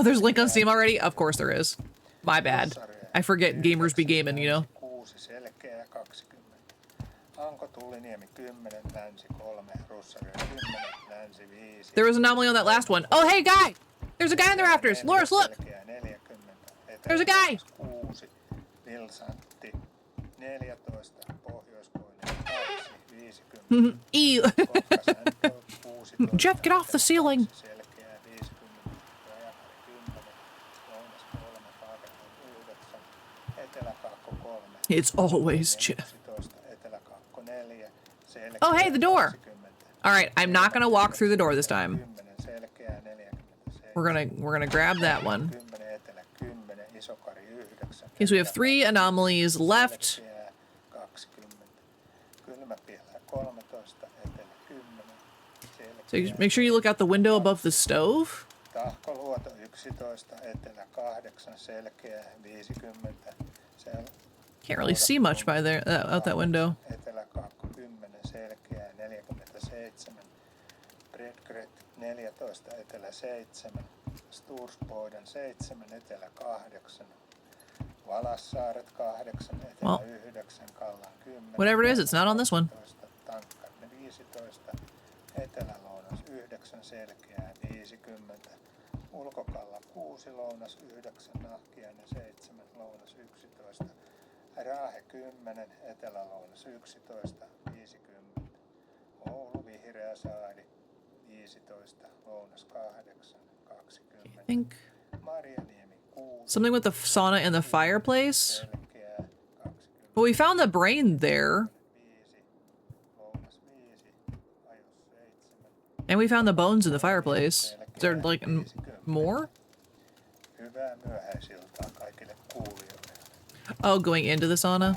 There's link on Steam already? Of course there is. My bad. I forget gamers be gaming, you know? 6, selkeää 20. Anko Tulliniemi 10, Länsi 3, Russaria 10, Länsi 5. There was an anomaly on that last one. Oh, hey, guy! There's a guy in the rafters! Loris, look! Selkeää 40, There's a guy! 6, Vilsantti 14, Pohjoiskoinen 2, 50. Ew. Kokkasänto 16, Jeff, get off the ceiling! selkeää 50, Rajakari 10, Lounas 3, Paakakon 9, Etelä-Kaakko 3. It's always Jeff. 11, Etelä-Kaakko 4, selkeää Oh, hey, the door! 20. Alright, I'm not gonna walk through the door this time. 10, selkeää 47. We're gonna grab that one. 10, Etelä 10, Isokari 9. Okay, so we have 3 anomalies left. Selkeää 20. Kylmäpielä 13, Etelä 10. So you make sure you look out the window above the stove. Tahkoluoto 11, Etelä 8, selkeää 50. Can't really see much by there out that window. Etelä-Kaakko 10, selkeää 47. Bredgret 14, Etelä 7. Stursboden 7, Etelä 8. Valassaaret 8, Etelä Well, 9, Kallan 10. whatever it is, it's not on this one. 12, Tankkarne 15, Etelä-Lounas 9, selkeää 50. Ulkokalla 6, Lounas 9, Nahkiainen 7, Lounas 11. Raahe 10, Etelä-Lounas 11, 50. Oulu Vihreä Saari 15, Lounas 8, 20. I think Marjaniemi 6, something with the sauna and the fireplace. selkeää 20. Well, we found the brain there, 5, Lounas 5, Ajos 7. and we found the bones in the fireplace. Is there like more? Hyvää myöhäisiltaa kaikille kuulijoille. Oh, going into the sauna.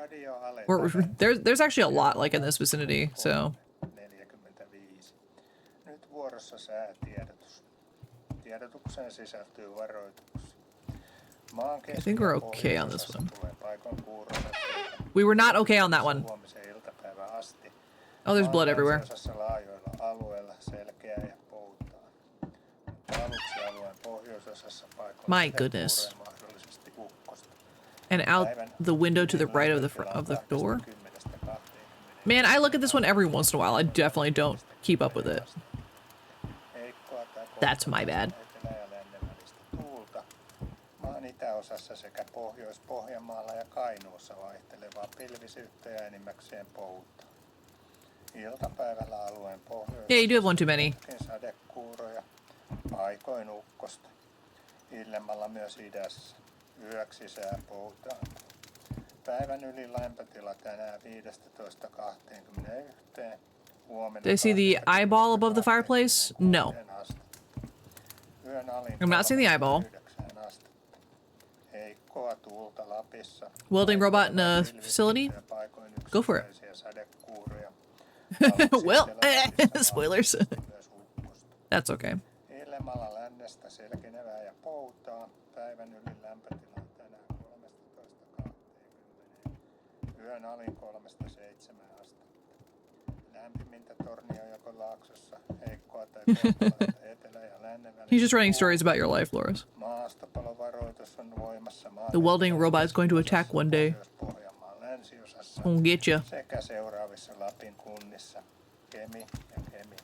Radio Ale There's actually a lot like in this vicinity, so 45. Nyt vuorossa säätiedotus. Tiedotukseen sisältyy varoituksia. Maan I think we're okay on this keskiosassa one. tulee paikoin kuurosateita We were not okay on that one. huomiseen iltapäivään asti. Oh, there's blood Maan everywhere. länsiosassa laajoilla alueilla selkeää ja poutaa. Mutta aluksi alueen pohjoisosassa paikoin My goodness. sadekuuroja, mahdollisesti ukkosta. And out the window to the right of the door. Man, I look at this one every once in a while. I definitely don't keep up with it. That's my bad. Etelä- ja lännen välistä tuulta. Maan itäosassa sekä Pohjois-Pohjanmaalla ja Kainuussa vaihtelevaa pilvisyyttä ja enimmäkseen poutaa. Iltapäivällä alueen pohjoisessa Yeah, you do have one too many. sadekuuroja, paikoin ukkosta. Illemmalla myös idässä. Yöksi sää poutaa. Päivän ylin lämpötila tänään 15-21. Huomenna Did I see the eyeball above the fireplace? No. Yön alin I'm not seeing the eyeball. 9 astetta. Heikkoa tuulta Lapissa. Welding robot in a facility? Paikoin Go for it. yksittäisiä sadekuuroja. Well, Lapissa spoilers. myös ukkosta. That's okay. Illemmalla lännestä selkenevää ja poutaa. Päivän ylin lämpötila on tänään 13-20. Yön alin 3-7 astetta. Lämpimintä Tornionjokolaaksossa, heikkoa tai kohtalaista etelä- ja lännen välillä. He's just writing stories about your life, Loris. Maastopalovaroitus on voimassa The welding robot is going to attack one day. Pohjanmaan länsiosassa Gonna get you. sekä seuraavissa Lapin kunnissa Kemi ja Kemin.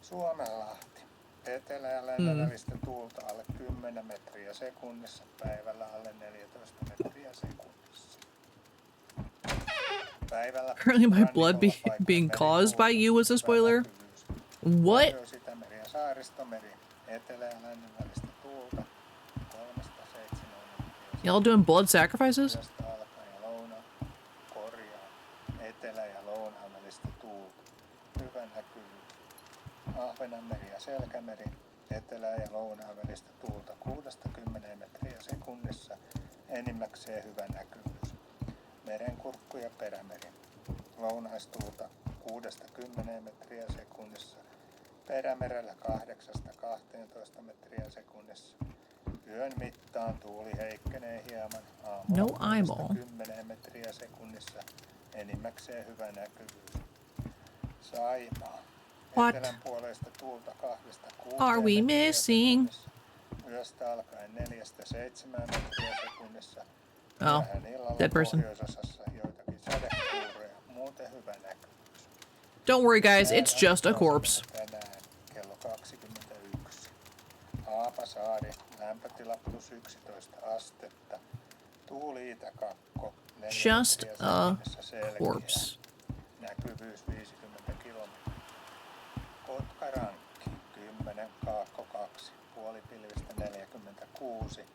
Suomenlahti. Etelä- ja lännen välistä tuulta alle 10 metriä sekunnissa, päivällä alle 14 metriä sekunnissa. Päivällä Apparently my blood being caused by you was a spoiler. What? Pohjois-Itämeri ja Saaristomeri. Etelä- ja lännen välistä tuulta 3-7 metriä Y'all doing blood sacrifices? Yöstä alkaen ja korjaa. Etelä- ja lounaan välistä tuulta. Hyvä näkyvyys. Ahvenanmeri ja Selkämeri. Etelä- ja lounaan välistä tuulta 6-10 metriä sekunnissa. enimmäkseen hyvä näkyvyys. Merenkurkku ja perämeri. Lounaistuulta 6-10 metriä sekunnissa. Perämerellä 8-12 metriä sekunnissa. Yön mittaan tuuli heikkenee hieman. No Aamulla eyeball. 10 metriä sekunnissa. Enimmäkseen hyvä näkyvyys. Saimaa. What Etelän puolesta tuulta 2-6 are we metriä missing? sekunnissa. Yöstä alkaen 4-7 metriä sekunnissa. Oh, Myöhään illalla dead person. pohjoisosassa joitakin sadekuuroja. Muuten hyvä näkyvyys. Don't worry, guys. It's just a corpse. Tänään kello 21. Haapasaari, lämpötila plus 11 astetta. Tuuli itäkakko. 4 Just metriä a sekunnissa selkeä. corpse. Näkyvyys 50 kilometriä. Kotkarankki 10, Kaakko 2, puolipilvistä 46.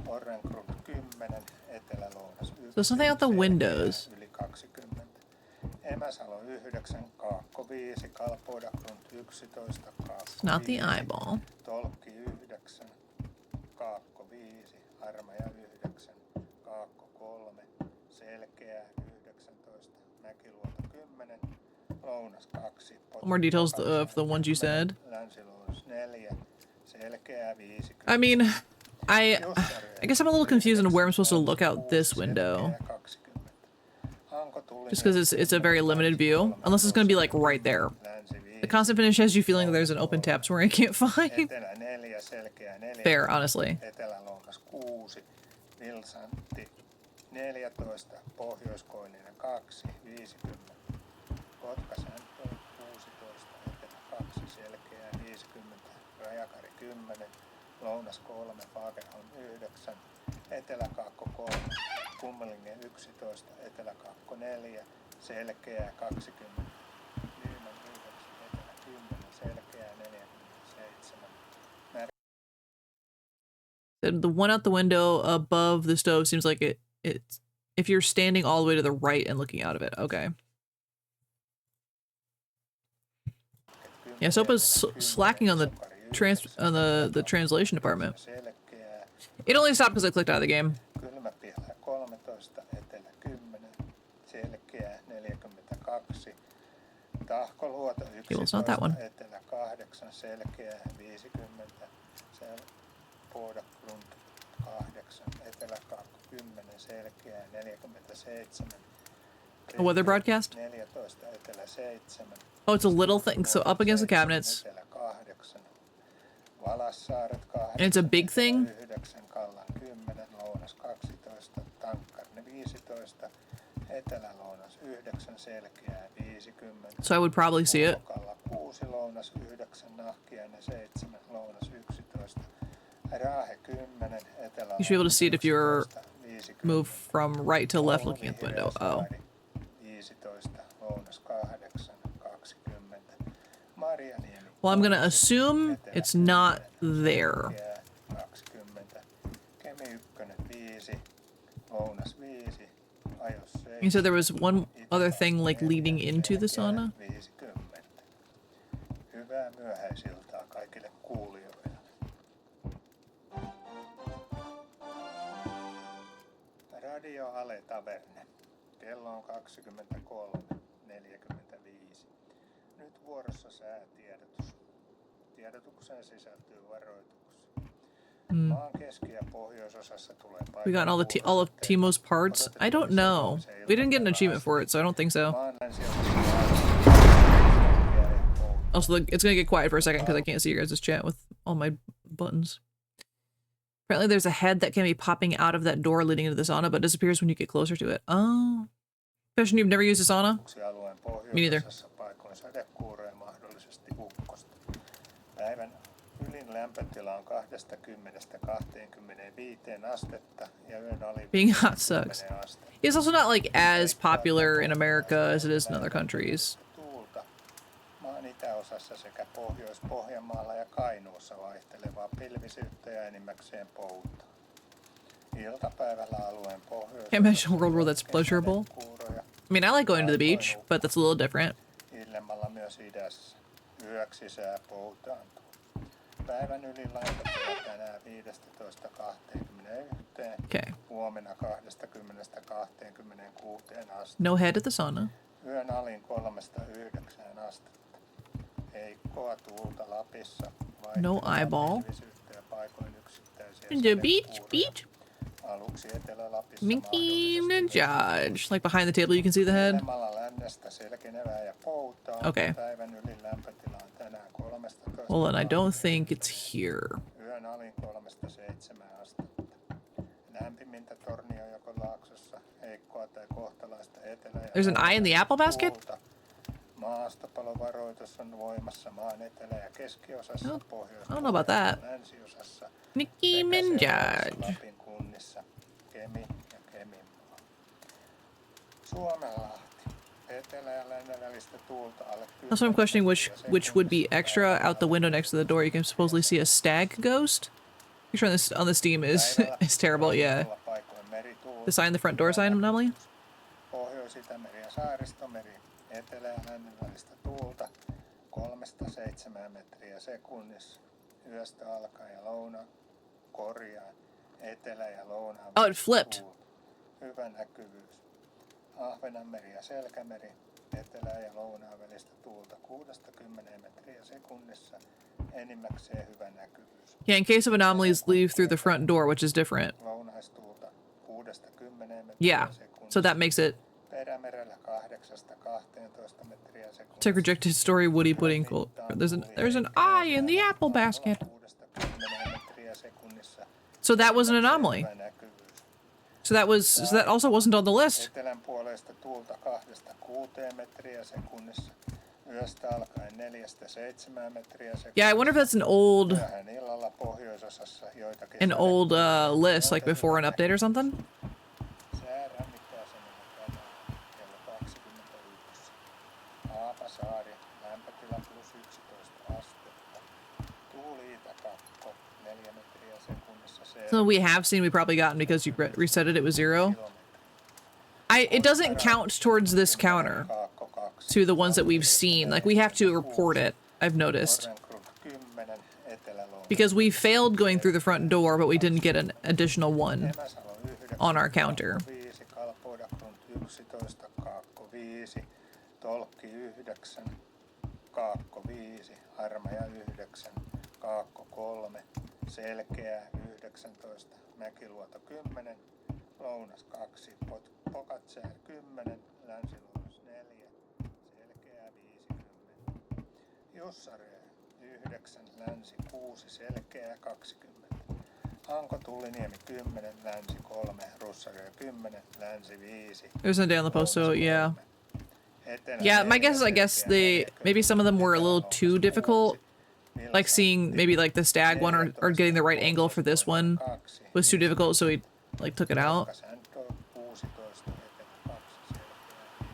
Orrengrund 10, Etelä-Lounas 1. So something out the windows. Yli 20. Emäsalo 9, Kaakko 5, Kalpoidagrund 11, Kaakko Not the 5, eyeball. Tolkki 9, Kaakko 5, Harmaja 9, Kaakko 3, Selkeä 19, Mäkiluoto 10, Lounas 2. More details of the ones you said. Länsi-Lounas 4, Selkeä 50. I mean, I guess I'm a little confused on where I'm supposed to look out this window. Just because it's a very limited view. Unless it's going to be like right there. The constant finish has you feeling there's an open tab somewhere I can't find. Etelä 4, Selkeä 4. Fair, honestly. Etelä-Lounas 6, Vilsantti 14, Pohjois-Koininen 2, 50. Kotka-Säntöön 16, Etelä 2, Selkeä 50, Rajakari 10, Lounas 3, Fagerholm 9, Etelä-Kaakko 3, Kummelingen 11, Etelä-Kaakko 4, Selkeä 20, Lyymän 9, Etelä 10, Selkeä 47. The one out the window above the stove seems like it's if you're standing all the way to the right and looking out of it. Okay. Yeah, Sopa's slacking on the translation department. It only stopped because I clicked out of the game. Kylmäpihla 13, Etelä 10, Selkeä 42, Tahkoluoto 11, well, it's not that one. Etelä 8, Selkeä 50, Pohjois-Grund 8, Etelä-Kaakko 10, Selkeä 47, A weather broadcast? 14, Etelä 7, Oh, it's a little thing. So up against the cabinets. Etelä 8, Valassaaret 8, And it's a big thing? 9, Kallan 10, Lounas 12, Tankkarne 15, Etelä-Lounas 9, Selkeää 50. So I would probably see it. Kalla 6, Lounas 9, Nahkiainen 7, Lounas 11, Raahe 10, Etelä. You should be able to see it if you're move from right to left looking at the window. Oh. 15, Lounas 8, 20. Marjaniemi. Well, I'm gonna assume it's not there. 20. Kemi 1, 5, Lounas 5, Ajos 7. You said there was one other thing like leading into the sauna? 50. Hyvää myöhäisiltaa kaikille kuulijoille. Radio Ale Taverne. Kello on 23:45. Nyt vuorossa säätiedotus. Tiedotukseen sisältyy varoituksia. Maan keski- ja pohjoisosassa tulee We got all of Timo's parts? I don't know. We didn't get an achievement for it, so I don't think so. Maan länsiosassa Also, it's gonna get quiet for a second because I can't see your guys' chat with all my buttons. Apparently there's a head that can be popping out of that door leading into the sauna, but disappears when you get closer to it. Oh. Fashion, you've never used a sauna? Me neither. paikoin sadekuuroja, mahdollisesti ukkosta. Päivän ylin lämpötila on 20–25 astetta ja yön alimpana Being hot sucks. 10 astetta. It's also not like as popular in America as it is in other countries. Tuulta maan itäosassa sekä Pohjois-Pohjanmaalla ja Kainuussa vaihtelevaa pilvisyyttä ja enimmäkseen poutaa. Iltapäivällä alueen pohjois. Can't imagine a world where that's pleasurable. I mean, I like going to the beach, but that's a little different. Illemmalla myös idässä. Yöksi sää poutaantuu. Päivän ylin lämpötila tänään 15–21. Okay. huomenna 20-26 asti. No head at the sauna. Yön alin 3-9 astetta. Heikkoa tuulta Lapissa. No eyeball. Pilvisyyttä ja paikoin yksittäisiä The beach, sadekuuroja. beach. Aluksi Etelä-Lapissa Mickey and mahdollisesti Judge. Like behind the table, you can see the head. Ilmalla lännestä selkenevää ja poutaa. Okay. Päivän ylin lämpötila on tänään 13. Well, then I don't think it's here. Yön alin 3-7 astetta. Lämpimintä Tornionjokon laaksossa, heikkoa tai kohtalaista etelä- ja There's an eye in the apple basket? tuulta. Maastopalovaroitus on voimassa maan etelä- ja keskiosassa, No, pohjois- I don't know about that. länsiosassa Nicki sekä Minaj. seuraavissa Lapin kunnissa, Kemi ja Keminmaa. Suomenlahti. Etelä- ja lännen välistä tuulta alle 10 Also, I'm questioning which metriä would be sekunnissa. extra. Out the window next to the door, you can supposedly see a stag ghost. Picture on the Steam is Päivällä is terrible. Yeah, rannikolla paikoin merituulta. the sign in the front door sign anomaly. Pohjois-Itämeri ja Saaristomeri, etelä- ja lännen välistä tuulta 3-7 metriä sekunnissa. Yöstä alkaen ja korjaa etelä- ja lounaan. Oh, it flipped. tuulta. Hyvä näkyvyys. Ahvenanmeri ja Selkämeri, etelä- ja lounaan välistä tuulta 6-10 metriä sekunnissa. Enimmäkseen hyvä näkyvyys. Yeah, in case of anomalies, leave through the front door, which is different. Lounaistuulta 6-10 metriä Yeah, sekunnissa. so that makes it. Perämerellä 8-12 metriä sekunnissa. It's like rejected story. Woody pudding. Cool. There's an eye in the apple basket. 6-10 metriä sekunnissa. So that was an anomaly. Hyvä näkyvyys. So that also wasn't on the list. Etelän puolesta tuulta 2-6 metriä sekunnissa. Yöstä alkaen 4-7 metriä sekunnissa. Yeah, I wonder if that's an old Myöhään illalla pohjoisosassa joitakin list, like before an update or something. Sää rannikkoasemalla tänään kello 21. Haapasaari, lämpötila +11 astetta. Tuuli itäkakko 4 metriä sekunnissa. So we have seen, we probably gotten because you reset it. It was 0. It doesn't count towards this counter Kaakko 2. to the ones that we've seen. Like we have to report it. I've noticed Norrenkrut 10, Etelä-Lounais. because we failed going through the front door, but we didn't get an additional one Emäsalo 9, on our counter. Kaakko 5, Kalpoidakrunt 11, Kaakko 5, Tolkki 9, Kaakko 5, Harmaja 9, Kaakko 3, Selkeä 19, Mäkiluoto 10, Lounas 2, Pokatsää 10, Länsilounas 4, Selkeää 50, Jussaree 9, Länsi 6, Selkeää 20. Hanko Tulliniemi 10, Länsi 3, Russarö 10, Länsi 5. There's a day on the post, so yeah. Etelä Yeah, my 4, guess is I guess Selkeä maybe some of them were a little 40, too difficult. 6, Like seeing maybe like the stag one or getting the right angle for this one was too difficult, so we like took it out. Vilkasänto 16, Etelä 2, Selkeä 50,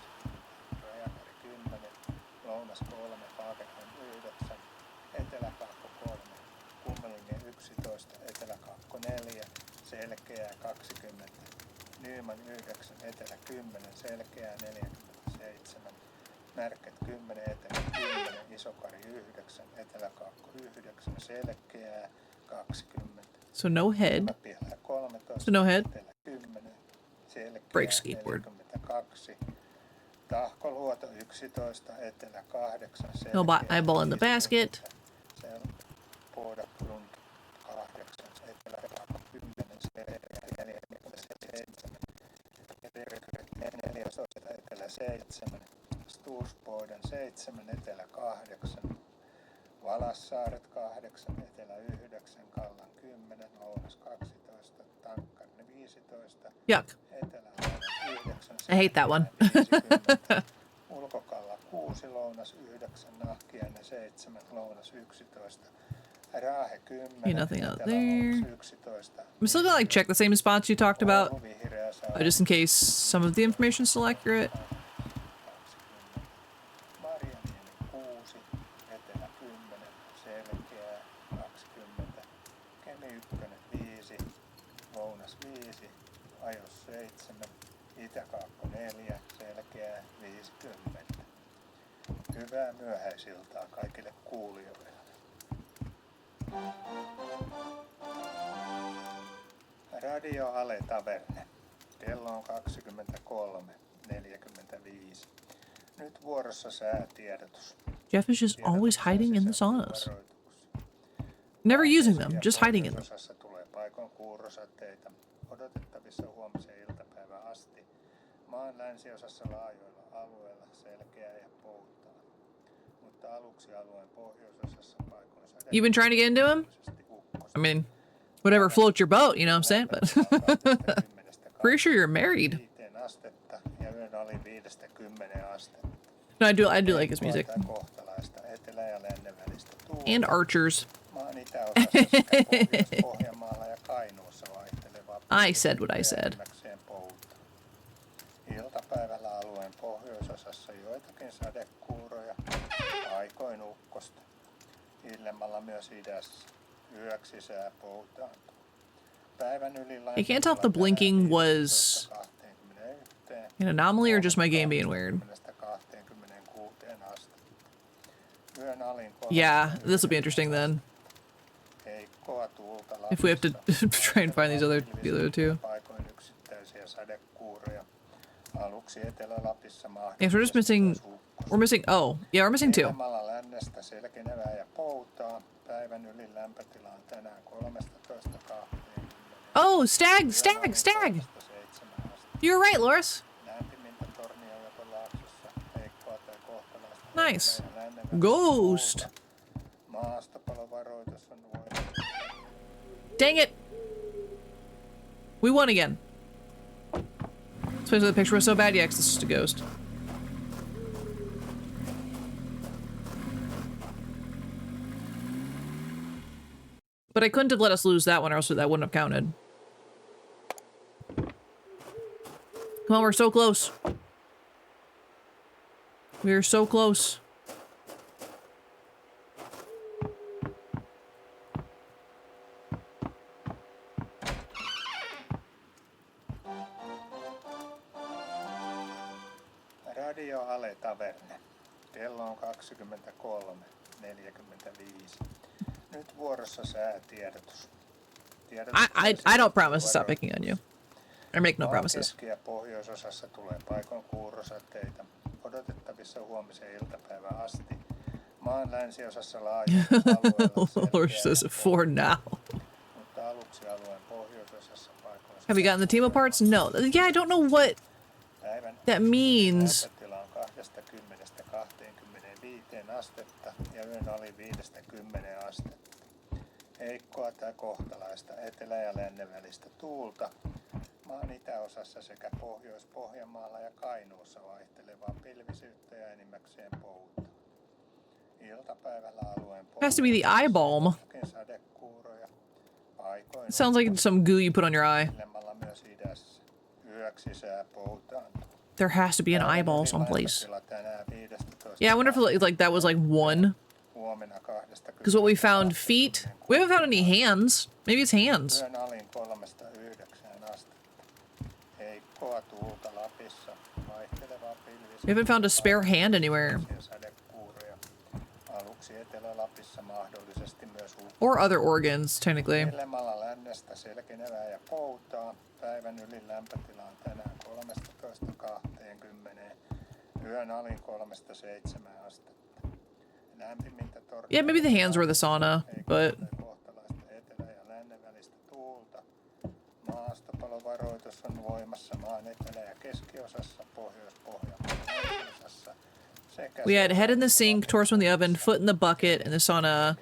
Rajakari 10, Lounas 3, Paaketon 9, Etelä 3, Kummelinge 11, Etelä 4, Selkeää 20, Nyman 9, Etelä 10, Selkeää 47, Märket 10, Etelä 10, Isokari 9, Etelä 9, Selkeää 20. So no head. Pihlä 13, So no head. Etelä 10, Selkeää Break skateboard. 42, Tahkoluoto 11, Etelä 8, No eyeball in the basket. Pohdagrund 8, Etelä 10, Selkeää 47, 14, Etelä 7, Stuusboiden 7, Etelä 8, Valassaaret 8, Etelä 9, Kallan 10, Lounas 12, Tankkarne 15, Yuck. Etelä 9, I hate that one. 50, Ulkokalla 6, Lounas 9, Nahkiainen 7, Lounas 11, Raahe 10, Ain't nothing out Etelä there. 11, I'm still gonna like check the same spots you talked about, Oulu, Vihreä Saari, just in case some of the information's still accurate. 20, Marjaniemi 6, Etelä 10, Selkeää 20, Kemi 1, 5, Lounas 5, Ajos 7, Itäkaakko 4, Selkeää 50. Hyvää myöhäisiltaa kaikille kuulijoille. Radio Ale Taverne. Kello on 23:45. Nyt vuorossa säätiedotus. Jeff is just always hiding in the saunas. Never using them, just hiding in them. Pohjoisosassa tulee paikoin kuurosateita. Odotettavissa huomisen iltapäivän asti. Maan länsiosassa laajoilla alueilla selkeää ja poutaa. Mutta aluksi alueen pohjoisosassa paikoin You've been trying to get into him? I mean, whatever floats your boat, you know what I'm saying? But pretty sure you're married. 5 astetta ja yön ali 5–10 astetta. No, I do like his music. Kohtalaista etelä- ja lännen välistä And archers. Maan itäosassa sekä Pohjois-Pohjanmaalla ja Kainuussa vaihtelevaa. I said what I said. Iltapäivällä alueen pohjoisosassa joitakin sadekuuroja, paikoin ukkosta. Illemmalla myös idässä. Yöksi sää poutaantuu. Päivän yli I can't tell if the blinking was an anomaly or just my game being weird. Yeah, this will be interesting then. If we have to try and find the other two. Yeah, we're just missing. We're missing. Oh, yeah, we're missing 2. Oh, stag! You're right, Loris. Nice. Ghost. Dang it. We won again. Especially the picture was so bad. Yeah, 'cause this is just a ghost. But I couldn't have let us lose that one, or else that wouldn't have counted. Come on, we're so close. We are so close. Radio Ale Taverne. Kello on 23:45. Nyt vuorossa säätiedotus. I don't promise to stop picking on you. I make no promises. Keski- ja pohjoisosassa tulee paikoin kuurosateita. Odotettavissa huomisen iltapäivän asti. Maan länsiosassa laajoilla alueilla Lord says it for now. mutta aluksi alueen pohjoisosassa paikoin. Have we gotten the team aparts? No. Yeah, I don't know what that means. Lämpötila on 20–25 astetta ja yön ali 5–10 astetta. Heikkoa tai kohtalaista etelä- ja lännen välistä tuulta. Maan itäosassa sekä Pohjois-Pohjanmaalla ja Kainuussa vaihtelevaa pilvisyyttä ja enimmäkseen pouta. Iltapäivällä alueen Has to be the eye balm. sadekuuroja. Paikoin Sounds like some goo you put on your eye. illemmalla myös idässä. Yöksi sää poutaantuu. There has to be an eyeball someplace. Lämpötila tänään 15. Yeah, I wonder if like that was like 1. Huomenna 20. Because what we found feet. We haven't found any hands. Maybe it's hands. Yön alin 3–9 astetta. Heikkoa tuulta Lapissa. Vaihtelevaa pilvisyyttä. We haven't found a spare hand anywhere. Sadekuuroja. Aluksi Etelä-Lapissa mahdollisesti myös Or other organs, technically. Illemmalla lännestä selkenevää ja poutaa. Päivän yli lämpötila on tänään 13–20. Yön alin 3–7 astetta. Lämpimintä Yeah, maybe the hands were the sauna, but kohtalaista etelä- ja lännen välistä tuulta. Maastopalovaroitus on voimassa maan etelä- ja keskiosassa, Pohjois-Pohjanmaalla sekä we had head in the sink, torso in the oven, foot in the bucket in the sauna, and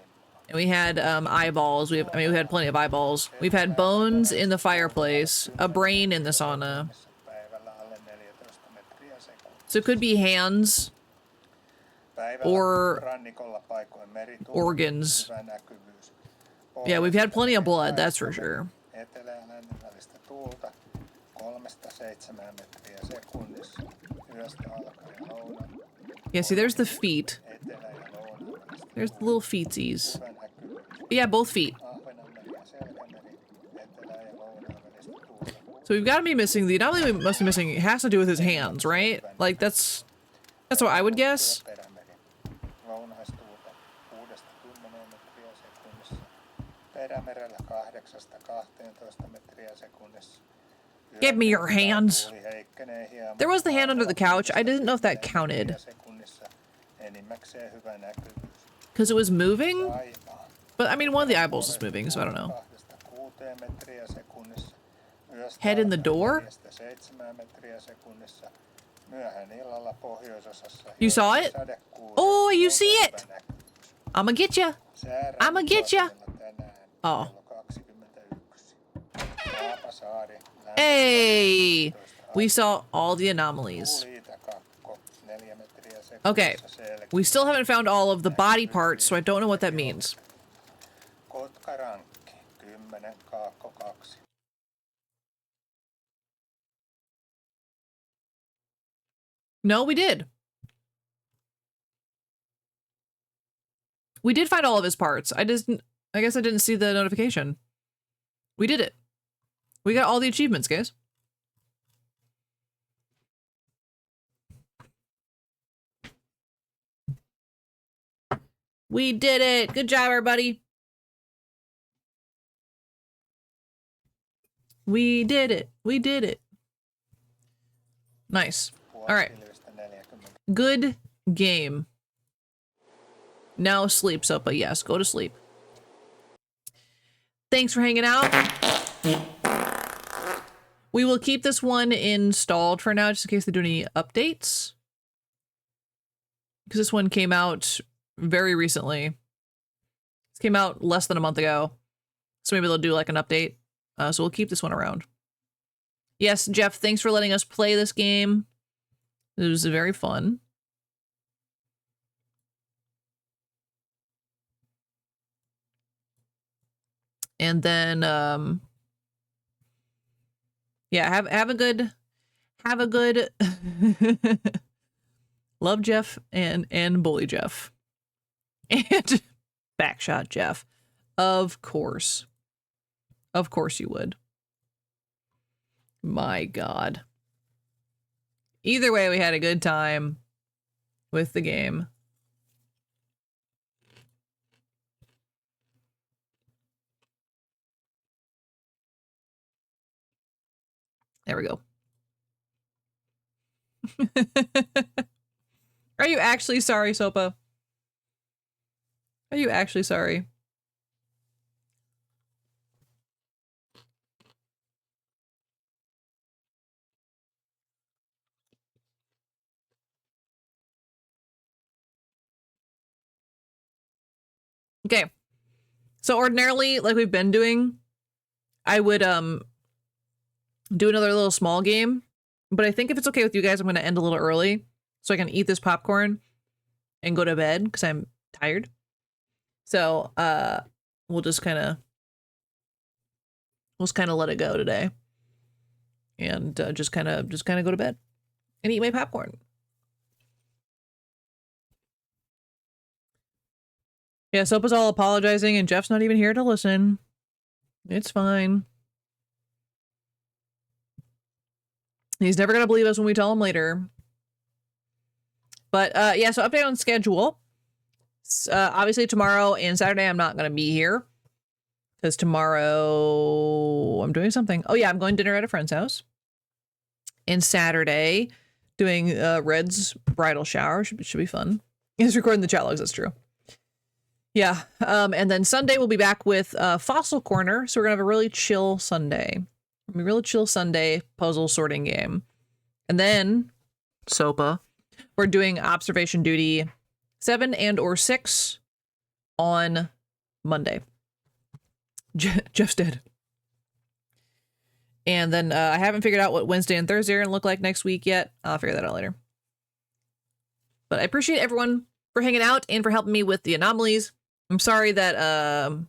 we had eyeballs. We had plenty of eyeballs. We've had bones in the fireplace, a brain in the sauna. päivällä alle 14 metriä sekunnissa. So it could be hands, or Rannikolla paikoin merituuli, organs. hyvä näkyvyys. Yeah, we've had plenty of blood, that's for sure. Etelä- ja lännen välistä tuulta 3–7 metriä sekunnissa. Yöstä alkaen lounaan. Yeah, see, there's the feet. Etelä- ja lounaan välistä There's the little feetsies. hyvä näkyvyys. Yeah, both feet. Ahvenanmeri ja Selkämeri. Etelä- ja lounaan välistä tuulta. So we've got to be missing the anomaly. We must be missing. It has to do with his hands, right? Like that's what I would guess. Perämeri. Lounaistuulta 6–10 metriä sekunnissa. Perämerellä 8–12 metriä sekunnissa. sekunnissa. Give me your hands. Tuuli heikkenee hieman. There was the hand under the couch. I didn't know if that 10 counted. metriä sekunnissa. Enimmäkseen hyvä näkyvyys. Because it was moving? Saimaa. But I mean, one of the eyeballs was moving, so I don't know. 2-6 metriä sekunnissa. Yöstä Head in the alkaen door? 4-7 metriä sekunnissa. Myöhään illalla pohjoisosassa. You saw it? sadekuuroja. Oh, you see Hyvä it? näkyvyys. I'ma get ya. Säärä I'ma get ya. tänään Oh. kello 21. Haapasaari, Hey! We saw all the anomalies. Tuuliitakakko, 4 metriä sekunnissa. Okay. Selkeä. We still haven't found all of the body parts, so I don't know what that means. Kotkarankki, 10, kaakko 2. No, we did. We did find all of his parts. I guess I didn't see the notification. We did it. We got all the achievements, guys. We did it. Good job, everybody. We did it. We did it. Nice. All right. Good game. Now sleep, Sopa. Yes, go to sleep. Thanks for hanging out. We will keep this one installed for now, just in case they do any updates. Because this one came out very recently. This came out less than a month ago. So maybe they'll do like an update. So we'll keep this one around. Yes, Jeff, thanks for letting us play this game. It was very fun. And then yeah, have a good love Jeff and bully Jeff. And backshot Jeff. Of course. Of course you would. My God. Either way, we had a good time with the game. There we go. Are you actually sorry, Sopa? Are you actually sorry? Okay. So ordinarily, like we've been doing, I would do another little small game, but I think if it's okay with you guys, I'm going to end a little early so I can eat this popcorn and go to bed because I'm tired. So we'll just kind of let it go today, and just kind of go to bed and eat my popcorn. Yeah, Sopa's all apologizing and Jeff's not even here to listen. It's fine. He's never gonna believe us when we tell him later. But yeah, so update on schedule. Obviously tomorrow and Saturday I'm not gonna be here because tomorrow I'm doing something. Oh yeah, I'm going to dinner at a friend's house. And Saturday doing Red's bridal shower. Should be fun. He's recording the chat logs, that's true. Yeah, and then Sunday we'll be back with Fossil Corner, so we're gonna have a really chill Sunday. A really chill Sunday puzzle sorting game. And then, Sopa, we're doing Observation Duty 7 and or 6 on Monday. Jeff's dead. And then I haven't figured out what Wednesday and Thursday are gonna look like next week yet. I'll figure that out later. But I appreciate everyone for hanging out and for helping me with the anomalies. I'm sorry that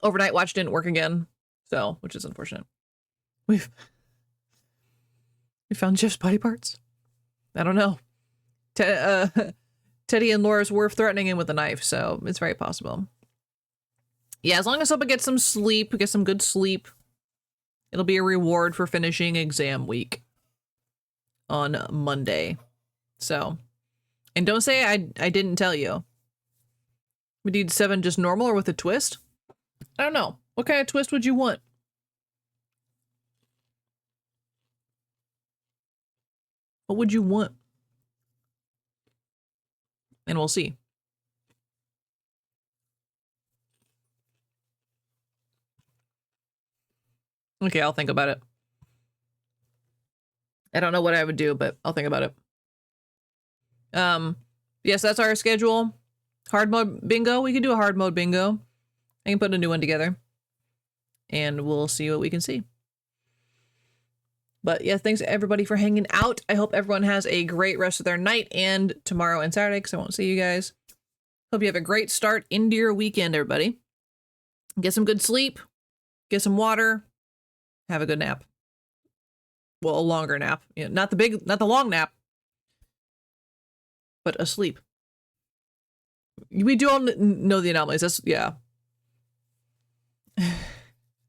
overnight watch didn't work again, so which is unfortunate. We found Jeff's body parts. I don't know. Teddy and Laura's were threatening him with a knife, so it's very possible. Yeah, as long as Sopa gets some sleep, get some good sleep, it'll be a reward for finishing exam week on Monday. So, and don't say I didn't tell you. We need 7 just normal or with a twist? I don't know. What kind of twist would you want? What would you want? And we'll see. Okay, I'll think about it. I don't know what I would do, but I'll think about it. Yes, that's our schedule. Hard mode bingo. We can do a hard mode bingo. I can put a new one together. And we'll see what we can see. But yeah, thanks everybody for hanging out. I hope everyone has a great rest of their night and tomorrow and Saturday, because I won't see you guys. Hope you have a great start into your weekend, everybody. Get some good sleep. Get some water. Have a good nap. Well, a longer nap. Yeah, not the long nap, but a sleep. We do all know the anomalies. That's, yeah.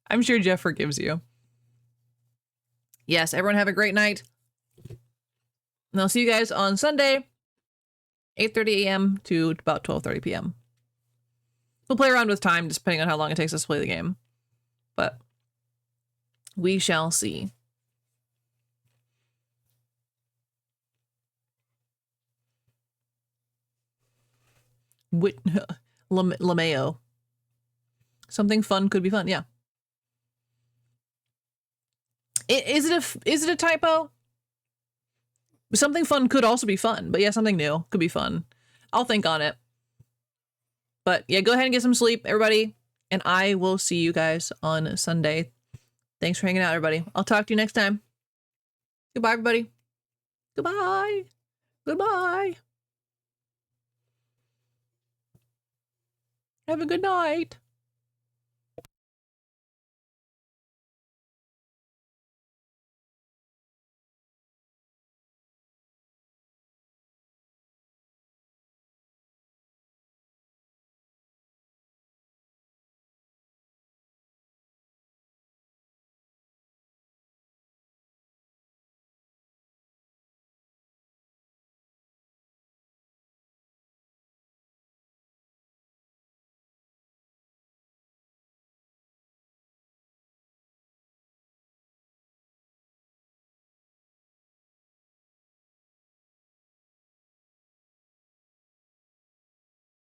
I'm sure Jeff forgives you. Yes, everyone have a great night. And I'll see you guys on Sunday, 8:30 a.m. to about 12:30 p.m. We'll play around with time, just depending on how long it takes us to play the game. But we shall see. LeMayo. Something fun could be fun, yeah. Is it a typo? Something fun could also be fun, but yeah, something new could be fun. I'll think on it. But yeah, go ahead and get some sleep, everybody. And I will see you guys on Sunday. Thanks for hanging out, everybody. I'll talk to you next time. Goodbye, everybody. Goodbye. Goodbye. Have a good night.